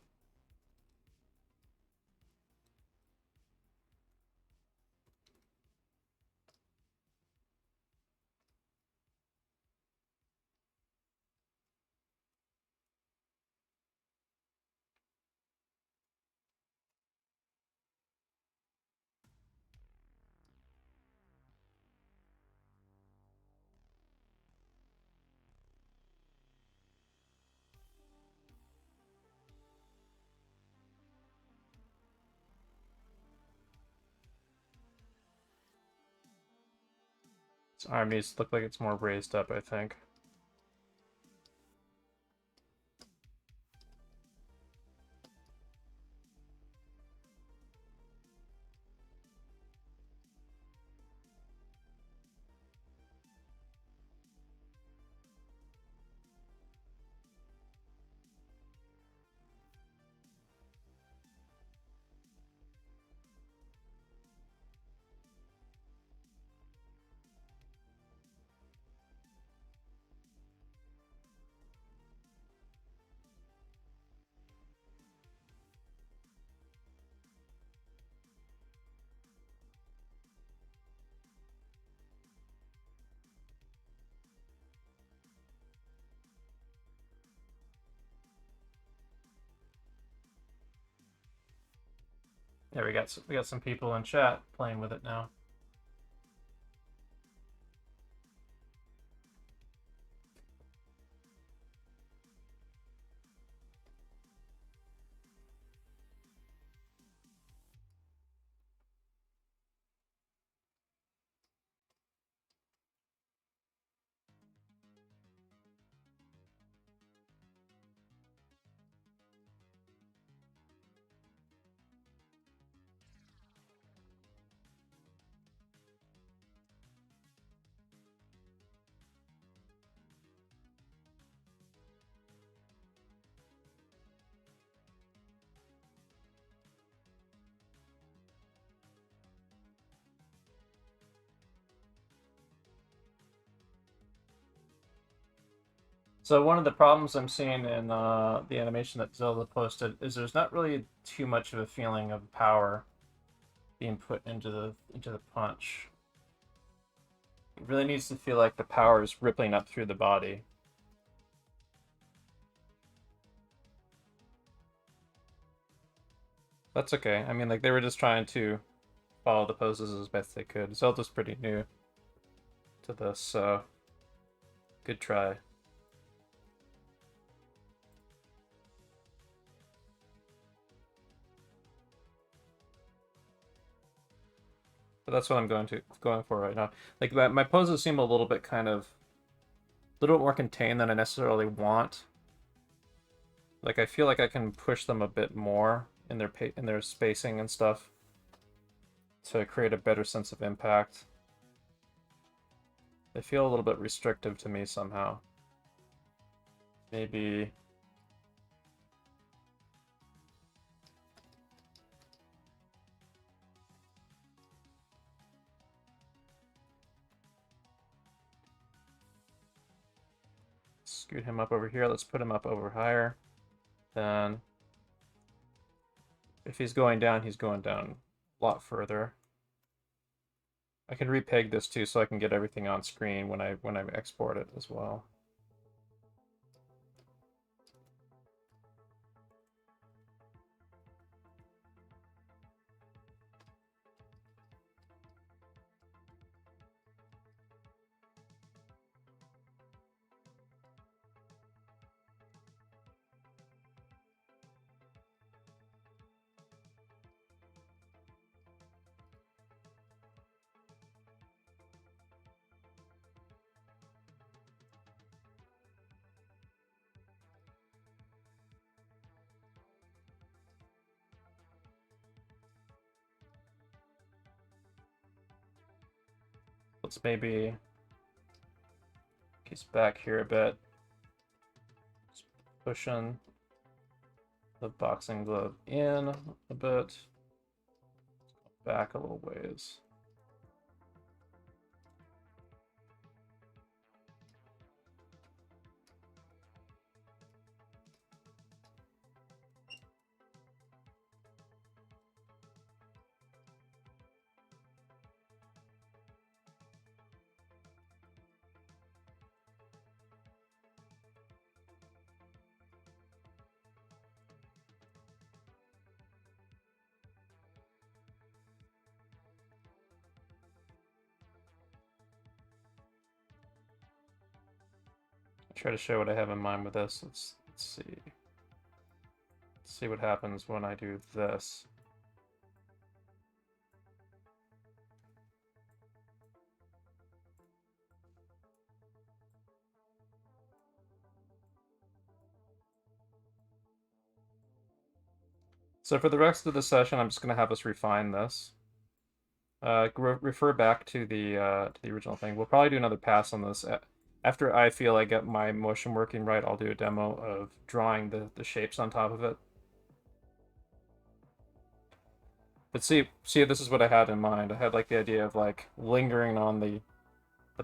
His armies look like it's more raised up, I think. Yeah, we got some people in chat playing with it now. So one of the problems I'm seeing in the animation that Zelda posted is there's not really too much of a feeling of power being put into the punch. It really needs to feel like the power is rippling up through the body. That's okay. I mean, like, they were just trying to follow the poses as best they could. Zelda's pretty new to this, so good try. But that's what I'm going for right now. Like, my poses seem a little bit a little bit more contained than I necessarily want. Like, I feel like I can push them a bit more in their spacing and stuff to create a better sense of impact. They feel a little bit restrictive to me somehow. Maybe scoot him up over here. Let's put him up over higher. Then if he's going down a lot further. I can repeg this too so I can get everything on screen when I export it as well. Let's maybe he's back here a bit. Just pushing the boxing glove in a bit. Back a little ways. Try to show what I have in mind with this. Let's see. Let's see what happens when I do this. So for the rest of the session, I'm just going to have us refine this. Refer back to the original thing. We'll probably do another pass on this. After I feel I get my motion working right, I'll do a demo of drawing the shapes on top of it. But see, this is what I had in mind. I had like the idea of like lingering on the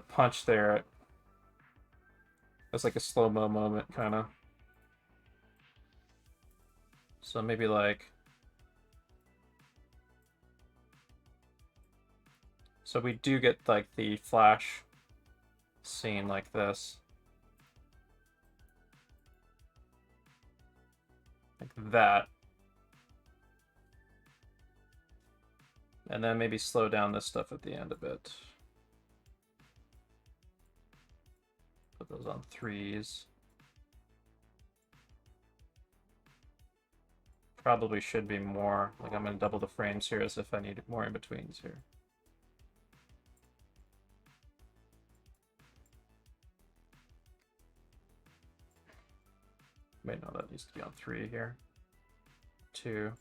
punch there as like a slow-mo moment, kind of. So maybe like... So we do get like the flash scene like this. Like that. And then maybe slow down this stuff at the end a bit. Put those on 3s. Probably should be more. Like I'm going to double the frames here as if I need more in-betweens here. Wait, no, that needs to be on 3 here. 2.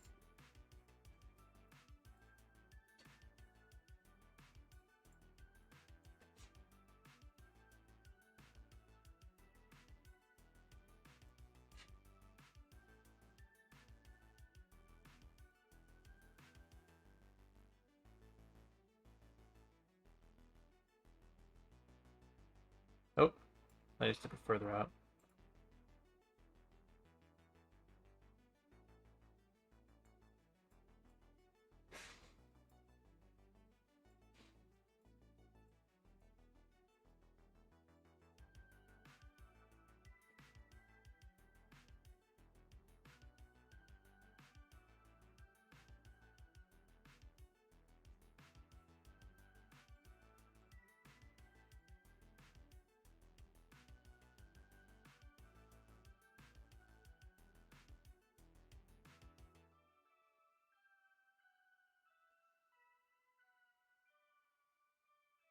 Oh, I just took it further out.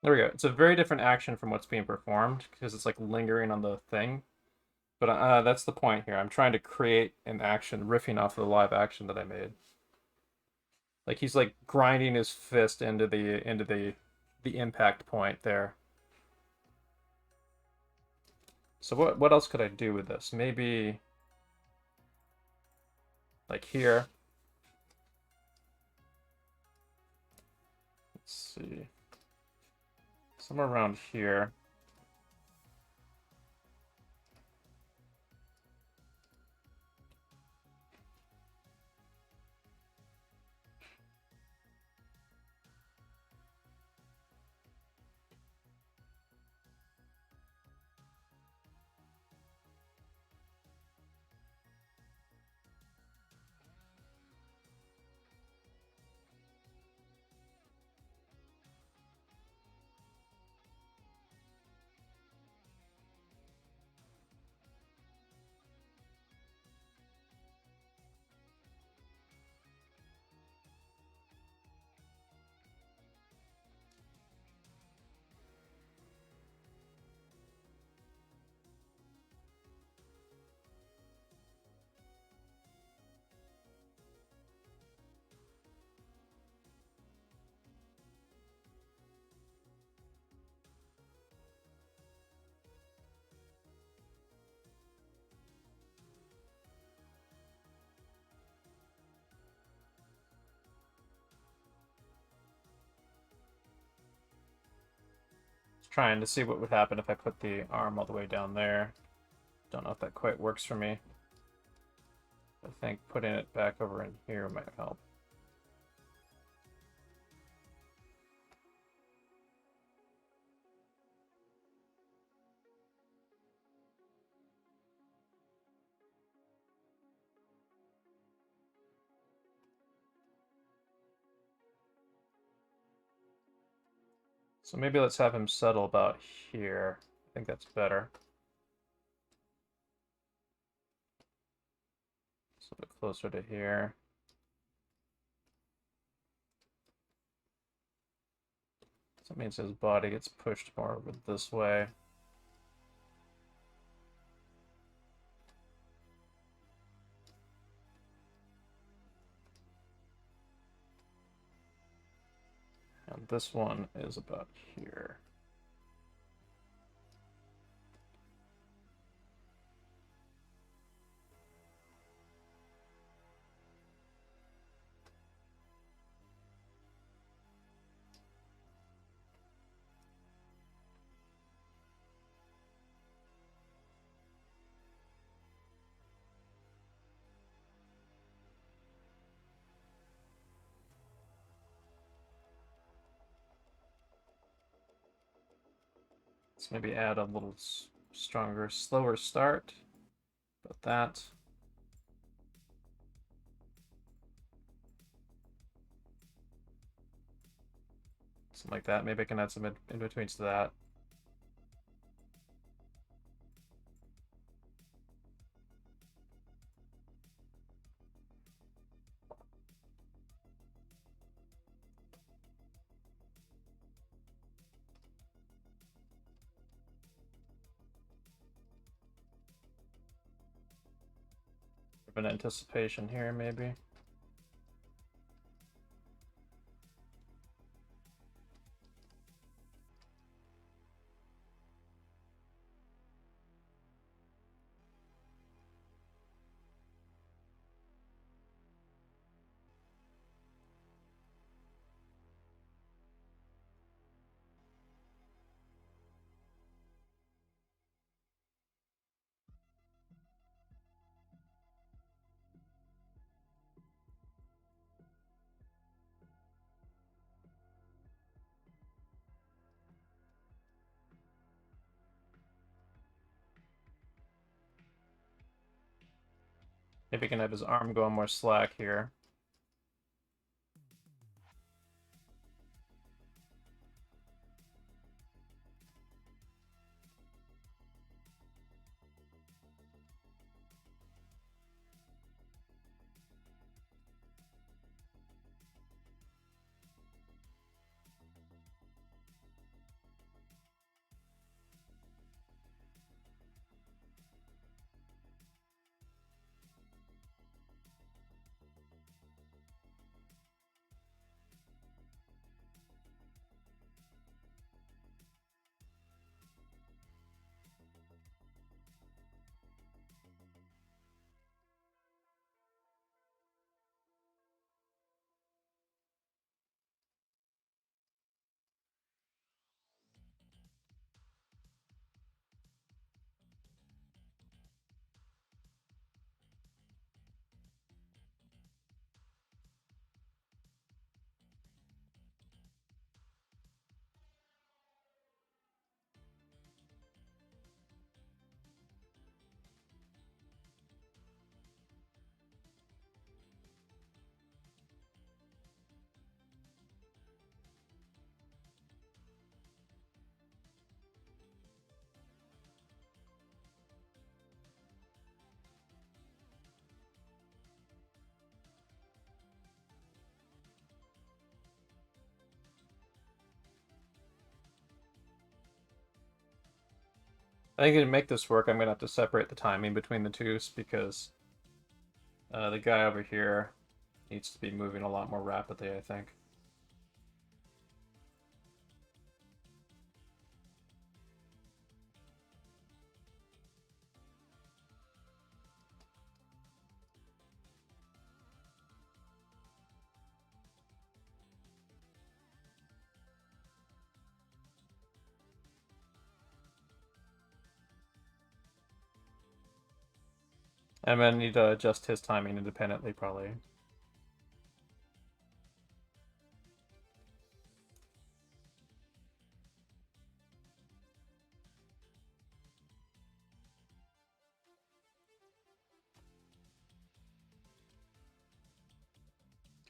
There we go. It's a very different action from what's being performed because it's like lingering on the thing. But that's the point here. I'm trying to create an action riffing off of the live action that I made. Like he's like grinding his fist into the impact point there. So what else could I do with this? Maybe like here. Let's see. Somewhere around here. Trying to see what would happen if I put the arm all the way down there. Don't know if that quite works for me. I think putting it back over in here might help. So maybe let's have him settle about here. I think that's better. So a bit closer to here. So that means his body gets pushed more over this way. And this one is about here. Let's maybe add a little stronger, slower start. About that. Something like that. Maybe I can add some in-betweens to that. An anticipation here, maybe. Maybe we can have his arm go more slack here. I think to make this work, I'm gonna have to separate the timing between the two because the guy over here needs to be moving a lot more rapidly, I think. I'm gonna need to adjust his timing independently, probably.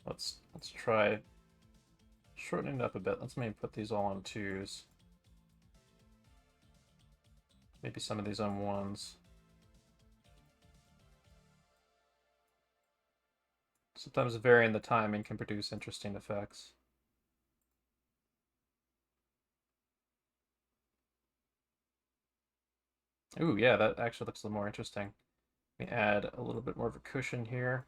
Let's try shortening it up a bit. Let's maybe put these all on 2s. Maybe some of these on 1s. Sometimes varying the timing can produce interesting effects. Ooh, yeah, that actually looks a little more interesting. Let me add a little bit more of a cushion here.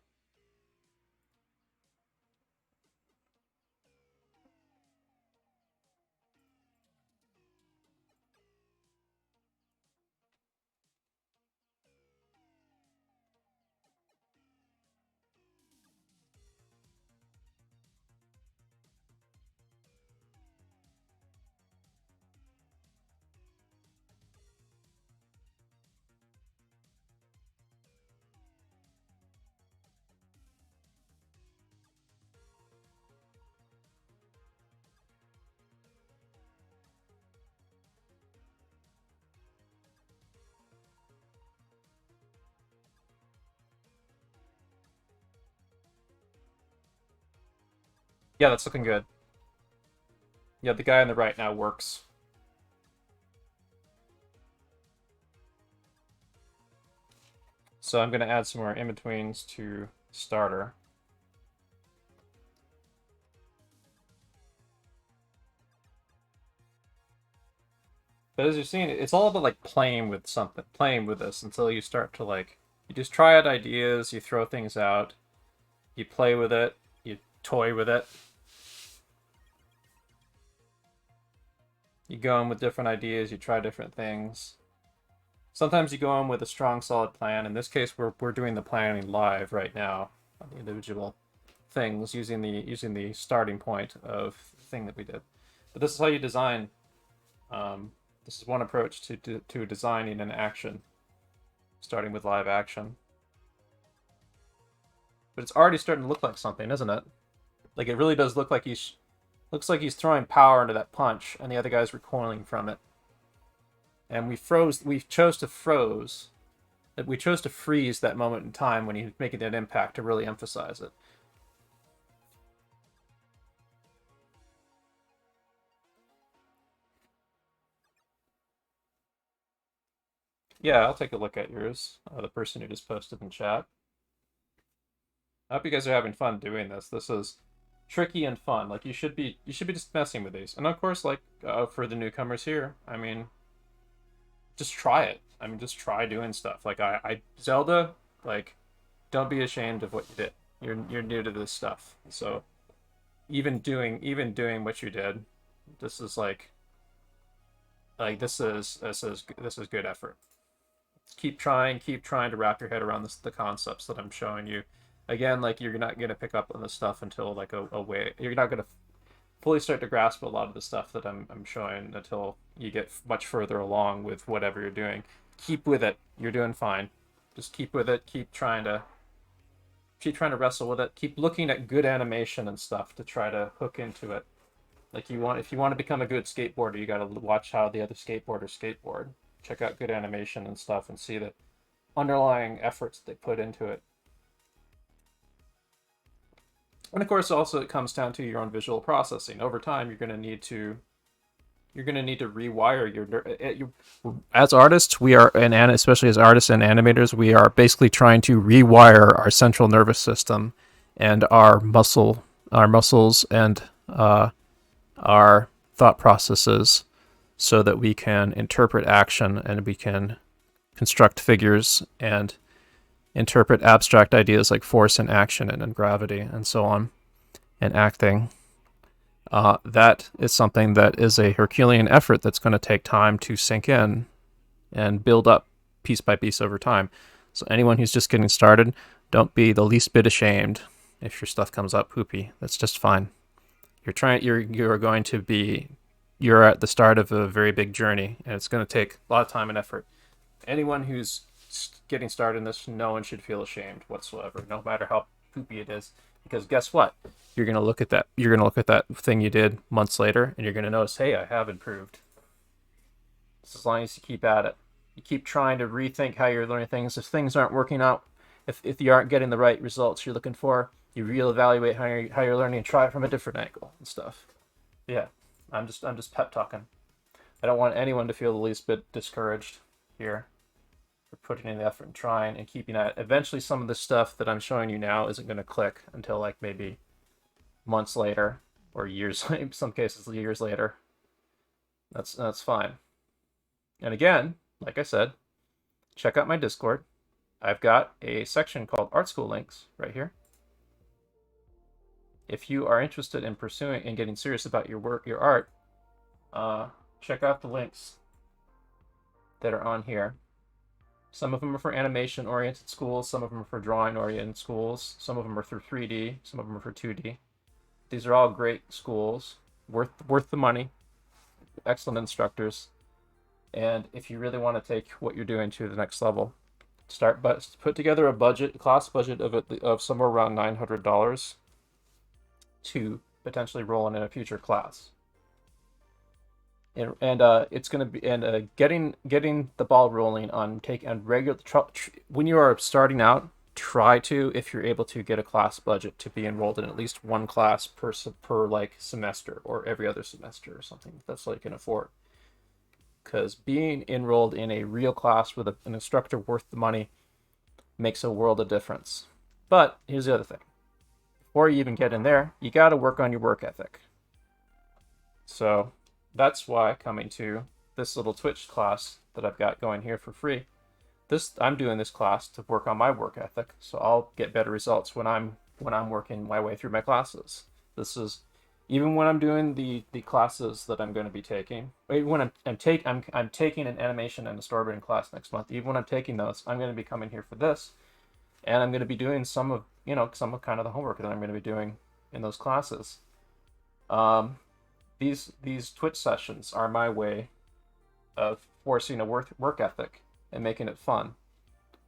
Yeah, that's looking good. Yeah, the guy on the right now works. So I'm going to add some more in-betweens to starter. But as you're seeing, it's all about like playing with something, playing with this until you start to like, you just try out ideas, you throw things out, you play with it, you toy with it. You go in with different ideas, you try different things. Sometimes you go in with a strong, solid plan. In this case, we're doing the planning live right now on the individual things using the starting point of the thing that we did. But this is how you design. This is one approach to designing an action, starting with live action. But it's already starting to look like something, isn't it? Like it really does look like looks like he's throwing power into that punch, and the other guy's recoiling from it. And we chose to freeze that moment in time when he's making that impact to really emphasize it. Yeah, I'll take a look at yours. The person who just posted in chat. I hope you guys are having fun doing this. This is tricky and fun. Like you should be just messing with these. And of course, like for the newcomers here, I mean, just try it. I mean, just try doing stuff. Like Zelda, like, don't be ashamed of what you did. You're new to this stuff, so even doing what you did, this is this is good effort. Keep trying to wrap your head around the concepts that I'm showing you. Again, like you're not gonna pick up on this stuff until like a way. You're not gonna fully start to grasp a lot of the stuff that I'm showing until you get much further along with whatever you're doing. Keep with it. You're doing fine. Just keep with it. Keep trying to wrestle with it. Keep looking at good animation and stuff to try to hook into it. Like if you want to become a good skateboarder, you got to watch how the other skateboarders skateboard. Check out good animation and stuff and see the underlying efforts they put into it. And of course, also it comes down to your own visual processing. Over time, you're going to need to rewire your as artists. We are, and especially as artists and animators, we are basically trying to rewire our central nervous system and our muscles and our thought processes, so that we can interpret action and we can construct figures and interpret abstract ideas like force and action and gravity and so on, and acting. That is something that is a Herculean effort that's going to take time to sink in and build up piece by piece over time. So anyone who's just getting started, don't be the least bit ashamed if your stuff comes out poopy. That's just fine. You're at the start of a very big journey, and it's going to take a lot of time and effort. Anyone who's getting started in this, no one should feel ashamed whatsoever, no matter how poopy it is. Because guess what? You're going to look at that thing you did months later, and you're going to notice, hey, I have improved. So as long as you keep at it, you keep trying to rethink how you're learning things. If things aren't working out, if you aren't getting the right results you're looking for, you reevaluate how you're learning and try it from a different angle and stuff. Yeah, I'm just pep talking. I don't want anyone to feel the least bit discouraged here for putting in the effort and trying and keeping at it. Eventually, some of the stuff that I'm showing you now isn't going to click until like maybe months later or years, in some cases years later. That's fine. And again, like I said, check out my Discord. I've got a section called Art School Links right here. If you are interested in pursuing and getting serious about your work, your art, check out the links that are on here. Some of them are for animation-oriented schools, some of them are for drawing-oriented schools, some of them are for 3D, some of them are for 2D. These are all great schools, worth the money, excellent instructors. And if you really want to take what you're doing to the next level, put together a class budget of somewhere around $900 to potentially roll in a future class. And it's going to be getting the ball rolling on regular when you are starting out try to, if you're able to, get a class budget to be enrolled in at least one class per like semester or every other semester or something. That's all you can afford. Because being enrolled in a real class with an instructor worth the money makes a world of difference. But here's the other thing. Before you even get in there, you got to work on your work ethic. So that's why coming to this little Twitch class that I've got going here for free, I'm doing this class to work on my work ethic, so I'll get better results when I'm working my way through my classes. This is even when I'm doing the classes that I'm going to be taking. When I'm taking an animation and a storyboarding class next month. Even when I'm taking those, I'm going to be coming here for this, and I'm going to be doing some of kind of the homework that I'm going to be doing in those classes. These Twitch sessions are my way of forcing a work ethic and making it fun.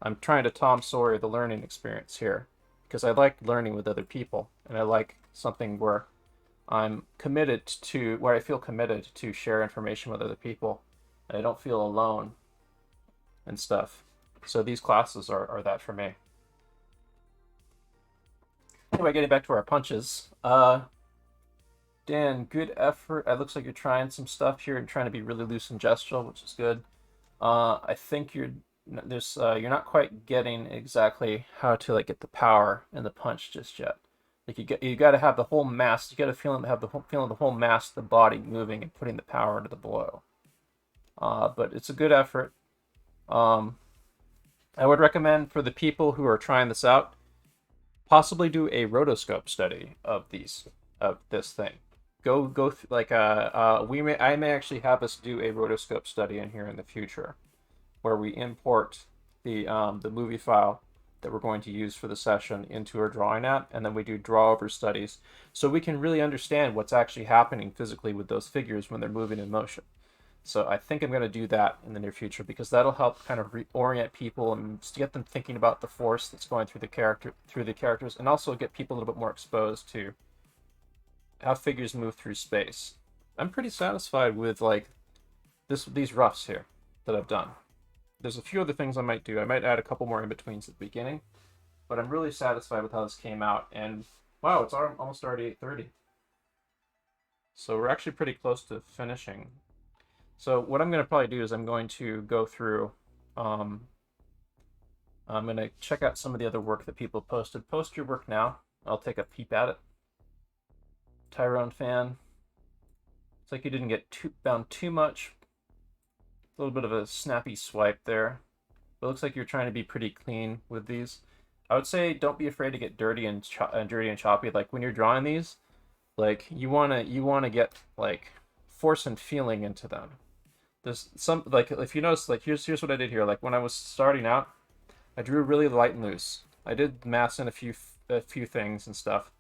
I'm trying to Tom Sawyer the learning experience here because I like learning with other people, and I like something where I feel committed to share information with other people, and I don't feel alone and stuff. So these classes are that for me. Anyway, getting back to our punches. Dan, good effort. It looks like you're trying some stuff here and trying to be really loose and gestural, which is good. I think you're not quite getting exactly how to like get the power in the punch just yet. Like you got to have the whole mass. You got to feeling the whole mass of the body moving and putting the power into the blow. But it's a good effort. I would recommend for the people who are trying this out, possibly do a rotoscope study of this thing. I may actually have us do a rotoscope study in here in the future, where we import the movie file that we're going to use for the session into our drawing app, and then we do draw over studies, so we can really understand what's actually happening physically with those figures when they're moving in motion. So I think I'm going to do that in the near future because that'll help kind of reorient people and get them thinking about the force that's going through the characters, and also get people a little bit more exposed to how figures move through space. I'm pretty satisfied with like these roughs here that I've done. There's a few other things I might do. I might add a couple more in-betweens at the beginning, but I'm really satisfied with how this came out. And wow, it's almost already 8:30. So we're actually pretty close to finishing. So what I'm going to probably do is I'm going to go through, I'm going to check out some of the other work that people posted. Post your work now. I'll take a peep at it. Tyrone fan. It's like you didn't get bound too much. A little bit of a snappy swipe there. But it looks like you're trying to be pretty clean with these. I would say don't be afraid to get dirty and choppy. Like when you're drawing these, like you wanna get like force and feeling into them. There's some like if you notice, like here's what I did here. Like when I was starting out, I drew really light and loose. I did mass in a few things and stuff.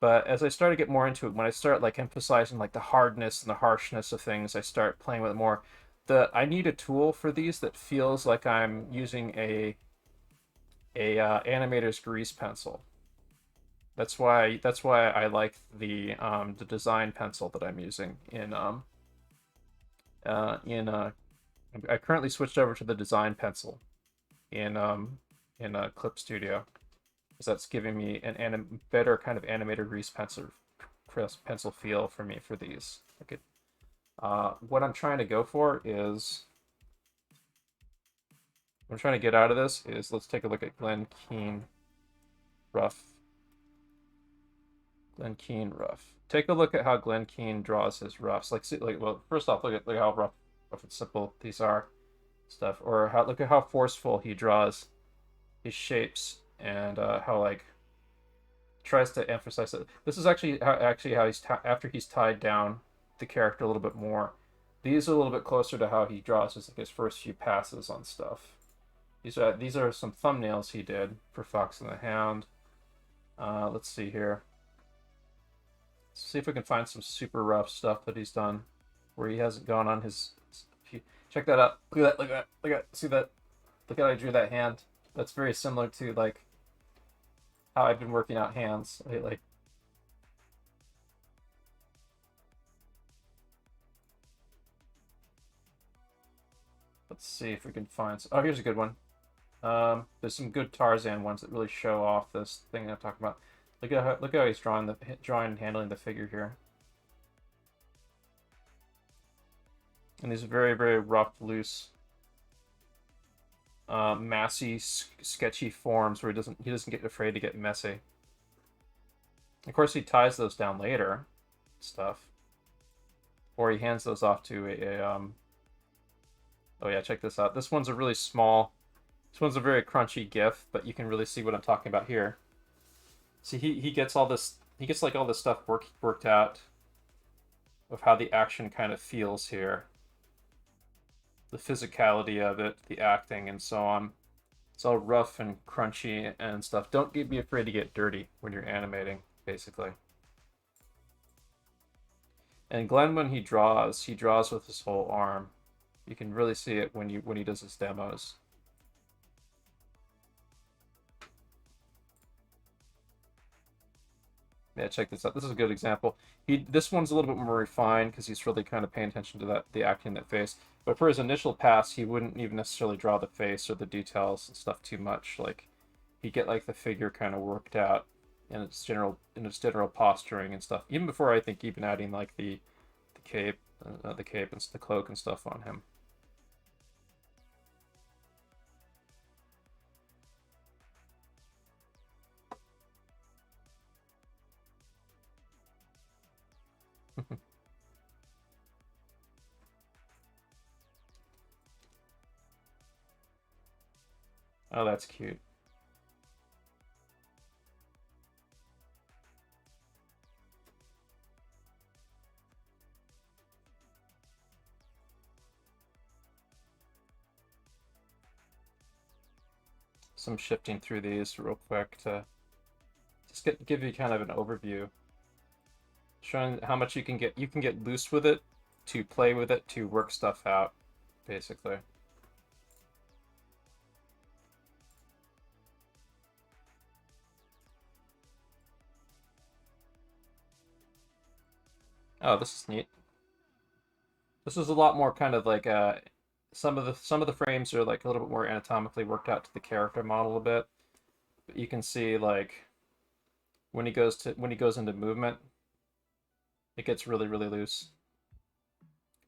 But as I start to get more into it, when I start like emphasizing like the hardness and the harshness of things, I start playing with it more. I need a tool for these that feels like I'm using a Animators grease pencil. That's why I like the design pencil that I'm using I currently switched over to the design pencil in Clip Studio, because that's giving me better kind of animator grease pencil feel for me for these. What I'm trying to go for is, what I'm trying to get out of this is, let's take a look at Glenn Keane rough. Glenn Keane rough. Take a look at how Glenn Keane draws his roughs. Well, first off, look at how rough and simple these are, stuff. Or look at how forceful he draws his shapes, and how like tries to emphasize it. This is actually how he's after he's tied down the character a little bit more. These are a little bit closer to how he draws his first few passes on stuff. These are some thumbnails he did for Fox and the Hound. Let's see here. Let's see if we can find some super rough stuff that he's done where he hasn't gone on his. Check that out. Look at that. Look at. See that? Look at how I drew that hand. That's very similar to like how I've been working out hands lately. Let's see if we can find. Oh, here's a good one. There's some good Tarzan ones that really show off this thing I'm talking about. Look how he's drawing and handling the figure here. And these very, very rough, loose, massy, sketchy forms where he doesn't get afraid to get messy. Of course, he ties those down later, stuff, or he hands those off to Oh yeah, check this out. This one's a really small. This one's a very crunchy GIF, but you can really see what I'm talking about here. See, he gets all this. He gets like all this stuff worked out of how the action kind of feels here, the physicality of it, the acting, and so on. It's all rough and crunchy and stuff. Don't be afraid to get dirty when you're animating, basically. And Glenn, when he draws with his whole arm. You can really see it when he does his demos. Yeah, check this out. This is a good example. This one's a little bit more refined because he's really kind of paying attention to the acting, that face. But for his initial pass, he wouldn't even necessarily draw the face or the details and stuff too much. Like, he'd get like the figure kind of worked out in its general posturing and stuff. Even before, I think, even adding like the cape and the cloak and stuff on him. Oh, that's cute. Some shifting through these real quick to just give you kind of an overview, showing how much you can get. You can get loose with it, to play with it, to work stuff out, basically. Oh, this is neat. This is a lot more kind of like some of the frames are like a little bit more anatomically worked out to the character model a bit. But you can see like when he goes into movement, it gets really, really loose.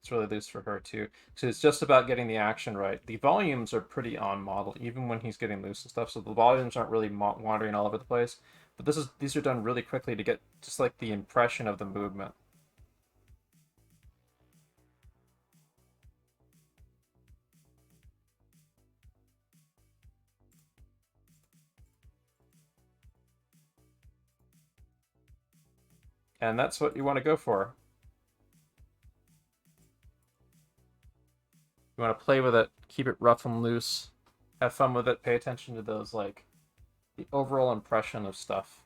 It's really loose for her too. So it's just about getting the action right. The volumes are pretty on model, even when he's getting loose and stuff. So the volumes aren't really wandering all over the place. But these are done really quickly to get just like the impression of the movement. And that's what you want to go for. You want to play with it, keep it rough and loose, have fun with it, pay attention to those, like, the overall impression of stuff.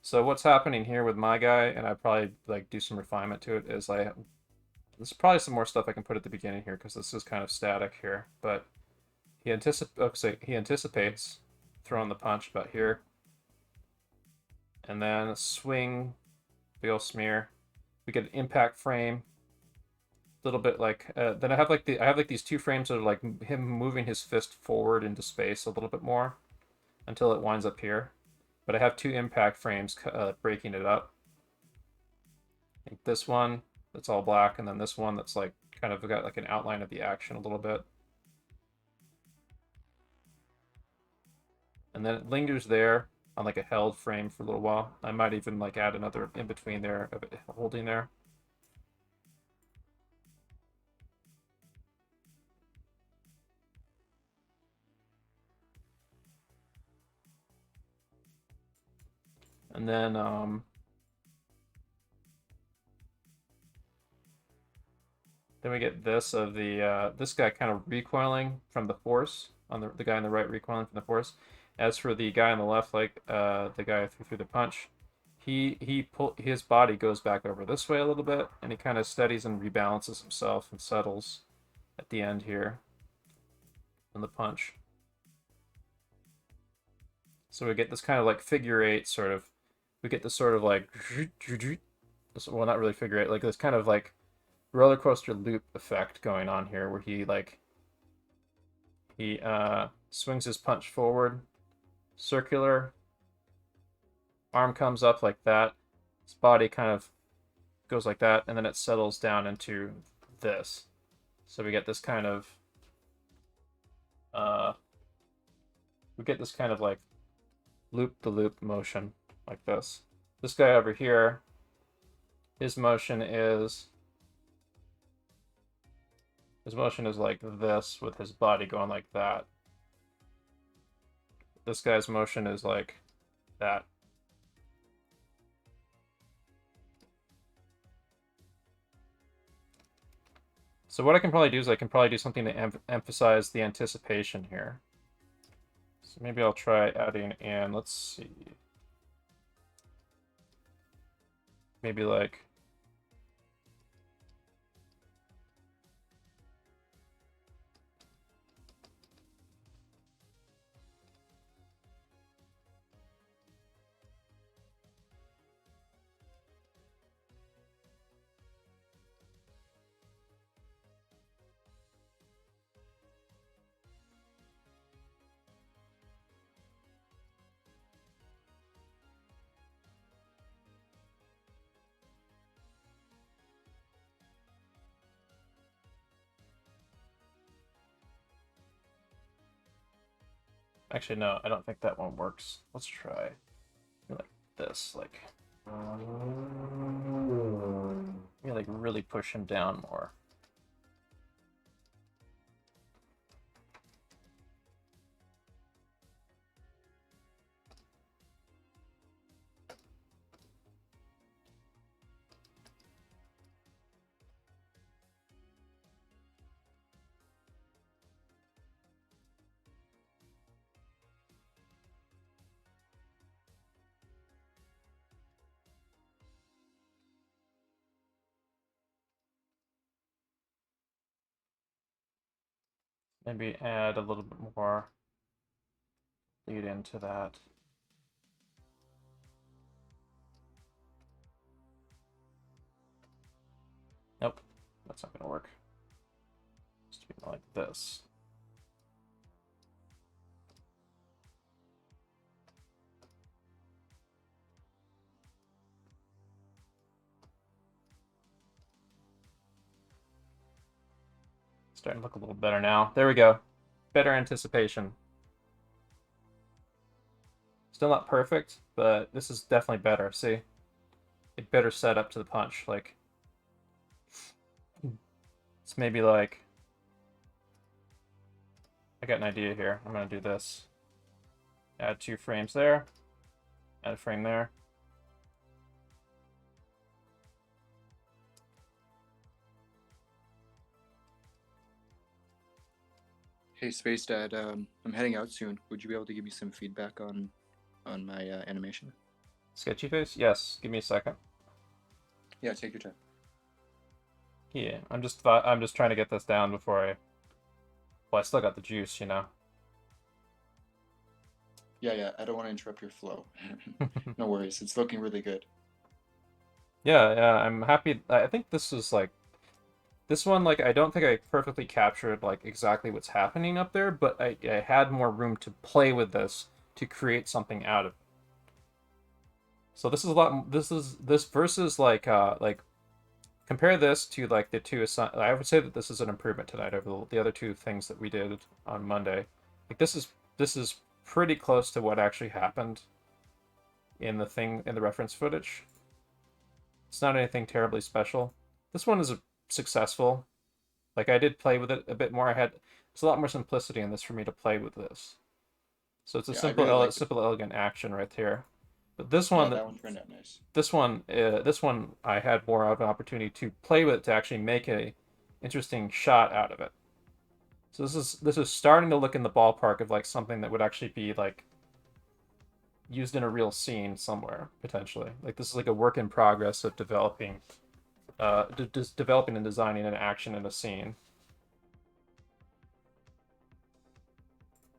So what's happening here with my guy, and I probably like do some refinement to it, is there's probably some more stuff I can put at the beginning here because this is kind of static here, but he anticipates throwing the punch about here, and then a swing, big ol' smear. We get an impact frame, a little bit like then I have like these two frames that are like him moving his fist forward into space a little bit more until it winds up here. But I have two impact frames breaking it up. Like this one that's all black, and then this one that's like kind of got like an outline of the action a little bit. And then it lingers there on like a held frame for a little while. I might even like add another in between there of it holding there. And then we get this of the this guy kind of recoiling from the force on the guy on the right recoiling from the force. As for the guy on the left, like the guy who threw the punch, his body goes back over this way a little bit, and he kind of steadies and rebalances himself and settles at the end here in the punch. So we get this kind of like figure eight sort of. We get this sort of like well, not really figure eight, like this kind of like roller coaster loop effect going on here, where he swings his punch forward, circular, arm comes up like that, his body kind of goes like that, and then it settles down into this. So we get this kind of like loop-the-loop motion like this. This guy over here, his motion is like this, with his body going like that. This guy's motion is like that. So what I can probably do is I can probably do something to emphasize the anticipation here. So maybe I'll try adding in, let's see. Maybe like actually, no, I don't think that one works. Let's try like this, like really push him down more. Maybe add a little bit more lead into that. Nope, that's not gonna work. Just be like this. Starting to look a little better now. There we go. Better anticipation. Still not perfect, but this is definitely better. See? A better setup to the punch. Like, it's maybe like, I got an idea here. I'm gonna do this. Add 2 frames there. Add a frame there. Hey, Spacedad, I'm heading out soon. Would you be able to give me some feedback on my animation? Sketchy face? Yes. Give me a second. Yeah, take your time. Yeah, I'm just trying to get this down before well, I still got the juice, you know. Yeah, I don't want to interrupt your flow. No worries, it's looking really good. Yeah, I'm happy. I think this is like, this one, like, I don't think I perfectly captured like exactly what's happening up there, but I had more room to play with this to create something out of it. So this is a lot. This versus like compare this to like the two. I would say that this is an improvement tonight over the other 2 things that we did on Monday. Like this is pretty close to what actually happened in the reference footage. It's not anything terribly special. This one is successful. Like I did play with it a bit more. There's a lot more simplicity in this for me to play with this. So it's a simple, elegant action right here. But this one, that one turned out nice. This one, I had more of an opportunity to play with it to actually make a interesting shot out of it. So this is starting to look in the ballpark of like something that would actually be like used in a real scene somewhere potentially. Like this is like a work in progress of developing, developing and designing an action in a scene.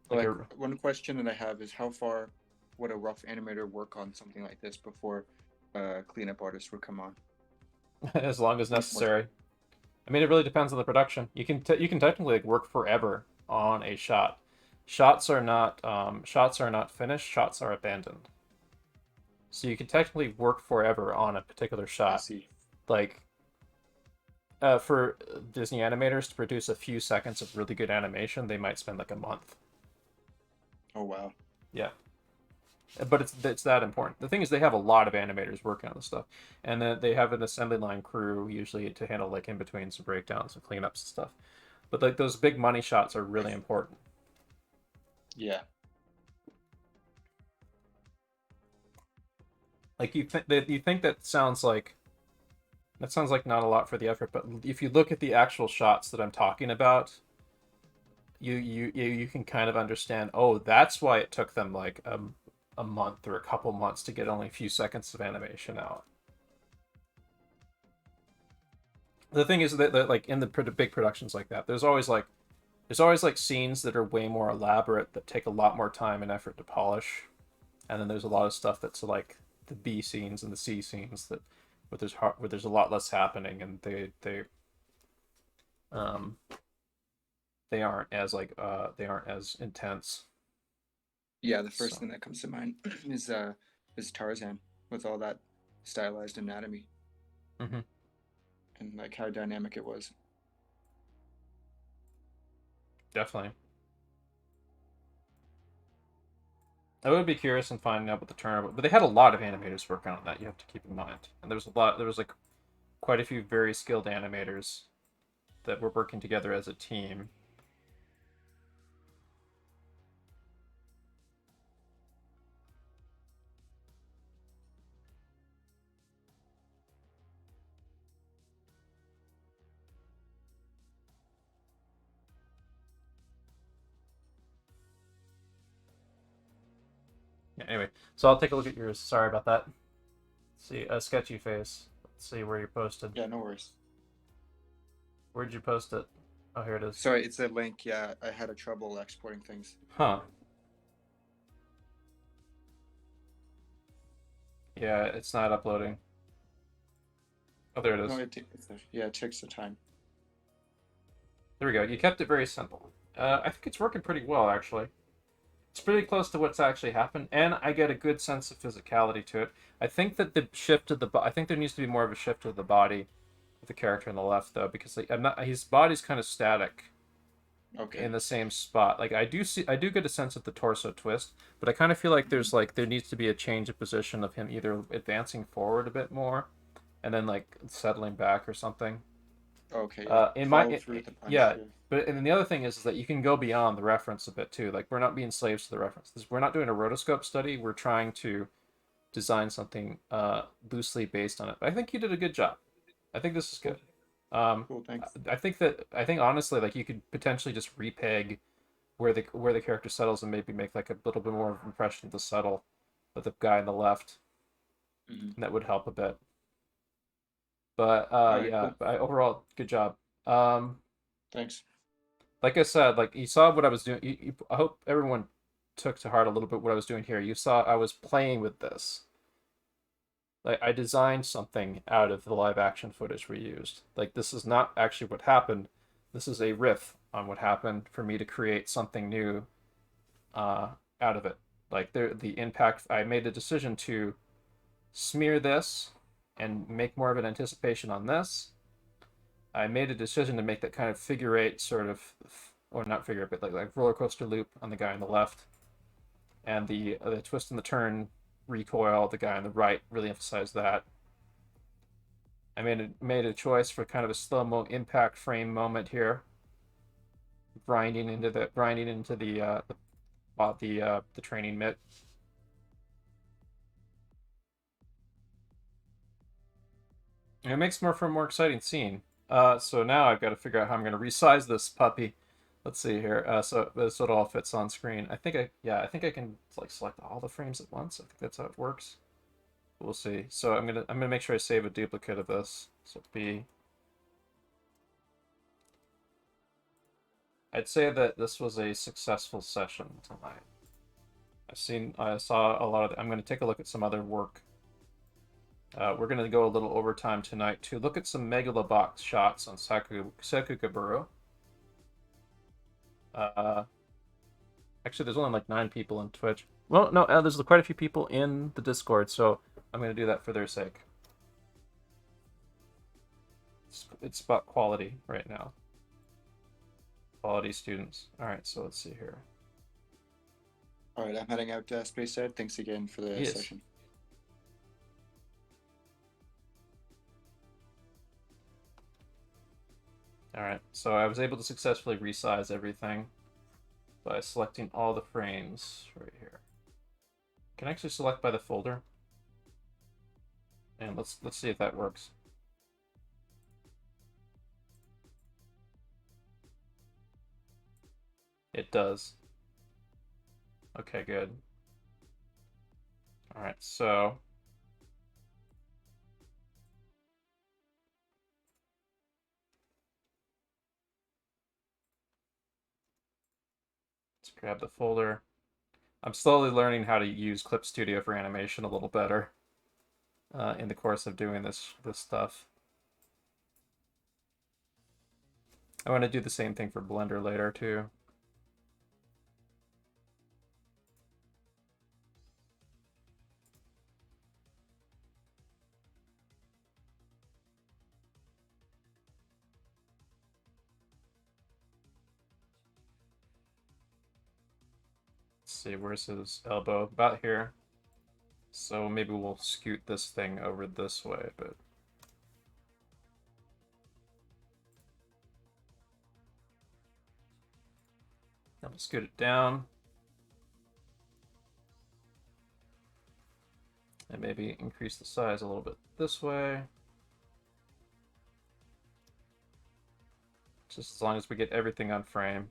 Like one question that I have is how far would a rough animator work on something like this before a cleanup artist would come on? as long as necessary. I mean, it really depends on the production. You can technically like work forever on a shot. Shots are not finished. Shots are abandoned. So you can technically work forever on a particular I shot. see. Like for Disney animators to produce a few seconds of really good animation, they might spend like a month. Oh wow. Yeah. But it's that important. The thing is, they have a lot of animators working on this stuff, and then they have an assembly line crew usually to handle like in betweens and breakdowns and cleanups and stuff. But like those big money shots are really important. Yeah. Like you think that sounds like not a lot for the effort, but if you look at the actual shots that I'm talking about, you can kind of understand. Oh, that's why it took them like a month or a couple months to get only a few seconds of animation out. The thing is that like in the big productions like that, there's always like scenes that are way more elaborate that take a lot more time and effort to polish, and then there's a lot of stuff that's like the B scenes and the C scenes that where there's a lot less happening, and um they aren't as intense. Yeah, the first So. thing that comes to mind is Tarzan with all that stylized anatomy Mm-hmm. and like how dynamic it was. Definitely. I would be curious in finding out what the turnover, but they had a lot of animators working on that. You have to keep in mind, and there was like quite a few very skilled animators that were working together as a team. Yeah, anyway, so I'll take a look at yours. Sorry about that. Let's see, a sketchy face. Let's see where you posted. Yeah, no worries. Where'd you post it? Oh, here it is. Sorry, it's a link. Yeah, I had a trouble exporting things. Huh. Yeah, it's not uploading. Oh, there it is. No, it takes the time. There we go. You kept it very simple. I think it's working pretty well, actually. It's pretty close to what's actually happened, and I get a good sense of physicality to it. I think that the shift of I think there needs to be more of a shift of the body of the character on the left, though, because like, his body's kind of static Okay. in the same spot. Like I do get a sense of the torso twist, but I kind of feel like there needs to be a change of position of him either advancing forward a bit more, and then like settling back or something. Okay. Yeah, but and then the other thing is that you can go beyond the reference a bit too. Like we're not being slaves to the reference. We're not doing a rotoscope study. We're trying to design something loosely based on it. But I think you did a good job. I think this is good. Cool, thanks. I think honestly, like you could potentially just repeg where the character settles and maybe make like a little bit more of an impression of the settle with the guy on the left. Mm-hmm. And that would help a bit. But Right, yeah, cool. overall, good job. Thanks. Like I said, like you saw what I was doing. I hope everyone took to heart a little bit what I was doing here. You saw I was playing with this. Like I designed something out of the live action footage we used. Like this is not actually what happened. This is a riff on what happened for me to create something new out of it. Like the impact. I made a decision to smear this and make more of an anticipation on this. I made a decision to make that kind of figure eight sort of, or not figure eight, but like roller coaster loop on the guy on the left, and the twist and the turn recoil, the guy on the right, really emphasized that. I made a choice for kind of a slow mo impact frame moment here, grinding into the training mitt. And it makes for a more exciting scene. So now I've got to figure out how I'm going to resize this puppy. Let's see here. So it all fits on screen. I think I can like select all the frames at once. I think that's how it works. We'll see. So I'm gonna make sure I save a duplicate of this. So I'd say that this was a successful session tonight. I saw a lot of. I'm going to take a look at some other work We're going to go a little overtime tonight to look at some Megalobox shots on Sekugaburo. Actually, there's only like 9 people in Twitch. Well, no, there's quite a few people in the Discord, so I'm going to do that for their sake. It's about quality right now. Quality students. All right, so let's see here. All right, I'm heading out to Spacedad. Thanks again for the session. All right, so I was able to successfully resize everything by selecting all the frames right here. Can I actually select by the folder? And let's see if that works. It does. Okay, good. All right, so let's grab the folder. I'm slowly learning how to use Clip Studio for animation a little better in the course of doing this stuff. I want to do the same thing for Blender later too. See, where's his elbow? About here. So maybe we'll scoot this thing over this way, but then we'll scoot it down. And maybe increase the size a little bit this way. Just as long as we get everything on frame.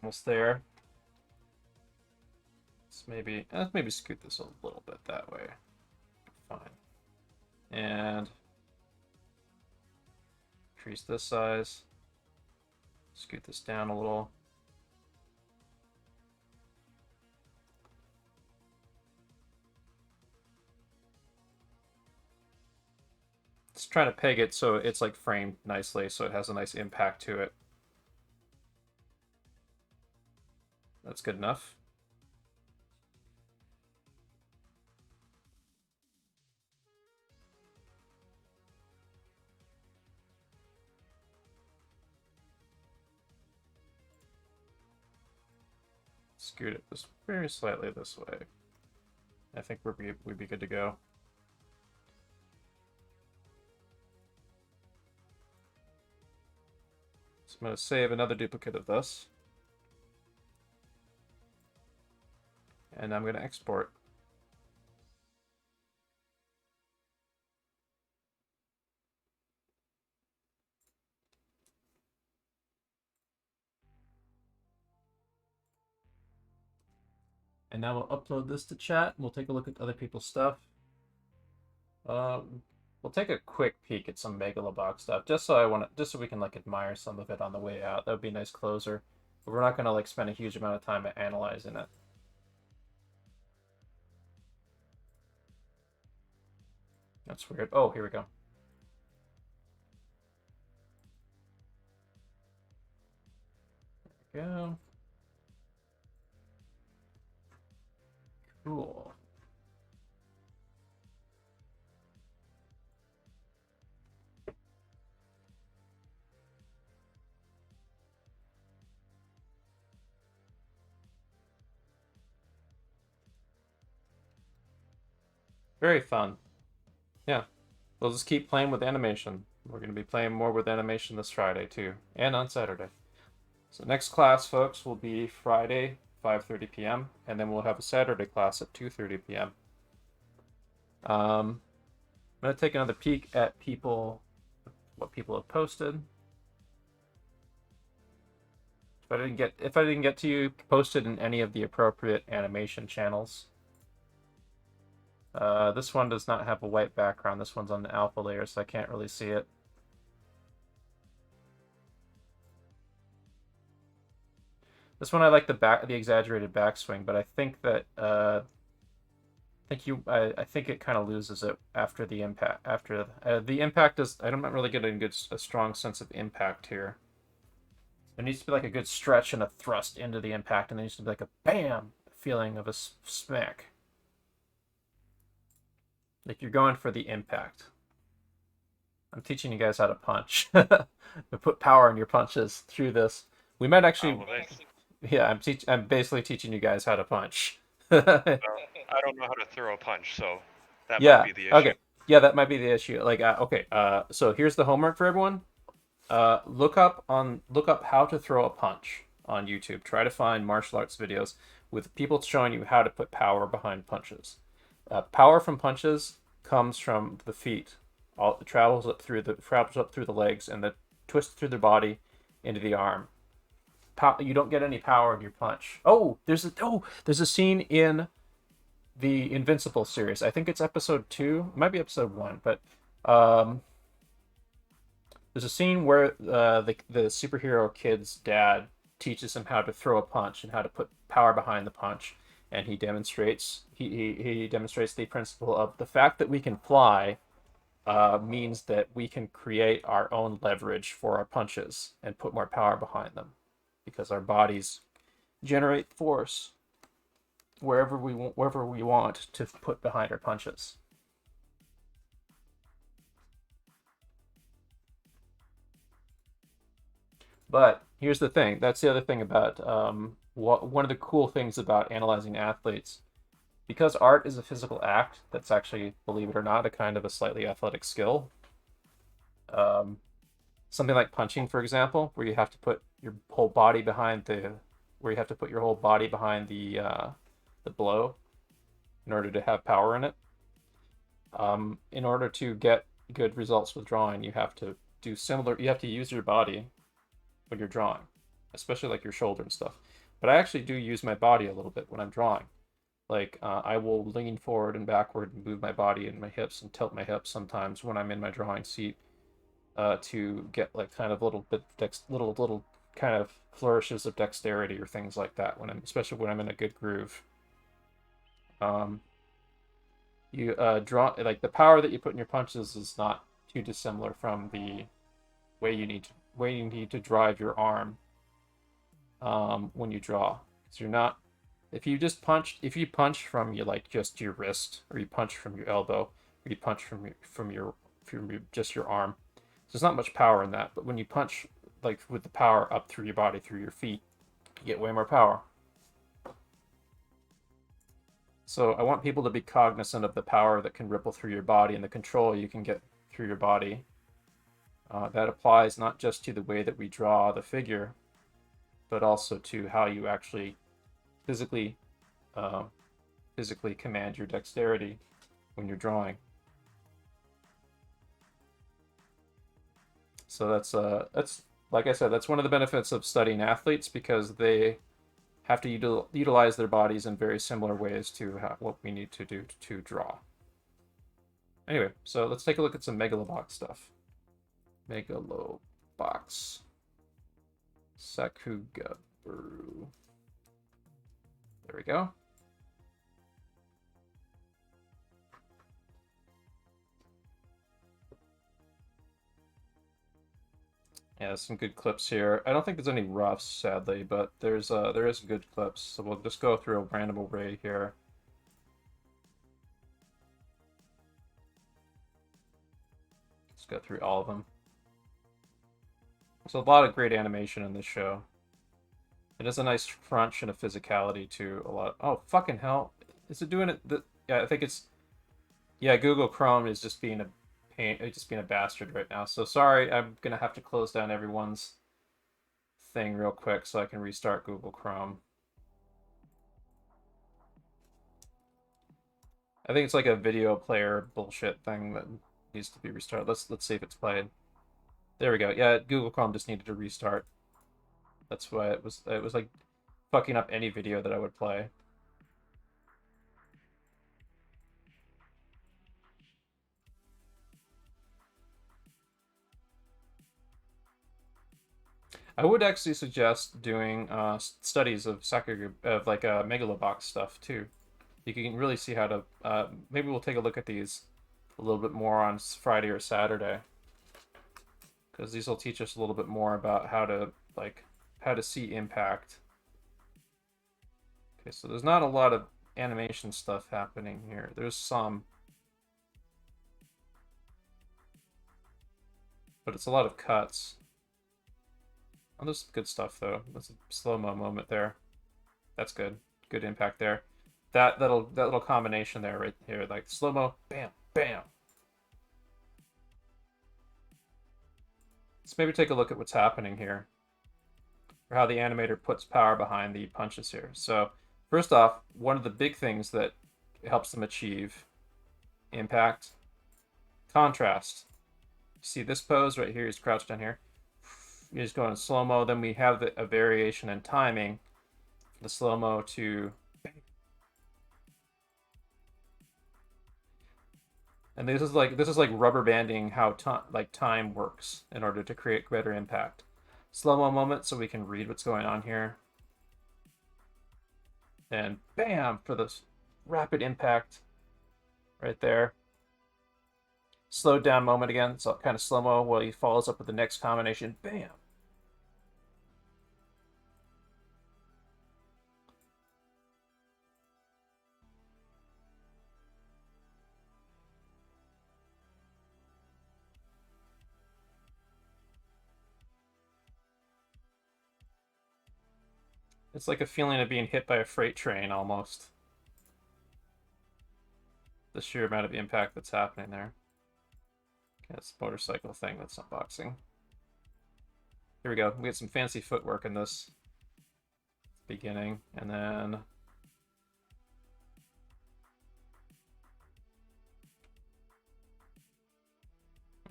Almost there. Let's maybe scoot this a little bit that way. Fine. And increase this size. Scoot this down a little. Just trying to peg it so it's like framed nicely, so it has a nice impact to it. That's good enough. Scoot it just very slightly this way. I think we'd be good to go. So I'm going to save another duplicate of this. And I'm going to export. And now we'll upload this to chat. We'll take a look at other people's stuff. We'll take a quick peek at some Megalobox stuff, just so we can like admire some of it on the way out. That would be a nice closer. But we're not going to like spend a huge amount of time analyzing it. That's weird. Oh, here we go. There we go. Cool. Very fun. Yeah. We'll just keep playing with animation. We're going to be playing more with animation this Friday too, and on Saturday. So next class, folks, will be Friday, 5:30 p.m., and then we'll have a Saturday class at 2:30 p.m. I'm going to take another peek at what people have posted. If I didn't get to you, post it in any of the appropriate animation channels. This one does not have a white background. This one's on the alpha layer, so I can't really see it. This one I like the exaggerated backswing, but I think that I think it kind of loses it after the impact. After the impact is, I'm not really getting a strong sense of impact here. There needs to be like a good stretch and a thrust into the impact, and there needs to be like a bam feeling of a smack. Like you're going for the impact. I'm teaching you guys how to punch. To put power in your punches through this. We might actually. Oh, well, Yeah, I'm basically teaching you guys how to punch. well, I don't know how to throw a punch, so that Yeah. might be the issue. Okay. Yeah, that might be the issue. Like, okay. So here's the homework for everyone. Look up how to throw a punch on YouTube. Try to find martial arts videos with people showing you how to put power behind punches. Power from punches comes from the feet. It travels up through the legs and then twists through the body into the arm. You don't get any power in your punch. There's a scene in the Invincible series. I think it's episode 2. It might be episode 1, but there's a scene where the superhero kid's dad teaches him how to throw a punch and how to put power behind the punch, and he demonstrates the principle of the fact that we can fly means that we can create our own leverage for our punches and put more power behind them, because our bodies generate force wherever we want to put behind our punches. But here's the thing. That's the other thing about one of the cool things about analyzing athletes. Because art is a physical act that's actually, believe it or not, a kind of a slightly athletic skill. Something like punching, for example, where you have to put your whole body behind the blow in order to have power in it. In order to get good results with drawing, you have to use your body when you're drawing, especially like your shoulder and stuff. But I actually do use my body a little bit when I'm drawing. Like I will lean forward and backward and move my body and my hips and tilt my hips sometimes when I'm in my drawing seat to get like kind of little kind of flourishes of dexterity or things like that especially when I'm in a good groove. You draw, like the power that you put in your punches is not too dissimilar from the way you need to drive your arm when you draw. Because you're not, if you punch from just your wrist, or you punch from your elbow, or you punch from just your arm, there's not much power in that. But when you punch like with the power up through your body, through your feet, you get way more power. So I want people to be cognizant of the power that can ripple through your body and the control you can get through your body. That applies not just to the way that we draw the figure, but also to how you actually physically command your dexterity when you're drawing. So that's like I said, that's one of the benefits of studying athletes, because they have to utilize their bodies in very similar ways to what we need to do to draw. Anyway, so let's take a look at some Megalobox stuff. Megalobox. Sakuga Brew. There we go. Yeah, some good clips here. I don't think there's any roughs, sadly, but there is good clips. So we'll just go through a random array here. Let's go through all of them. There's a lot of great animation in this show. It has a nice crunch and a physicality to a lot. Oh, fucking hell. Is it doing it? Yeah, I think it's... Yeah, Google Chrome is just being a bastard right now. So sorry, I'm gonna have to close down everyone's thing real quick so I can restart Google Chrome. I think it's like a video player bullshit thing that needs to be restarted. Let's see if it's played. There we go. Yeah, Google Chrome just needed to restart. That's why it was like fucking up any video that I would play. I would actually suggest doing studies of like Megalobox stuff too. You can really see how to. Maybe we'll take a look at these a little bit more on Friday or Saturday, because these will teach us a little bit more about how to see impact. Okay, so there's not a lot of animation stuff happening here. There's some, but it's a lot of cuts. Oh, there's good stuff though. That's a slow-mo moment there. That's good. Good impact there. That little combination there right here, like slow-mo, bam, bam. Let's maybe take a look at what's happening here, or how the animator puts power behind the punches here. So first off, one of the big things that helps them achieve impact, contrast. See this pose right here, he's crouched down here. He's going slow-mo, then we have a variation in timing. The slow-mo to... And this is like rubber banding how time works in order to create greater impact. Slow-mo moment so we can read what's going on here. And bam, for this rapid impact right there. Slowed down moment again, so kind of slow-mo while he follows up with the next combination. Bam. It's like a feeling of being hit by a freight train, almost. The sheer amount of impact that's happening there. Okay, that's a motorcycle thing, that's not boxing. Here we go. We get some fancy footwork in this beginning, and then...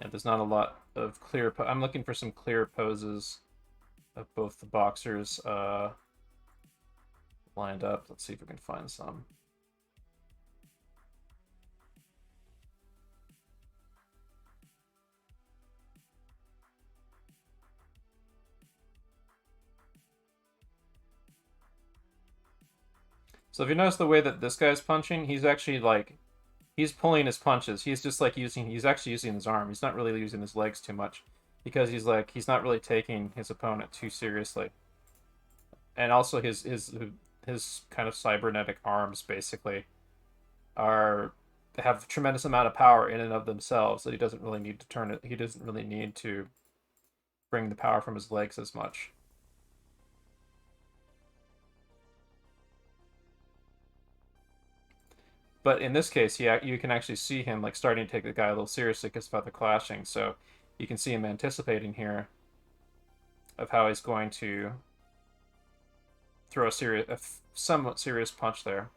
Yeah, there's not a lot of clear... I'm looking for some clear poses of both the boxers lined up. Let's see if we can find some. So if you notice the way that this guy's punching, he's actually like, he's pulling his punches. He's just like he's actually using his arm. He's not really using his legs too much, because he's not really taking his opponent too seriously. And also his kind of cybernetic arms basically have a tremendous amount of power in and of themselves that he doesn't really need to turn it. He doesn't really need to bring the power from his legs as much. But in this case, you can actually see him like starting to take the guy a little seriously because about the clashing. So you can see him anticipating here of how he's going to throw a somewhat serious punch there.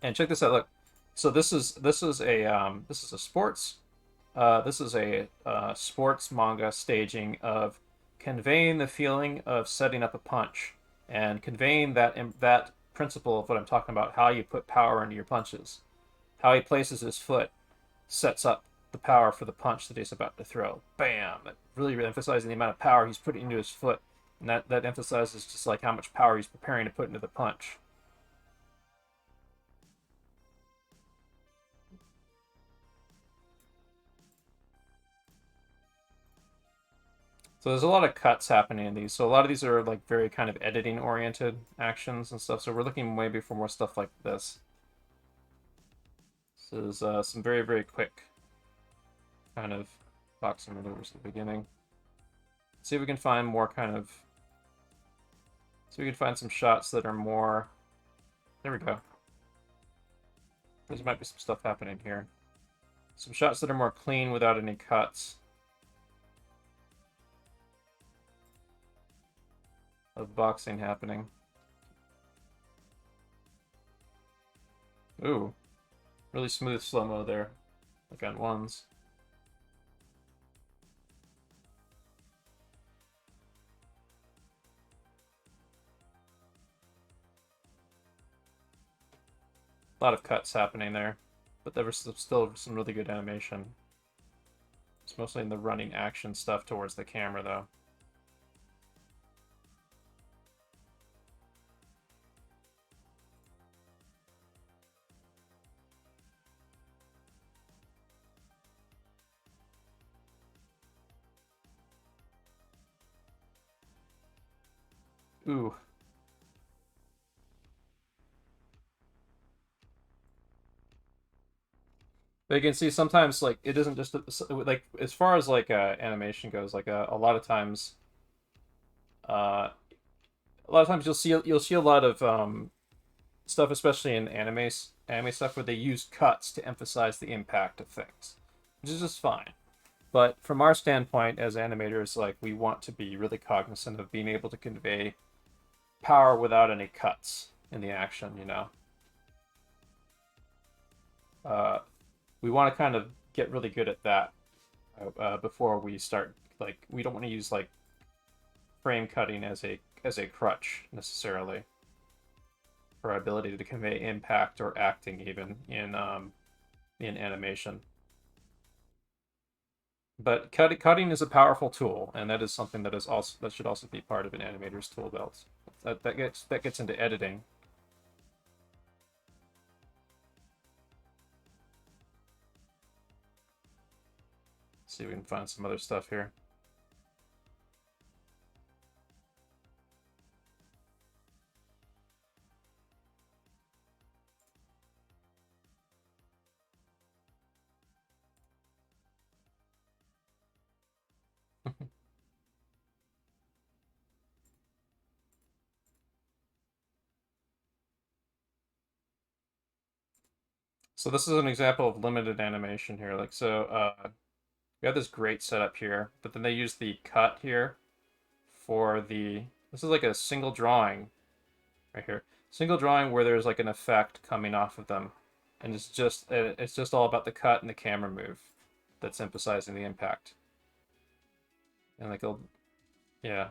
And check this out. Look, so this is a sports manga staging of conveying the feeling of setting up a punch and conveying that principle of what I'm talking about, how you put power into your punches. How he places his foot sets up the power for the punch that he's about to throw. Bam! Really emphasizing the amount of power he's putting into his foot. And that emphasizes just like how much power he's preparing to put into the punch. So there's a lot of cuts happening in these. So a lot of these are like very kind of editing oriented actions and stuff. So we're looking maybe for more stuff like this. So there's some very, very quick kind of boxing maneuvers at the beginning. Let's see if we can find more kind of... So we can find some shots that are more... There we go. There might be some stuff happening here. Some shots that are more clean without any cuts. Of boxing happening. Ooh. Really smooth slow-mo there. Like on ones. A lot of cuts happening there, but there was still some really good animation. It's mostly in the running action stuff towards the camera, though. Ooh. But you can see sometimes like it isn't just like as far as like animation goes, like a lot of times, uh, you'll see a lot of stuff, especially in anime stuff, where they use cuts to emphasize the impact of things, which is just fine. But from our standpoint as animators, like we want to be really cognizant of being able to convey power without any cuts in the action, you know. We want to kind of get really good at that before we start. Like, we don't want to use like frame cutting as a crutch necessarily for our ability to convey impact or acting even in animation. But cutting is a powerful tool, and that is something that should also be part of an animator's tool belt. That gets into editing. Let's see if we can find some other stuff here. So this is an example of limited animation here. Like, so we have this great setup here, but then they use the cut here for this is like a single drawing right here. Single drawing where there's like an effect coming off of them. And it's just all about the cut and the camera move that's emphasizing the impact. And like, yeah.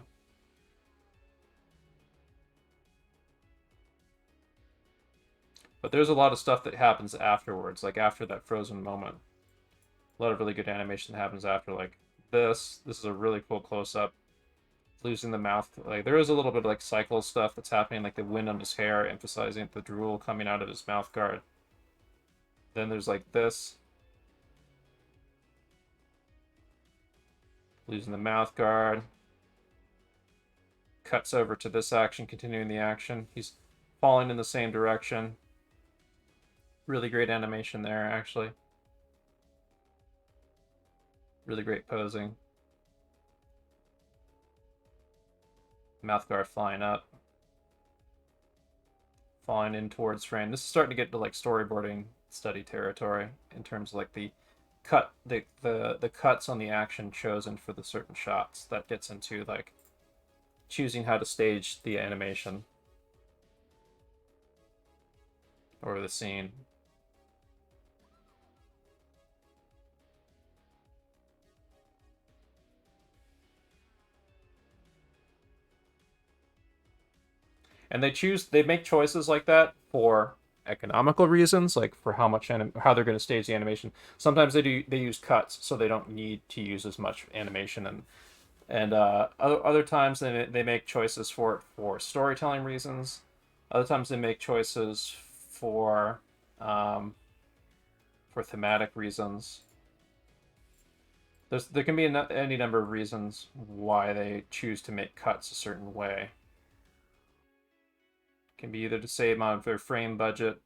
But there's a lot of stuff that happens afterwards, like after that frozen moment. A lot of really good animation that happens after, like this. This is a really cool close-up. Losing the mouth. Like, there is a little bit of like cycle stuff that's happening, like the wind on his hair, emphasizing the drool coming out of his mouth guard. Then there's like this. Losing the mouth guard. Cuts over to this action, continuing the action. He's falling in the same direction. Really great animation there, actually. Really great posing. Mouth guard flying up. Falling in towards frame. This is starting to get to like storyboarding study territory in terms of like the cuts on the action chosen for the certain shots. That gets into like choosing how to stage the animation or the scene. And they make choices like that for economical reasons, like for how they're going to stage the animation. Sometimes they use cuts, so they don't need to use as much animation, and other times they make choices for storytelling reasons. Other times they make choices for thematic reasons. There can be any number of reasons why they choose to make cuts a certain way. Can be either to save on their frame budget,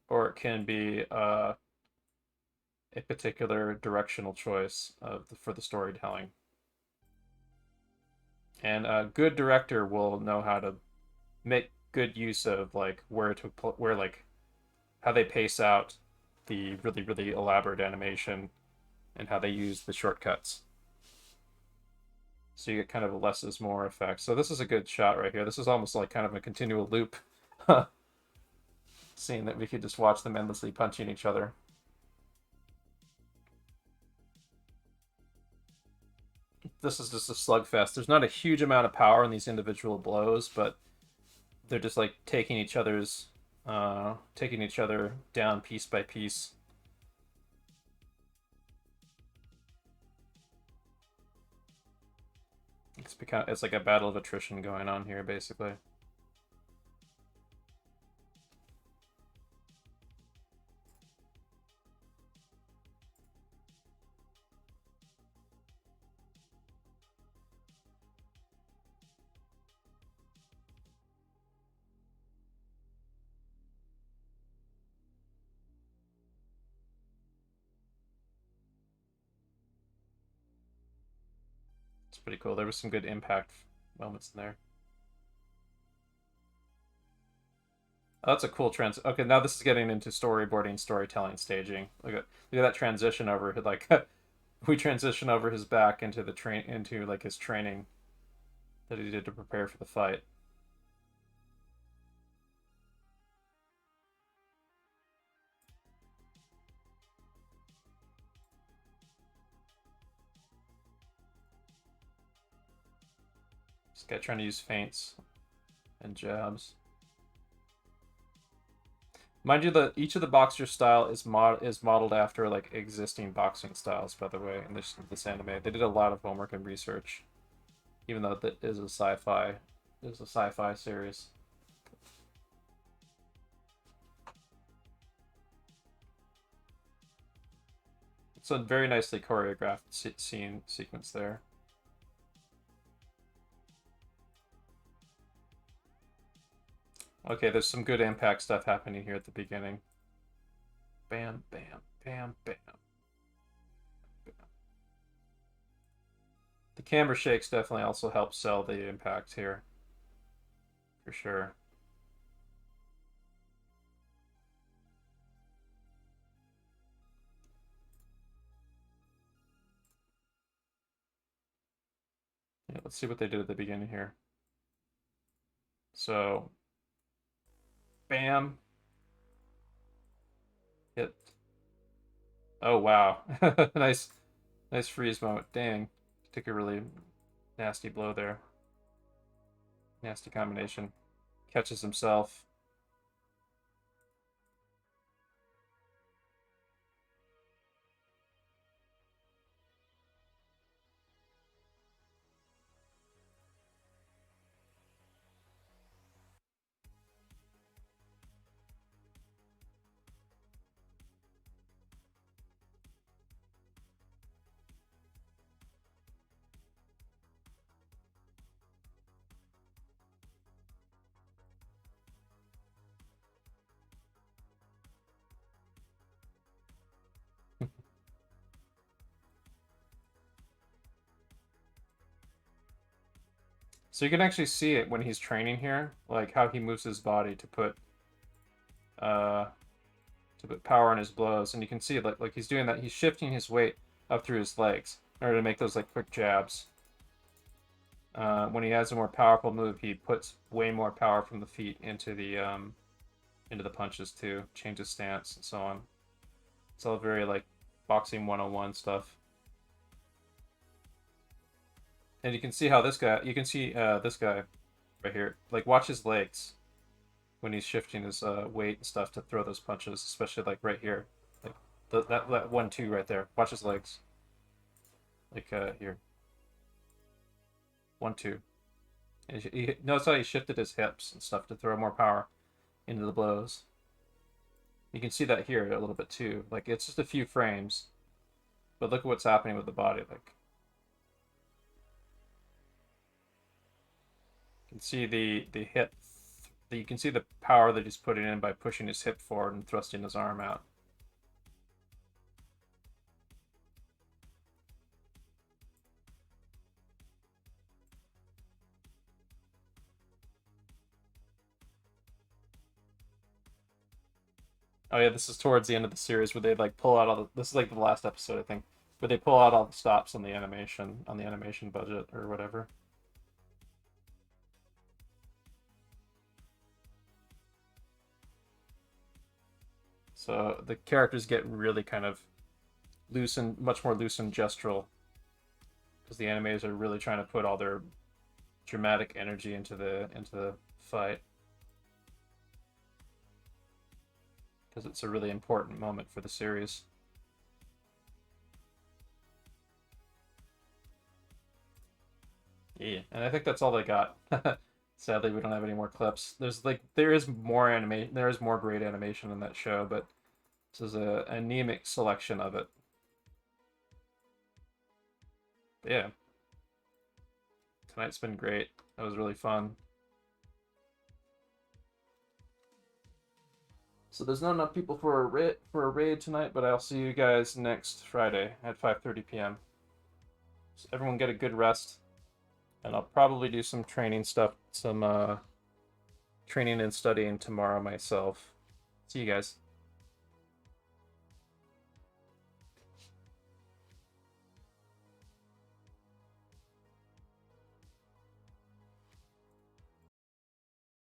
or it can be a particular directional choice for the storytelling. And a good director will know how to make good use of like how they pace out the really elaborate animation and how they use the shortcuts. So you get kind of a less is more effect. So this is a good shot right here. This is almost like kind of a continual loop. Seeing that we could just watch them endlessly punching each other. This is just a slugfest. There's not a huge amount of power in these individual blows, but they're just like taking each other down piece by piece. It's like a battle of attrition going on here, basically. It's pretty cool. There was some good impact moments in there. Oh, that's a cool trans. Okay, now this is getting into storyboarding, storytelling, staging. Look at that transition over. Like, we transition over his back into the into like his training that he did to prepare for the fight. This guy trying to use feints and jabs. Mind you, each of the boxer style is modeled after like existing boxing styles. By the way, in this anime, they did a lot of homework and research, even though it is a sci-fi series. It's a very nicely choreographed sequence there. Okay, there's some good impact stuff happening here at the beginning. Bam, bam, bam, bam. Bam. The camera shakes definitely also help sell the impact here. For sure. Yeah, let's see what they did at the beginning here. So, bam. Hit. Oh, wow. Nice freeze moment. Dang. Took a really nasty blow there. Nasty combination. Catches himself. So you can actually see it when he's training here, like how he moves his body to put power on his blows, and you can see like he's doing that. He's shifting his weight up through his legs in order to make those like quick jabs. When he has a more powerful move, he puts way more power from the feet into the punches too, changes stance and so on. It's all very like boxing 101 stuff. And you can see how this guy right here, like watch his legs when he's shifting his weight and stuff to throw those punches, especially like right here, like that 1-2 right there. Watch his legs, like here, 1-2. And he notice how he shifted his hips and stuff to throw more power into the blows. You can see that here a little bit too. Like it's just a few frames, but look at what's happening with the body. Like you can see the hip. You can see the power that he's putting in by pushing his hip forward and thrusting his arm out. Oh yeah, this is towards the end of the series where they like pull out all the. This is like the last episode, I think, where they pull out all the stops on the animation budget or whatever. So the characters get really kind of loose and much more loose and gestural because the animators are really trying to put all their dramatic energy into the fight. because it's a really important moment for the series. Yeah, and I think that's all they got. Sadly, we don't have any more clips. There is more great animation in that show, but this is a anemic selection of it. But yeah. Tonight's been great. That was really fun. So there's not enough people for a raid tonight, but I'll see you guys next Friday at 5:30 p.m. So everyone get a good rest, and I'll probably do some training stuff, some training and studying tomorrow myself. See you guys.